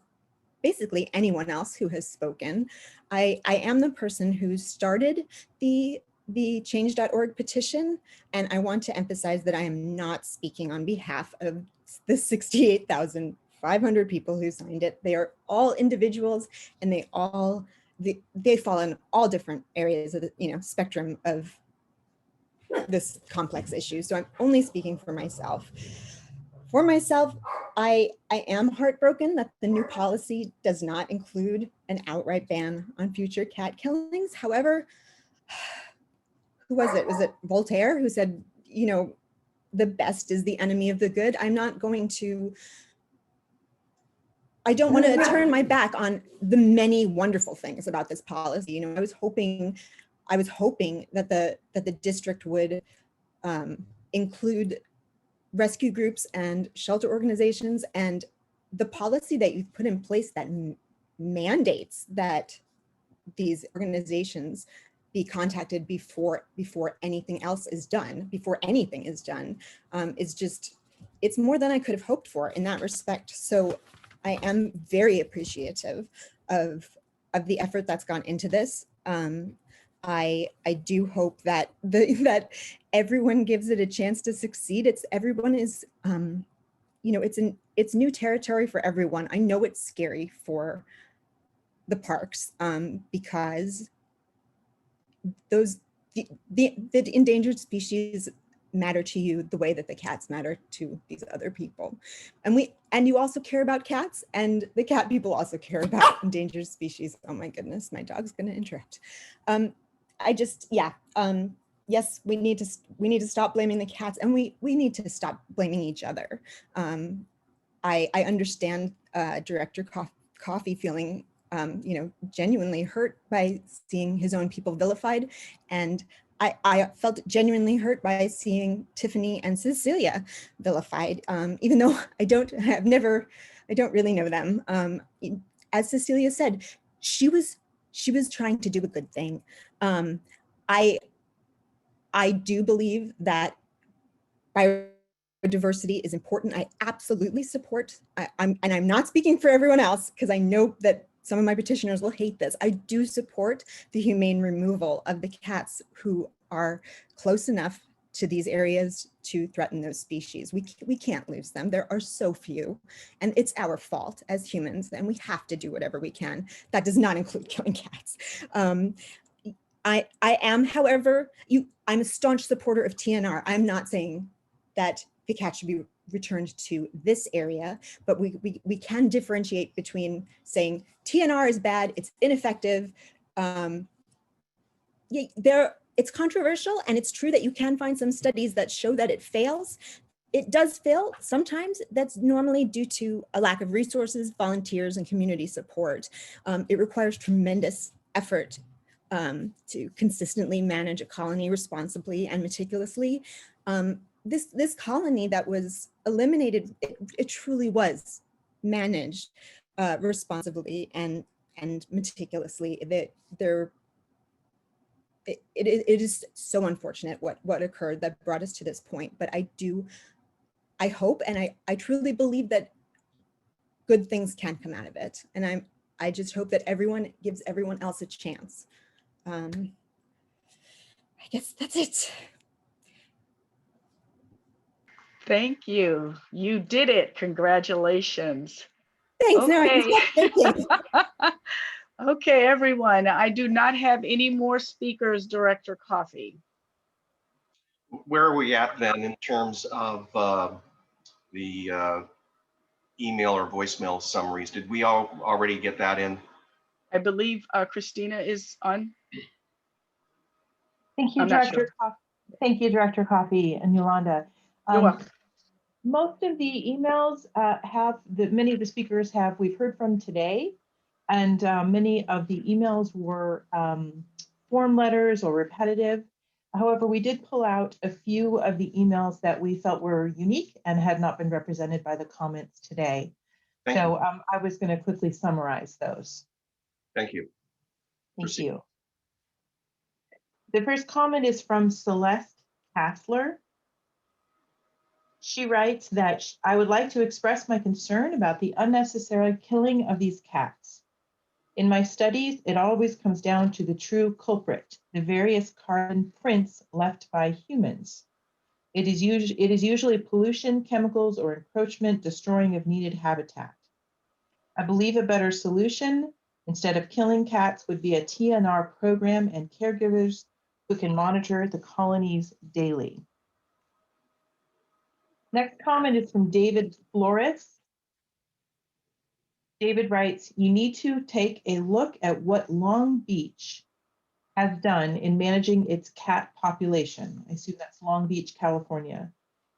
Speaker 6: basically anyone else who has spoken. I am the person who started the change.org petition, and I want to emphasize that I am not speaking on behalf of the 68,500 people who signed it. They are all individuals, and they fall in all different areas of the spectrum of this complex issue. So I'm only speaking for myself. For myself, I am heartbroken that the new policy does not include an outright ban on future cat killings. However, who was it? Was it Voltaire who said, the best is the enemy of the good? I don't want to turn my back on the many wonderful things about this policy. I was hoping that the district would include rescue groups and shelter organizations, and the policy that you've put in place that mandates that these organizations be contacted before anything else is done, it's more than I could have hoped for in that respect. So I am very appreciative of the effort that's gone into this. I do hope that that everyone gives it a chance to succeed. It's new territory for everyone. I know it's scary for the parks because the endangered species matter to you the way that the cats matter to these other people. And you also care about cats, and the cat people also care about endangered species. Oh my goodness, my dog's gonna interrupt. yes, we need to stop blaming the cats, and we need to stop blaming each other. I understand Director Coffey feeling genuinely hurt by seeing his own people vilified, and I felt genuinely hurt by seeing Tiffany and Cecilia vilified, even though I don't really know them. As Cecilia said, she was trying to do a good thing. I do believe that biodiversity is important. I absolutely support, and I'm not speaking for everyone else because I know that some of my petitioners will hate this. I do support the humane removal of the cats who are close enough to these areas to threaten those species. We can't lose them. There are so few, and it's our fault as humans, and we have to do whatever we can. That does not include killing cats. I am, however, I'm a staunch supporter of TNR. I'm not saying that the cat should be returned to this area, but we can differentiate between saying TNR is bad, it's ineffective. It's controversial, and it's true that you can find some studies that show that it fails. It does fail sometimes. That's normally due to a lack of resources, volunteers, and community support. It requires tremendous effort to consistently manage a colony responsibly and meticulously. This colony that was eliminated, it truly was managed responsibly and meticulously. It is so unfortunate what occurred that brought us to this point, but I hope and I truly believe that good things can come out of it, and I just hope that everyone gives everyone else a chance. I guess that's it.
Speaker 9: Thank you. You did it. Congratulations.
Speaker 6: Thanks.
Speaker 9: Okay. Okay, everyone. I do not have any more speakers, Director Coffey.
Speaker 1: Where are we at then in terms of the email or voicemail summaries? Did we all already get that in?
Speaker 9: I believe Christina is on.
Speaker 7: Thank you,
Speaker 9: I'm not
Speaker 7: Director.
Speaker 9: sure.
Speaker 7: Thank you, Director Coffey and Yolanda.
Speaker 9: You're welcome.
Speaker 7: Most of the emails many of the speakers we've heard from today, and many of the emails were form letters or repetitive. However, we did pull out a few of the emails that we felt were unique and had not been represented by the comments today.
Speaker 1: Thank you.
Speaker 7: I was going to quickly summarize those.
Speaker 1: Thank you.
Speaker 7: Thank you. The first comment is from Celeste Kassler. She writes that I would like to express my concern about the unnecessary killing of these cats. In my studies, it always comes down to the true culprit, the various carbon prints left by humans. It is usually pollution, chemicals, or encroachment, destroying of needed habitat. I believe a better solution, instead of killing cats, would be a TNR program and caregivers who can monitor the colonies daily. Next comment is from David Flores. David writes, you need to take a look at what Long Beach has done in managing its cat population. I assume that's Long Beach, California.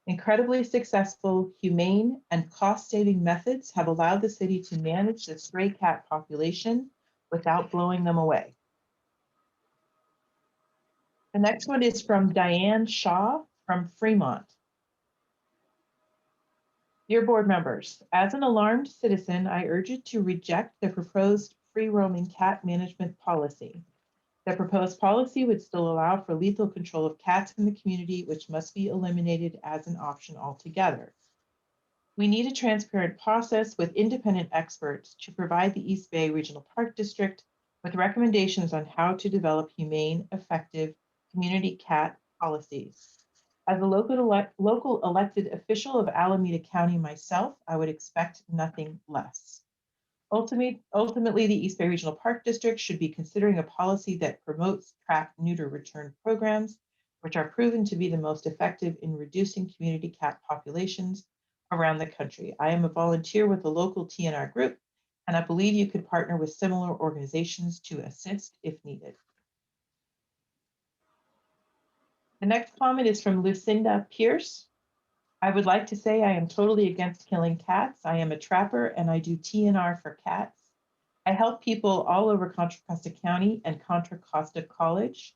Speaker 7: Incredibly successful, humane, and cost-saving methods have allowed the city to manage the stray cat population without blowing them away. The next one is from Diane Shaw from Fremont. Dear board members, as an alarmed citizen, I urge you to reject the proposed free-roaming cat management policy. The proposed policy would still allow for lethal control of cats in the community, which must be eliminated as an option altogether. We need a transparent process with independent experts to provide the East Bay Regional Park District with recommendations on how to develop humane, effective community cat policies. As a local elected official of Alameda County myself, I would expect nothing less. Ultimately, the East Bay Regional Park District should be considering a policy that promotes trap, neuter, return programs, which are proven to be the most effective in reducing community cat populations around the country. I am a volunteer with the local TNR group, and I believe you could partner with similar organizations to assist if needed. The next comment is from Lucinda Pierce. I would like to say I am totally against killing cats. I am a trapper and I do TNR for cats. I help people all over Contra Costa County and Contra Costa College.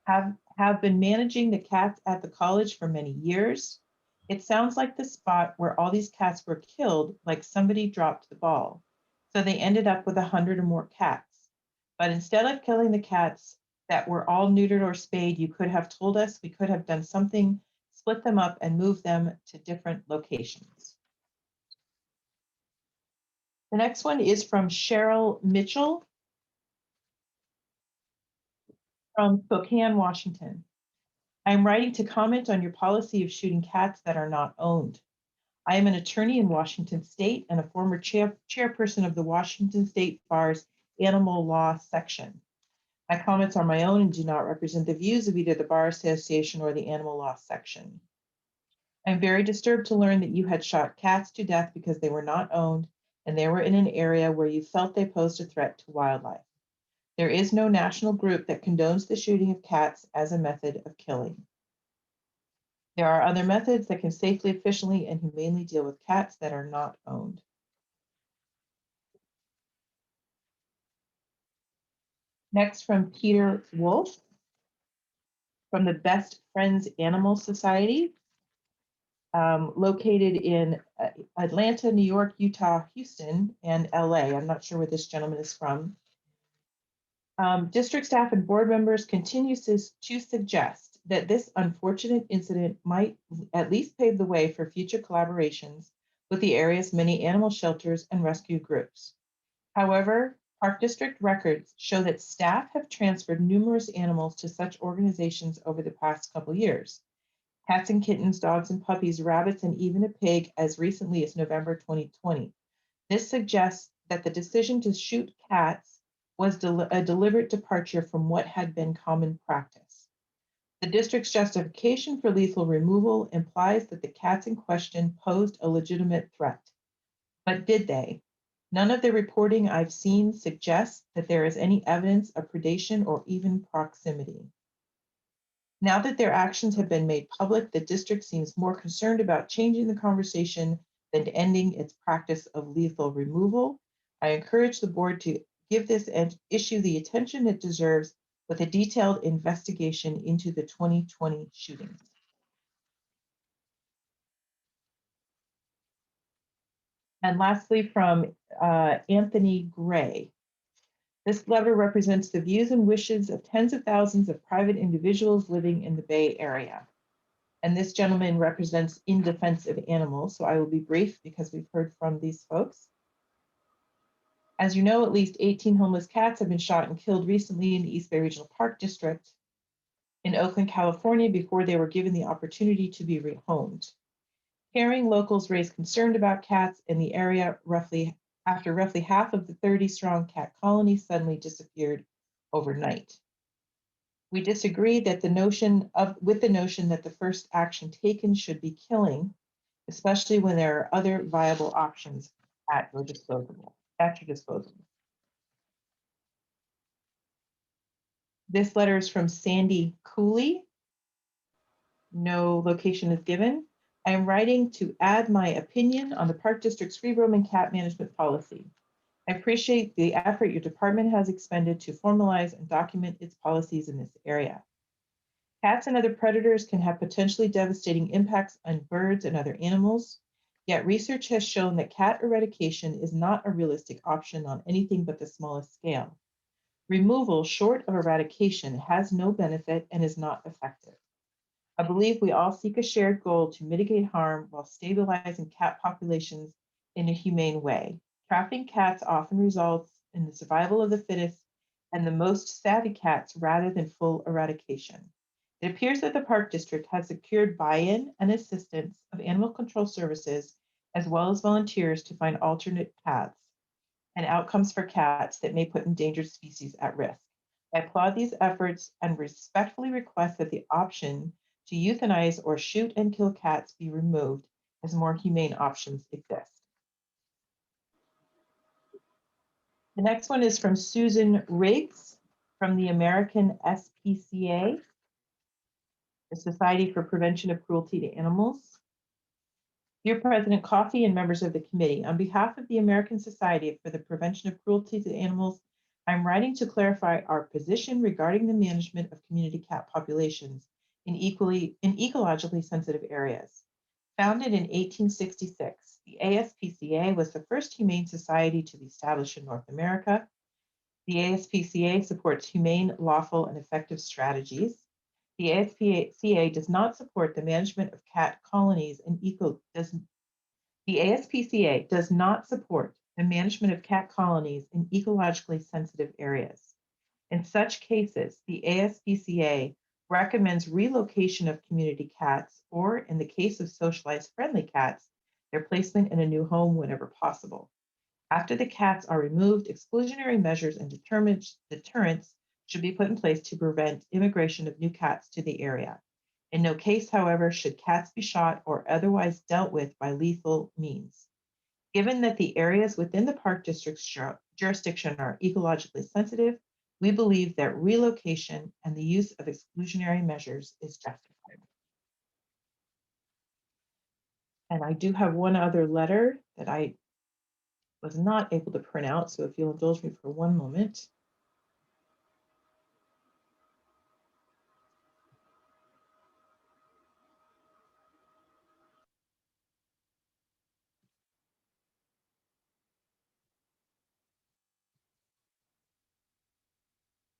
Speaker 7: Have been managing the cats at the college for many years. It sounds like the spot where all these cats were killed, like somebody dropped the ball. So they ended up with 100 or more cats. But instead of killing the cats that were all neutered or spayed, you could have told us. We could have done something, split them up and move them to different locations. The next one is from Cheryl Mitchell from Spokane, Washington. I'm writing to comment on your policy of shooting cats that are not owned. I am an attorney in Washington State and a former chairperson of the Washington State Bar's Animal Law section. My comments are my own and do not represent the views of either the Bar Association or the Animal Law section. I'm very disturbed to learn that you had shot cats to death because they were not owned and they were in an area where you felt they posed a threat to wildlife. There is no national group that condones the shooting of cats as a method of killing. There are other methods that can safely, efficiently, and humanely deal with cats that are not owned. Next, from Peter Wolf, from the Best Friends Animal Society, located in Atlanta, New York, Utah, Houston, and LA. I'm not sure where this gentleman is from. District staff and board members continue to suggest that this unfortunate incident might at least pave the way for future collaborations with the area's many animal shelters and rescue groups. However, Park District records show that staff have transferred numerous animals to such organizations over the past couple years. Cats and kittens, dogs and puppies, rabbits, and even a pig as recently as November 2020. This suggests that the decision to shoot cats was a deliberate departure from what had been common practice. The district's justification for lethal removal implies that the cats in question posed a legitimate threat. But did they? None of the reporting I've seen suggests that there is any evidence of predation or even proximity. Now that their actions have been made public, the district seems more concerned about changing the conversation than ending its practice of lethal removal. I encourage the board to give this issue the attention it deserves with a detailed investigation into the 2020 shootings. And lastly, from Anthony Gray. This letter represents the views and wishes of tens of thousands of private individuals living in the Bay Area. And this gentleman represents In Defense of Animals, so I will be brief because we've heard from these folks. As you know, at least 18 homeless cats have been shot and killed recently in the East Bay Regional Park District in Oakland, California, before they were given the opportunity to be rehomed. Caring locals raised concern about cats in the area after roughly half of the 30-strong cat colony suddenly disappeared overnight. We disagree that with the notion that the first action taken should be killing, especially when there are other viable options at your disposal. This letter is from Sandy Cooley. No location is given. I am writing to add my opinion on the Park District's free roaming cat management policy. I appreciate the effort your department has expended to formalize and document its policies in this area. Cats and other predators can have potentially devastating impacts on birds and other animals, yet research has shown that cat eradication is not a realistic option on anything but the smallest scale. Removal short of eradication has no benefit and is not effective. I believe we all seek a shared goal to mitigate harm while stabilizing cat populations in a humane way. Trapping cats often results in the survival of the fittest and the most savvy cats rather than full eradication. It appears that the Park District has secured buy-in and assistance of animal control services as well as volunteers to find alternate paths and outcomes for cats that may put endangered species at risk. I applaud these efforts and respectfully request that the option to euthanize or shoot and kill cats be removed as more humane options exist. The next one is from Susan Riggs from the American SPCA. the Society for Prevention of Cruelty to Animals. Dear President Coffey and members of the committee, on behalf of the American Society for the Prevention of Cruelty to Animals, I'm writing to clarify our position regarding the management of community cat populations in ecologically sensitive areas. Founded in 1866, the ASPCA was the first humane society to be established in North America. The ASPCA supports humane, lawful, and effective strategies. The ASPCA does not support the management of cat colonies and the ASPCA does not support the management of cat colonies in ecologically sensitive areas. In such cases, the ASPCA recommends relocation of community cats, or in the case of socialized friendly cats, their placement in a new home whenever possible. After the cats are removed, exclusionary measures and deterrents should be put in place to prevent immigration of new cats to the area. In no case, however, should cats be shot or otherwise dealt with by lethal means. Given that the areas within the Park District's jurisdiction are ecologically sensitive, we believe that relocation and the use of exclusionary measures is justified. And I do have one other letter that I was not able to print out, so if you'll indulge me for one moment.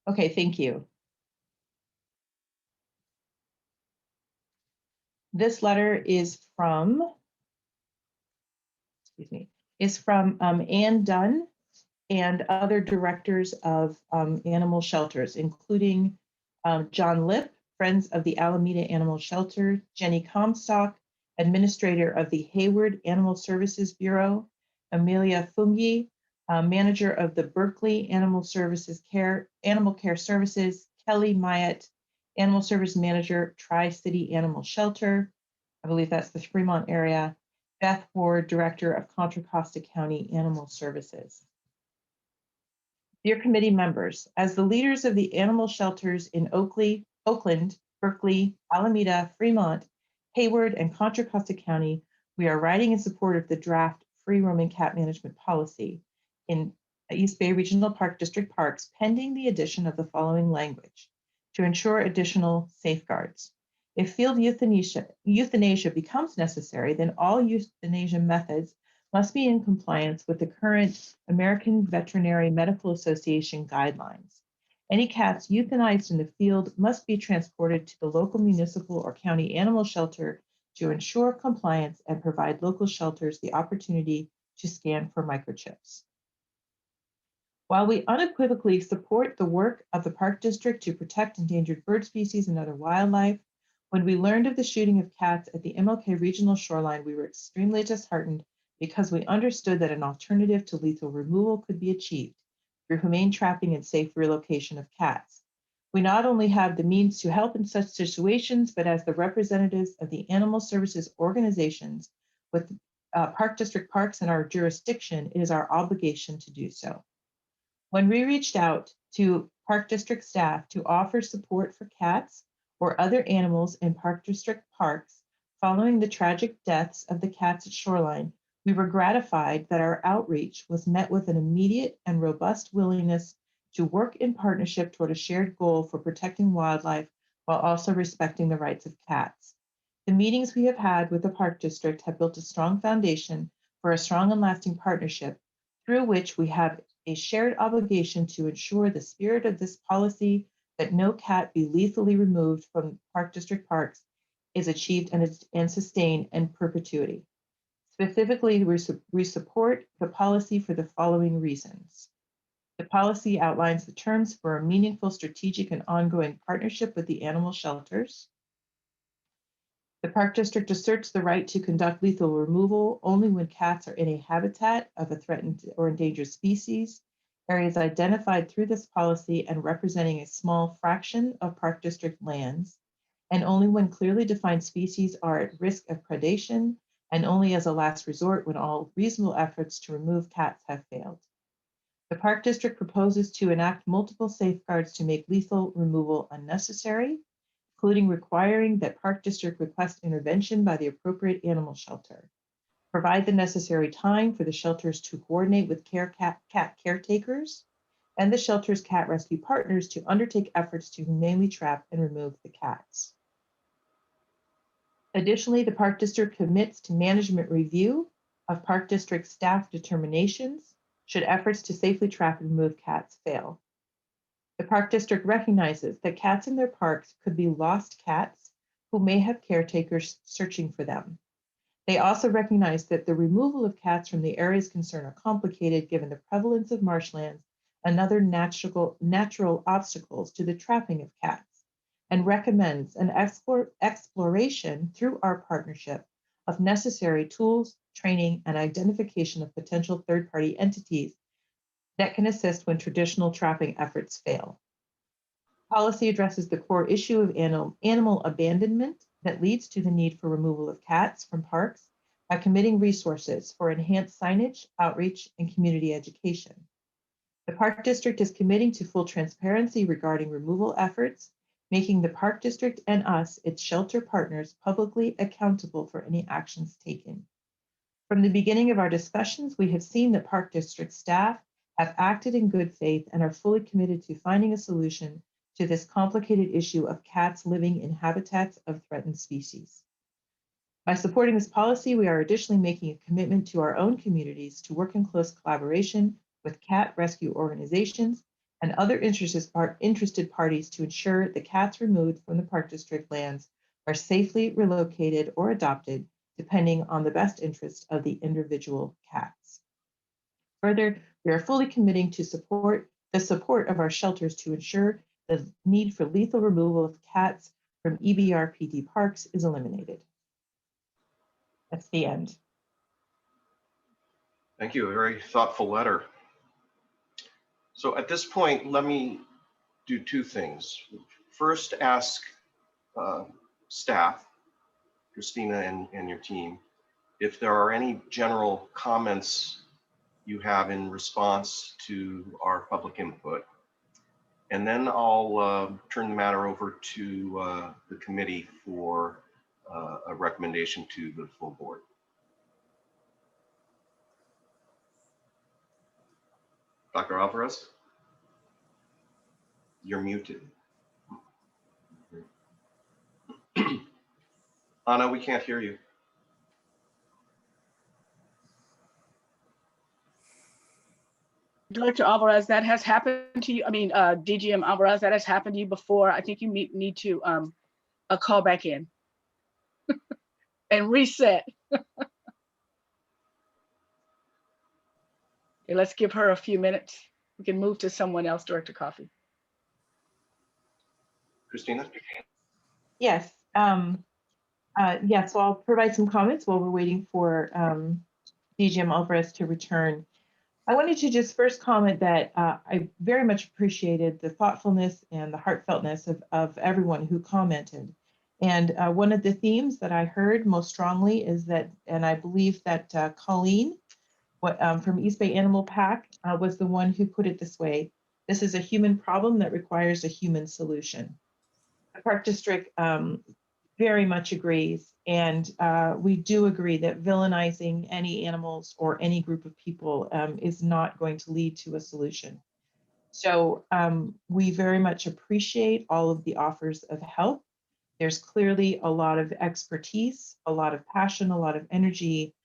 Speaker 7: Okay, thank you. This letter is from, Ann Dunn and other directors of animal shelters, including John Lipp, Friends of the Alameda Animal Shelter, Jenny Comstock, Administrator of the Hayward Animal Services Bureau, Amelia Fungi, Manager of the Berkeley Animal Care Services, Kelly Myatt, Animal Service Manager, Tri-City Animal Shelter, I believe that's the Fremont area, Beth Ward, Director of Contra Costa County Animal Services. Dear committee members, as the leaders of the animal shelters in Oakland, Berkeley, Alameda, Fremont, Hayward, and Contra Costa County, we are writing in support of the draft free roaming cat management policy in East Bay Regional Park District parks, pending the addition of the following language to ensure additional safeguards. If field euthanasia becomes necessary, then all euthanasia methods must be in compliance with the current American Veterinary Medical Association guidelines. Any cats euthanized in the field must be transported to the local municipal or county animal shelter to ensure compliance and provide local shelters the opportunity to scan for microchips. While we unequivocally support the work of the Park District to protect endangered bird species and other wildlife, when we learned of the shooting of cats at the MLK Regional Shoreline, we were extremely disheartened because we understood that an alternative to lethal removal could be achieved through humane trapping and safe relocation of cats. We not only have the means to help in such situations, but as the representatives of the animal services organizations with Park District parks in our jurisdiction, it is our obligation to do so. When we reached out to Park District staff to offer support for cats or other animals in Park District parks following the tragic deaths of the cats at Shoreline, we were gratified that our outreach was met with an immediate and robust willingness to work in partnership toward a shared goal for protecting wildlife while also respecting the rights of cats. The meetings we have had with the Park District have built a strong foundation for a strong and lasting partnership through which we have a shared obligation to ensure the spirit of this policy that no cat be lethally removed from Park District parks is achieved and sustained in perpetuity. Specifically, we support the policy for the following reasons. The policy outlines the terms for a meaningful, strategic, and ongoing partnership with the animal shelters. The Park District asserts the right to conduct lethal removal only when cats are in a habitat of a threatened or endangered species, areas identified through this policy and representing a small fraction of Park District lands, and only when clearly defined species are at risk of predation, and only as a last resort when all reasonable efforts to remove cats have failed. The Park District proposes to enact multiple safeguards to make lethal removal unnecessary. including requiring that Park District request intervention by the appropriate animal shelter, provide the necessary time for the shelters to coordinate with cat caretakers and the shelter's cat rescue partners to undertake efforts to humanely trap and remove the cats. Additionally, the Park District commits to management review of Park District staff determinations should efforts to safely trap and remove cats fail. The Park District recognizes that cats in their parks could be lost cats who may have caretakers searching for them. They also recognize that the removal of cats from the areas concerned are complicated given the prevalence of marshlands and other natural obstacles to the trapping of cats, and recommends an exploration through our partnership of necessary tools, training, and identification of potential third-party entities that can assist when traditional trapping efforts fail. Policy addresses the core issue of animal abandonment that leads to the need for removal of cats from parks by committing resources for enhanced signage, outreach, and community education. The Park District is committing to full transparency regarding removal efforts, making the Park District and us, its shelter partners, publicly accountable for any actions taken. From the beginning of our discussions, we have seen that Park District staff have acted in good faith and are fully committed to finding a solution to this complicated issue of cats living in habitats of threatened species. By supporting this policy, we are additionally making a commitment to our own communities to work in close collaboration with cat rescue organizations and other interested parties to ensure the cats removed from the Park District lands are safely relocated or adopted, depending on the best interest of the individual cats. Further, we are fully committing to the support of our shelters to ensure the need for lethal removal of cats from EBRPD parks is eliminated. That's the end.
Speaker 1: Thank you. A very thoughtful letter. So at this point, let me do two things. First, ask staff, Christina and your team, if there are any general comments you have in response to our public input. And then I'll turn the matter over to the committee for a recommendation to the full board. Dr. Alvarez, you're muted. Anna, we can't hear you.
Speaker 9: Director Alvarez, that has happened to you. I mean, DGM Alvarez, that has happened to you before. I think you need to call back in and reset. Okay, let's give her a few minutes. We can move to someone else, Director Coffey.
Speaker 1: Christina?
Speaker 7: Yes. So I'll provide some comments while we're waiting for DGM Alvarez to return. I wanted to just first comment that I very much appreciated the thoughtfulness and the heartfeltness of everyone who commented. And one of the themes that I heard most strongly is that, and I believe that Colleen from East Bay Animal Pack was the one who put it this way: this is a human problem that requires a human solution. The Park District very much agrees, and we do agree that villainizing any animals or any group of people is not going to lead to a solution. So we very much appreciate all of the offers of help. There's clearly a lot of expertise, a lot of passion, a lot of energy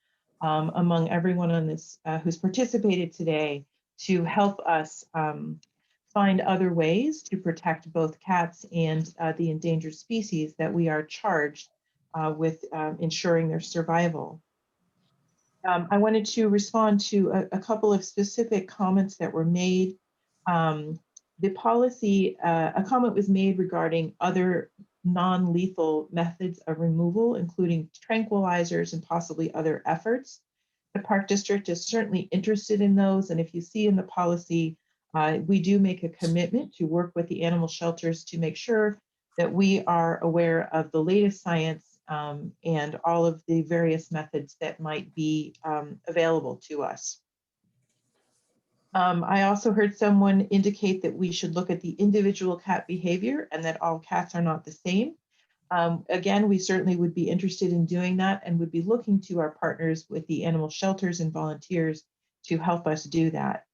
Speaker 7: among everyone on this who's participated today to help us find other ways to protect both cats and the endangered species that we are charged with ensuring their survival. I wanted to respond to a couple of specific comments that were made. The policy, a comment was made regarding other non-lethal methods of removal, including tranquilizers and possibly other efforts. The Park District is certainly interested in those, and if you see in the policy, we do make a commitment to work with the animal shelters to make sure that we are aware of the latest science and all of the various methods that might be available to us. I also heard someone indicate that we should look at the individual cat behavior and that all cats are not the same. Again, we certainly would be interested in doing that and would be looking to our partners with the animal shelters and volunteers to help us do that.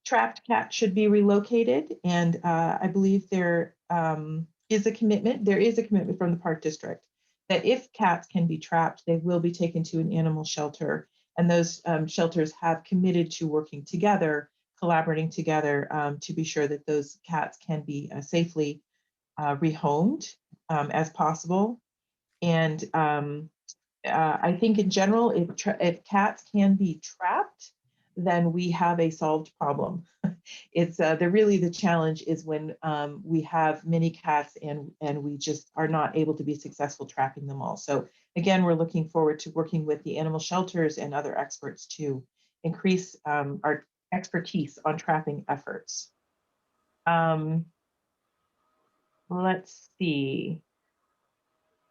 Speaker 7: Trapped cats should be relocated, and I believe there is a commitment. There is a commitment from the Park District that if cats can be trapped, they will be taken to an animal shelter, and those shelters have committed to working together, collaborating together to be sure that those cats can be safely rehomed as possible. And I think in general, if cats can be trapped, then we have a solved problem. It's really the challenge is when we have many cats and we just are not able to be successful trapping them all. So again, we're looking forward to working with the animal shelters and other experts to increase our expertise on trapping efforts. Let's see.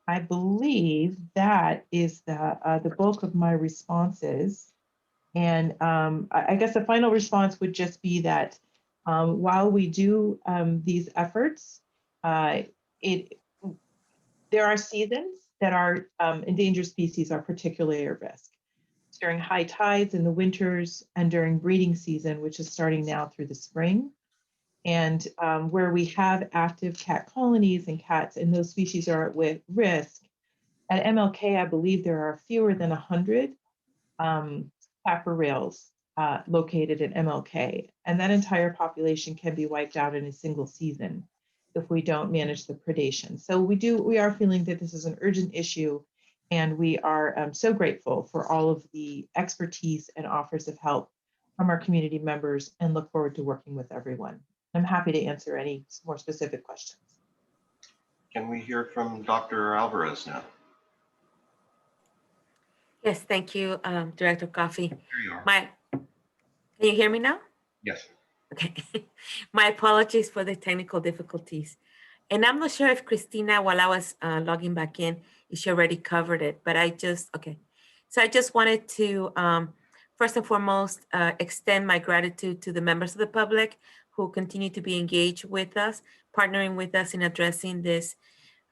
Speaker 7: I believe that is the bulk of my responses. And I guess the final response would just be that while we do these efforts, there are seasons that our endangered species are particularly at risk. It's during high tides in the winters and during breeding season, which is starting now through the spring. And where we have active cat colonies and cats and those species are at risk, at MLK, I believe there are fewer than 100 clapper rails located at MLK. And that entire population can be wiped out in a single season if we don't manage the predation. So we are feeling that this is an urgent issue, and we are so grateful for all of the expertise and offers of help from our community members and look forward to working with everyone. I'm happy to answer any more specific questions.
Speaker 1: Can we hear from Dr. Alvarez now?
Speaker 4: Yes, thank you, Director Coffey.
Speaker 1: There you are.
Speaker 4: Can you hear me now?
Speaker 1: Yes.
Speaker 4: Okay. My apologies for the technical difficulties. And I'm not sure if Christina, while I was logging back in, if she already covered it, but okay. So I just wanted to, first and foremost, extend my gratitude to the members of the public who continue to be engaged with us, partnering with us in addressing this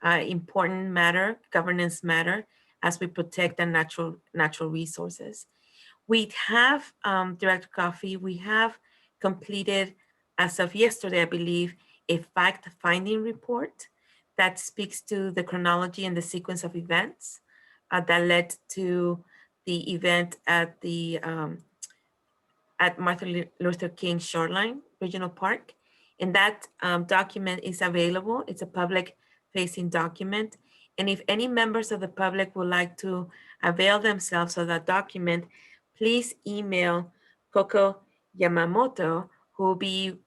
Speaker 4: important matter, governance matter, as we protect our natural resources. We have, Director Coffey, we have completed, as of yesterday, I believe, a fact-finding report that speaks to the chronology and the sequence of events that led to the event at the at Martin Luther King Shoreline Regional Park. And that document is available. It's a public-facing document. And if any members of the public would like to avail themselves of that document, please email Coco Yamamoto, who will be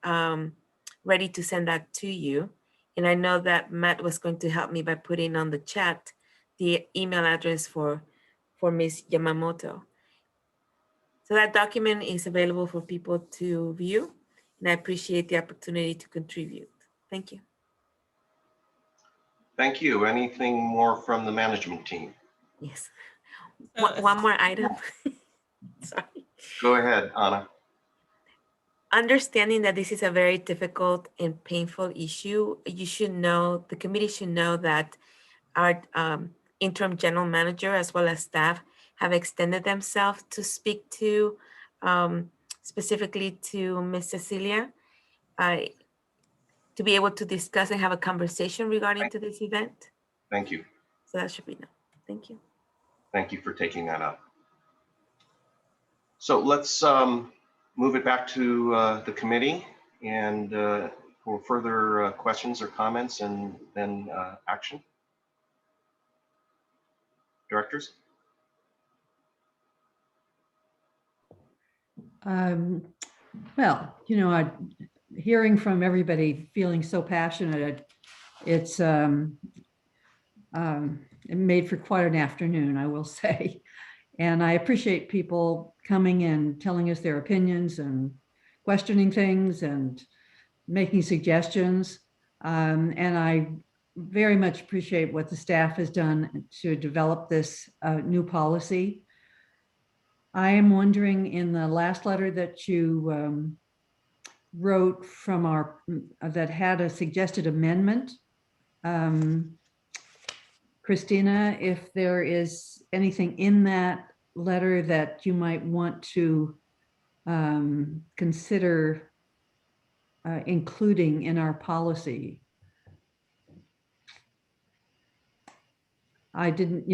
Speaker 4: ready to send that to you. And I know that Matt was going to help me by putting on the chat the email address for Ms. Yamamoto. So that document is available for people to view, and I appreciate the opportunity to contribute. Thank you.
Speaker 1: Thank you. Anything more from the management team?
Speaker 4: Yes. One more item. Sorry.
Speaker 1: Go ahead, Anna.
Speaker 4: Understanding that this is a very difficult and painful issue, you should know, the committee should know that our interim general manager as well as staff have extended themselves to speak to specifically to Ms. Cecilia to be able to discuss and have a conversation regarding to this event.
Speaker 1: Thank you.
Speaker 4: So that should be known. Thank you.
Speaker 1: Thank you for taking that up. So let's move it back to the committee and for further questions or comments and then action. Directors?
Speaker 8: Well, you know, hearing from everybody feeling so passionate, it's it made for quite an afternoon, I will say. And I appreciate people coming and telling us their opinions and questioning things and making suggestions. And I very much appreciate what the staff has done to develop this new policy. I am wondering, in the last letter that you wrote from that had a suggested amendment Christina, if there is anything in that letter that you might want to consider including in our policy. I didn't,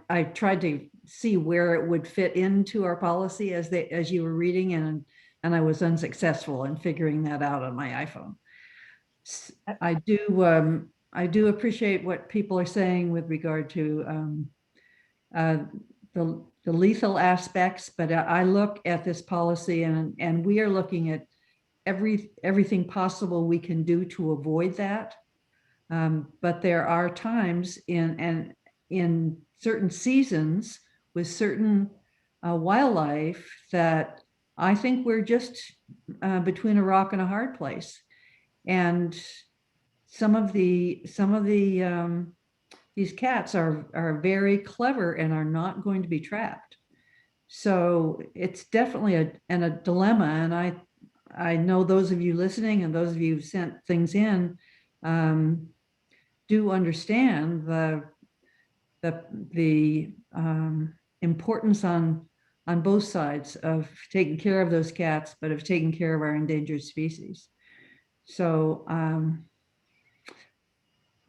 Speaker 8: I tried to see where it would fit into our policy as you were reading, and I was unsuccessful in figuring that out on my iPhone. I do appreciate what people are saying with regard to the lethal aspects, but I look at this policy and we are looking at everything possible we can do to avoid that. But there are times in certain seasons with certain wildlife that I think we're just between a rock and a hard place. And some of the these cats are very clever and are not going to be trapped. So it's definitely a dilemma. And I know those of you listening and those of you who sent things in do understand the importance on both sides of taking care of those cats, but of taking care of our endangered species. So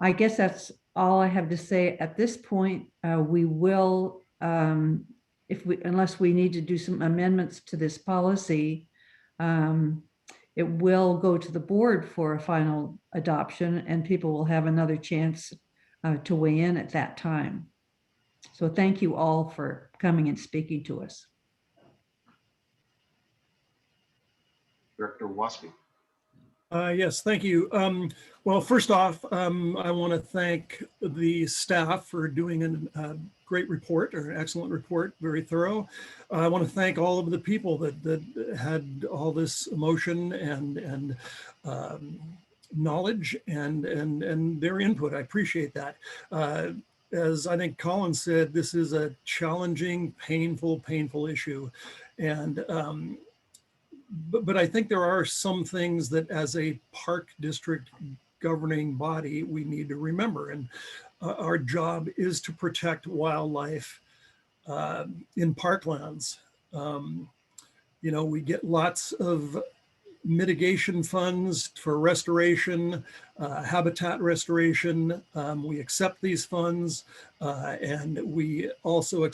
Speaker 8: I guess that's all I have to say at this point. We will, unless we need to do some amendments to this policy, it will go to the board for a final adoption, and people will have another chance to weigh in at that time. So thank you all for coming and speaking to us.
Speaker 1: Director Waspy.
Speaker 10: Yes, thank you. Well, first off, I want to thank the staff for doing a great report, or an excellent report, very thorough. I want to thank all of the people that had all this emotion and knowledge and their input. I appreciate that. As I think Colin said, this is a challenging, painful issue. And but I think there are some things that as a park district governing body, we need to remember. And our job is to protect wildlife in parklands. We get lots of mitigation funds for restoration, habitat restoration. We accept these funds, and we also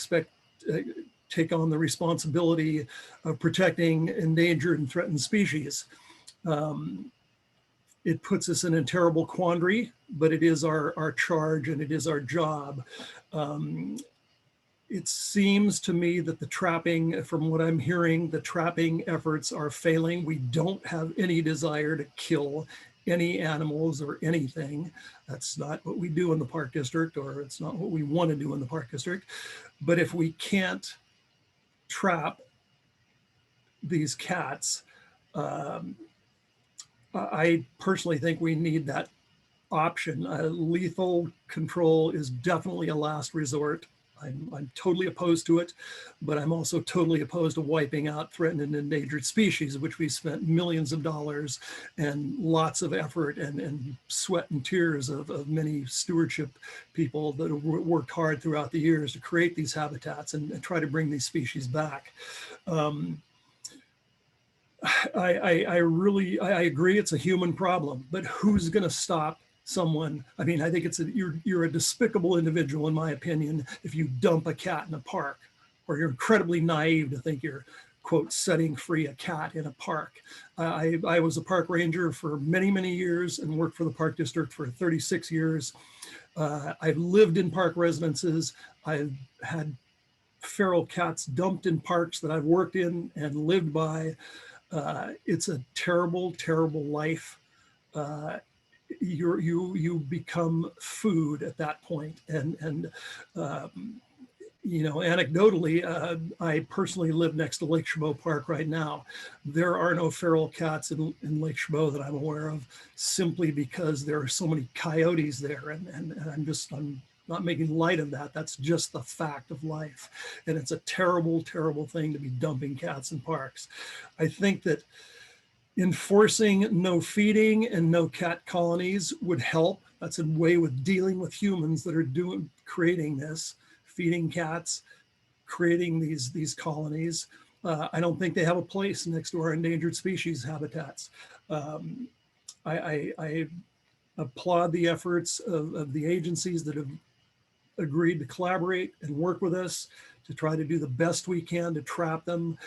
Speaker 10: take on the responsibility of protecting endangered and threatened species. It puts us in a terrible quandary, but it is our charge and it is our job. It seems to me that the trapping, from what I'm hearing, the trapping efforts are failing. We don't have any desire to kill any animals or anything. That's not what we do in the park district, or it's not what we want to do in the park district. But if we can't trap these cats, I personally think we need that option. Lethal control is definitely a last resort. I'm totally opposed to it, but I'm also totally opposed to wiping out threatened and endangered species, which we spent millions of dollars and lots of effort and sweat and tears of many stewardship people that have worked hard throughout the years to create these habitats and try to bring these species back. I agree it's a human problem, but who's going to stop someone? I mean, I think you're a despicable individual, in my opinion, if you dump a cat in a park, or you're incredibly naive to think you're, quote, setting free a cat in a park. I was a park ranger for many, many years and worked for the park district for 36 years. I've lived in park residences. I've had feral cats dumped in parks that I've worked in and lived by. It's a terrible, terrible life. You become food at that point. And anecdotally, I personally live next to Lake Chabot Park right now. There are no feral cats in Lake Chabot that I'm aware of, simply because there are so many coyotes there. And I'm not making light of that. That's just the fact of life. And it's a terrible, terrible thing to be dumping cats in parks. I think that Enforcing no feeding and no cat colonies would help. That's a way with dealing with humans that are creating this, feeding cats, creating these colonies. I don't think they have a place next to our endangered species habitats. I applaud the efforts of the agencies that have agreed to collaborate and work with us to try to do the best we can to trap them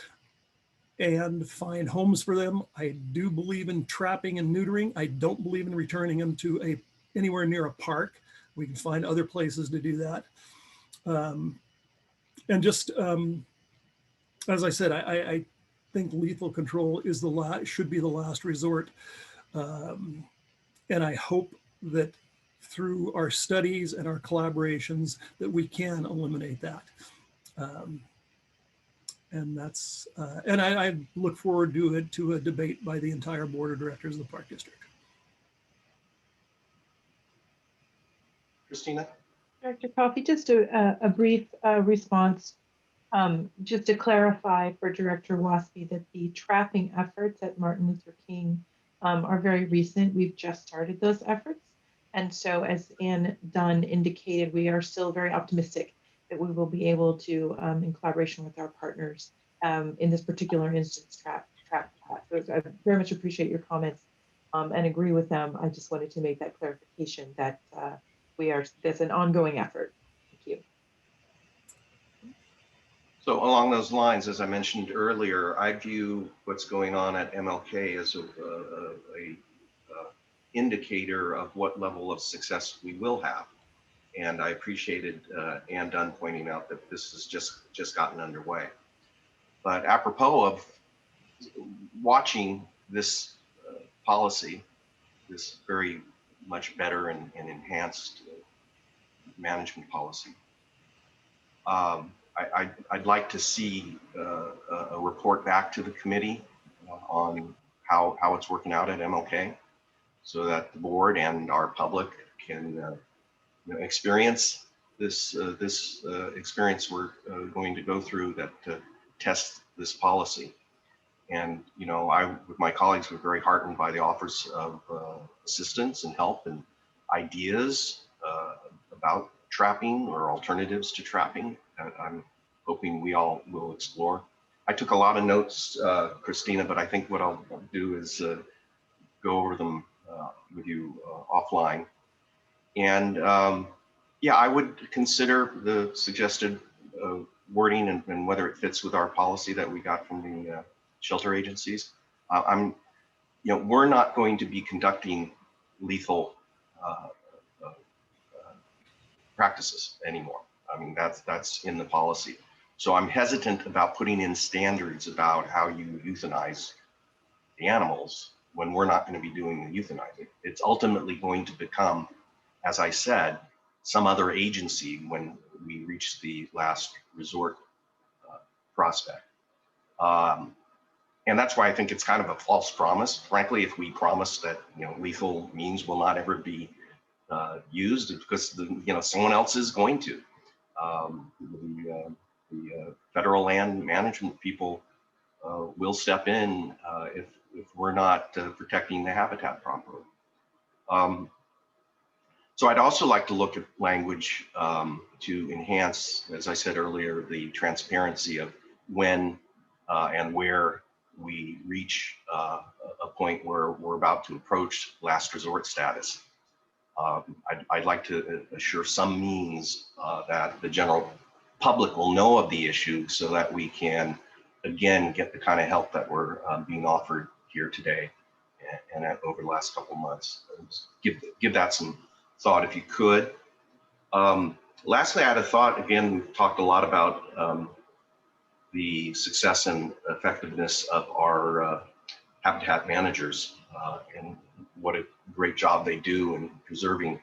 Speaker 10: and find homes for them. I do believe in trapping and neutering. I don't believe in returning them to anywhere near a park. We can find other places to do that. And just, as I said, I think lethal control is should be the last resort. And I hope that through our studies and our collaborations that we can eliminate that. And that's, and I look forward to a debate by the entire board of directors of the Park District.
Speaker 1: Christina?
Speaker 7: Director Coffey, just a brief response. Just to clarify for Director Waspy that the trapping efforts at Martin Luther King are very recent. We've just started those efforts. And so as Ann Dunn indicated, we are still very optimistic that we will be able to, in collaboration with our partners, in this particular instance, trap cats. So I very much appreciate your comments and agree with them. I just wanted to make that clarification that that's an ongoing effort. Thank you.
Speaker 1: So along those lines, as I mentioned earlier, I view what's going on at MLK as a indicator of what level of success we will have. And I appreciated Ann Dunn pointing out that this has just gotten underway. But apropos of watching this policy, this very much better and enhanced management policy, I'd like to see a report back to the committee on how it's working out at MLK, so that the board and our public can experience this experience we're going to go through that test this policy. And I, with my colleagues, were very heartened by the offers of assistance and help and ideas about trapping or alternatives to trapping. I'm hoping we all will explore. I took a lot of notes, Christina, but I think what I'll do is go over them with you offline. And yeah, I would consider the suggested wording and whether it fits with our policy that we got from the shelter agencies. We're not going to be conducting lethal practices anymore. I mean, that's in the policy. So I'm hesitant about putting in standards about how you euthanize the animals when we're not going to be doing the euthanizing. It's ultimately going to become, as I said, some other agency when we reach the last resort prospect. And that's why I think it's kind of a false promise. Frankly, if we promise that lethal means will not ever be used, because someone else is going to. The federal land management people will step in if we're not protecting the habitat properly. So I'd also like to look at language to enhance, as I said earlier, the transparency of when and where we reach a point where we're about to approach last resort status. I'd like to assure some means that the general public will know of the issue so that we can, again, get the kind of help that we're being offered here today and over the last couple of months. Give that some thought if you could. Lastly, I had a thought, again, we've talked a lot about the success and effectiveness of our habitat managers and what a great job they do in preserving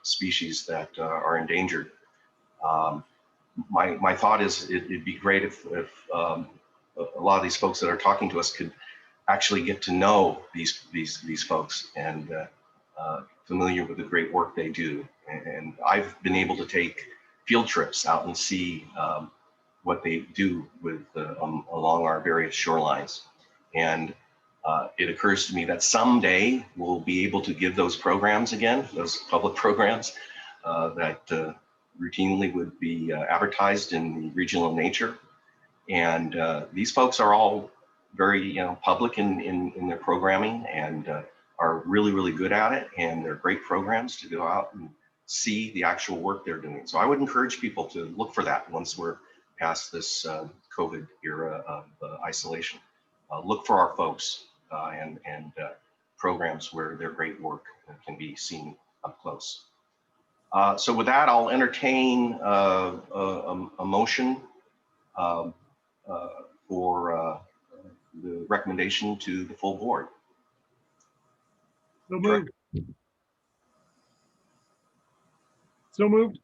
Speaker 1: species that are endangered. My thought is it'd be great if a lot of these folks that are talking to us could actually get to know these folks and familiar with the great work they do. And I've been able to take field trips out and see what they do with along our various shorelines. And It occurs to me that someday we'll be able to give those programs again, those public programs that routinely would be advertised in the regional nature. And these folks are all very public in their programming and are really, really good at it. And they're great programs to go out and see the actual work they're doing. So I would encourage people to look for that once we're past this COVID era of isolation. Look for our folks and programs where their great work can be seen up close. So with that, I'll entertain a motion for the recommendation to the full board.
Speaker 10: So moved. So moved.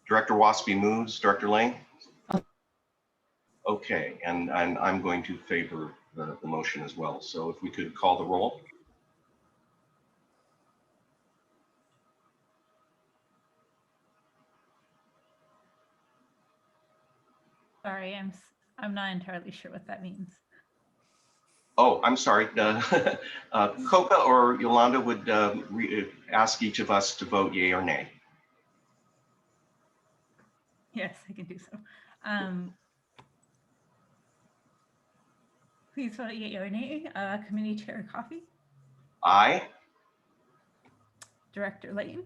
Speaker 1: Director Waspy moves. Director Lane? Okay, and I'm going to favor the motion as well. So if we could call the roll.
Speaker 11: Sorry, I'm not entirely sure what that means.
Speaker 1: Oh, I'm sorry. Coca or Yolanda would ask each of us to vote yay or nay.
Speaker 11: Yes, I can do so. Please vote yay or nay. Committee Chair Coffey.
Speaker 1: Aye.
Speaker 11: Director Layton.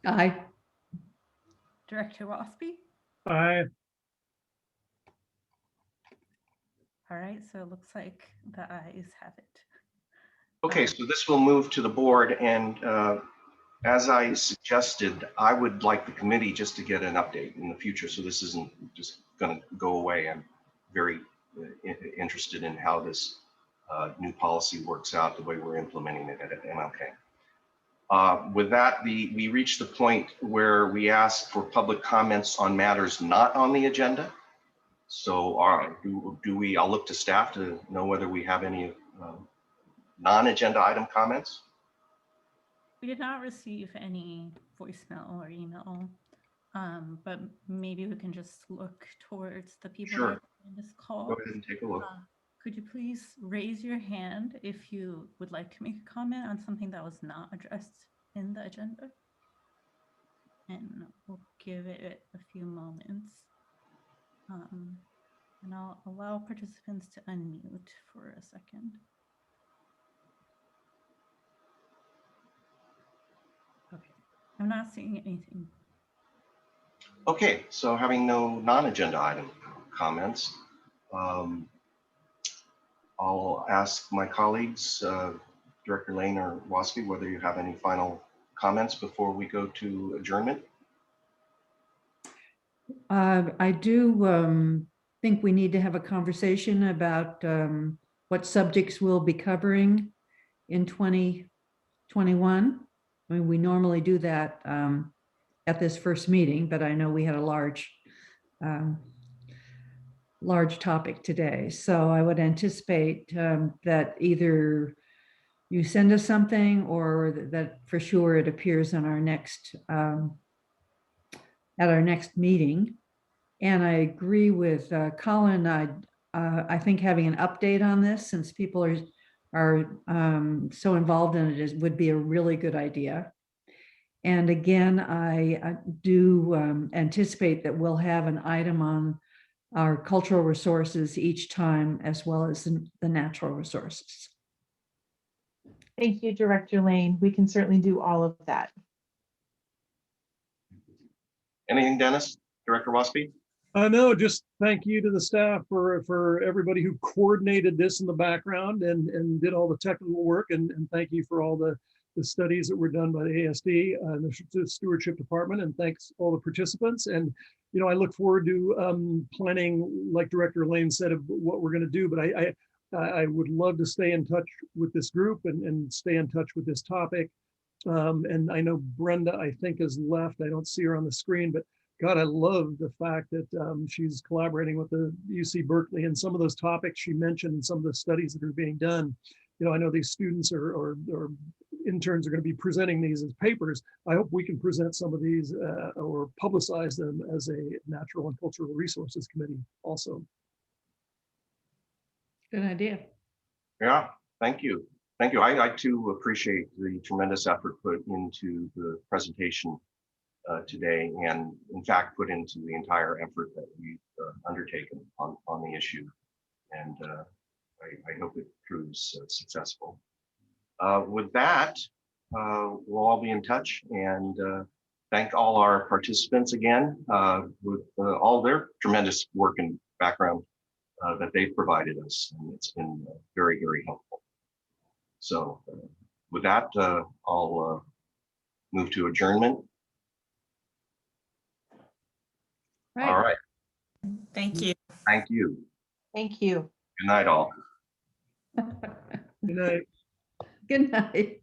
Speaker 8: Aye.
Speaker 11: Director Waspy.
Speaker 10: Aye.
Speaker 11: All right, so it looks like the ayes have it.
Speaker 1: Okay, so this will move to the board, and as I suggested, I would like the committee just to get an update in the future, so this isn't just going to go away. I'm very interested in how this new policy works out, the way we're implementing it at MLK. With that, we reached the point where we asked for public comments on matters not on the agenda. So I'll look to staff to know whether we have any non-agenda item comments.
Speaker 11: We did not receive any voicemail or email, but maybe we can just look towards the people
Speaker 1: Sure.
Speaker 11: that are in this call.
Speaker 1: Go ahead and take a look.
Speaker 11: Could you please raise your hand if you would like to make a comment on something that was not addressed in the agenda? And we'll give it a few moments. And I'll allow participants to unmute for a second. Okay, I'm not seeing anything.
Speaker 1: Okay, so having no non-agenda item comments, I'll ask my colleagues, Director Lane or Waspy, whether you have any final comments before we go to adjournment.
Speaker 8: I do think we need to have a conversation about what subjects we'll be covering in 2021. I mean, we normally do that at this first meeting, but I know we had a large topic today. So I would anticipate that either you send us something or that for sure it appears on our next at our next meeting. And I agree with Colin. I think having an update on this, since people are so involved in it, would be a really good idea. And again, I do anticipate that we'll have an item on our cultural resources each time, as well as the natural resources.
Speaker 7: Thank you, Director Lane. We can certainly do all of that.
Speaker 1: Anything, Dennis? Director Waspy?
Speaker 10: No, just thank you to the staff for everybody who coordinated this in the background and did all the technical work, and thank you for all the studies that were done by the ASD and the Stewardship Department, and thanks all the participants. And I look forward to planning, like Director Lane said, of what we're going to do. But I would love to stay in touch with this group and stay in touch with this topic. And I know Brenda, I think, has left. I don't see her on the screen, but God, I love the fact that she's collaborating with the UC Berkeley and some of those topics she mentioned and some of the studies that are being done. I know these students or interns are going to be presenting these as papers. I hope we can present some of these or publicize them as a Natural and Cultural Resources Committee also.
Speaker 8: Good idea.
Speaker 1: Yeah, Thank you. Thank you. I too appreciate the tremendous effort put into the presentation today, and in fact put into the entire effort that we've undertaken on the issue. And I hope it proves successful. With that, we'll all be in touch, and thank all our participants again with all their tremendous work and background that they've provided us. And it's been very, very helpful. So with that, I'll move to adjournment.
Speaker 7: Right.
Speaker 1: All right.
Speaker 4: Thank you.
Speaker 1: Thank you.
Speaker 7: Thank you.
Speaker 1: Good night, all.
Speaker 10: Good night.
Speaker 8: Good night.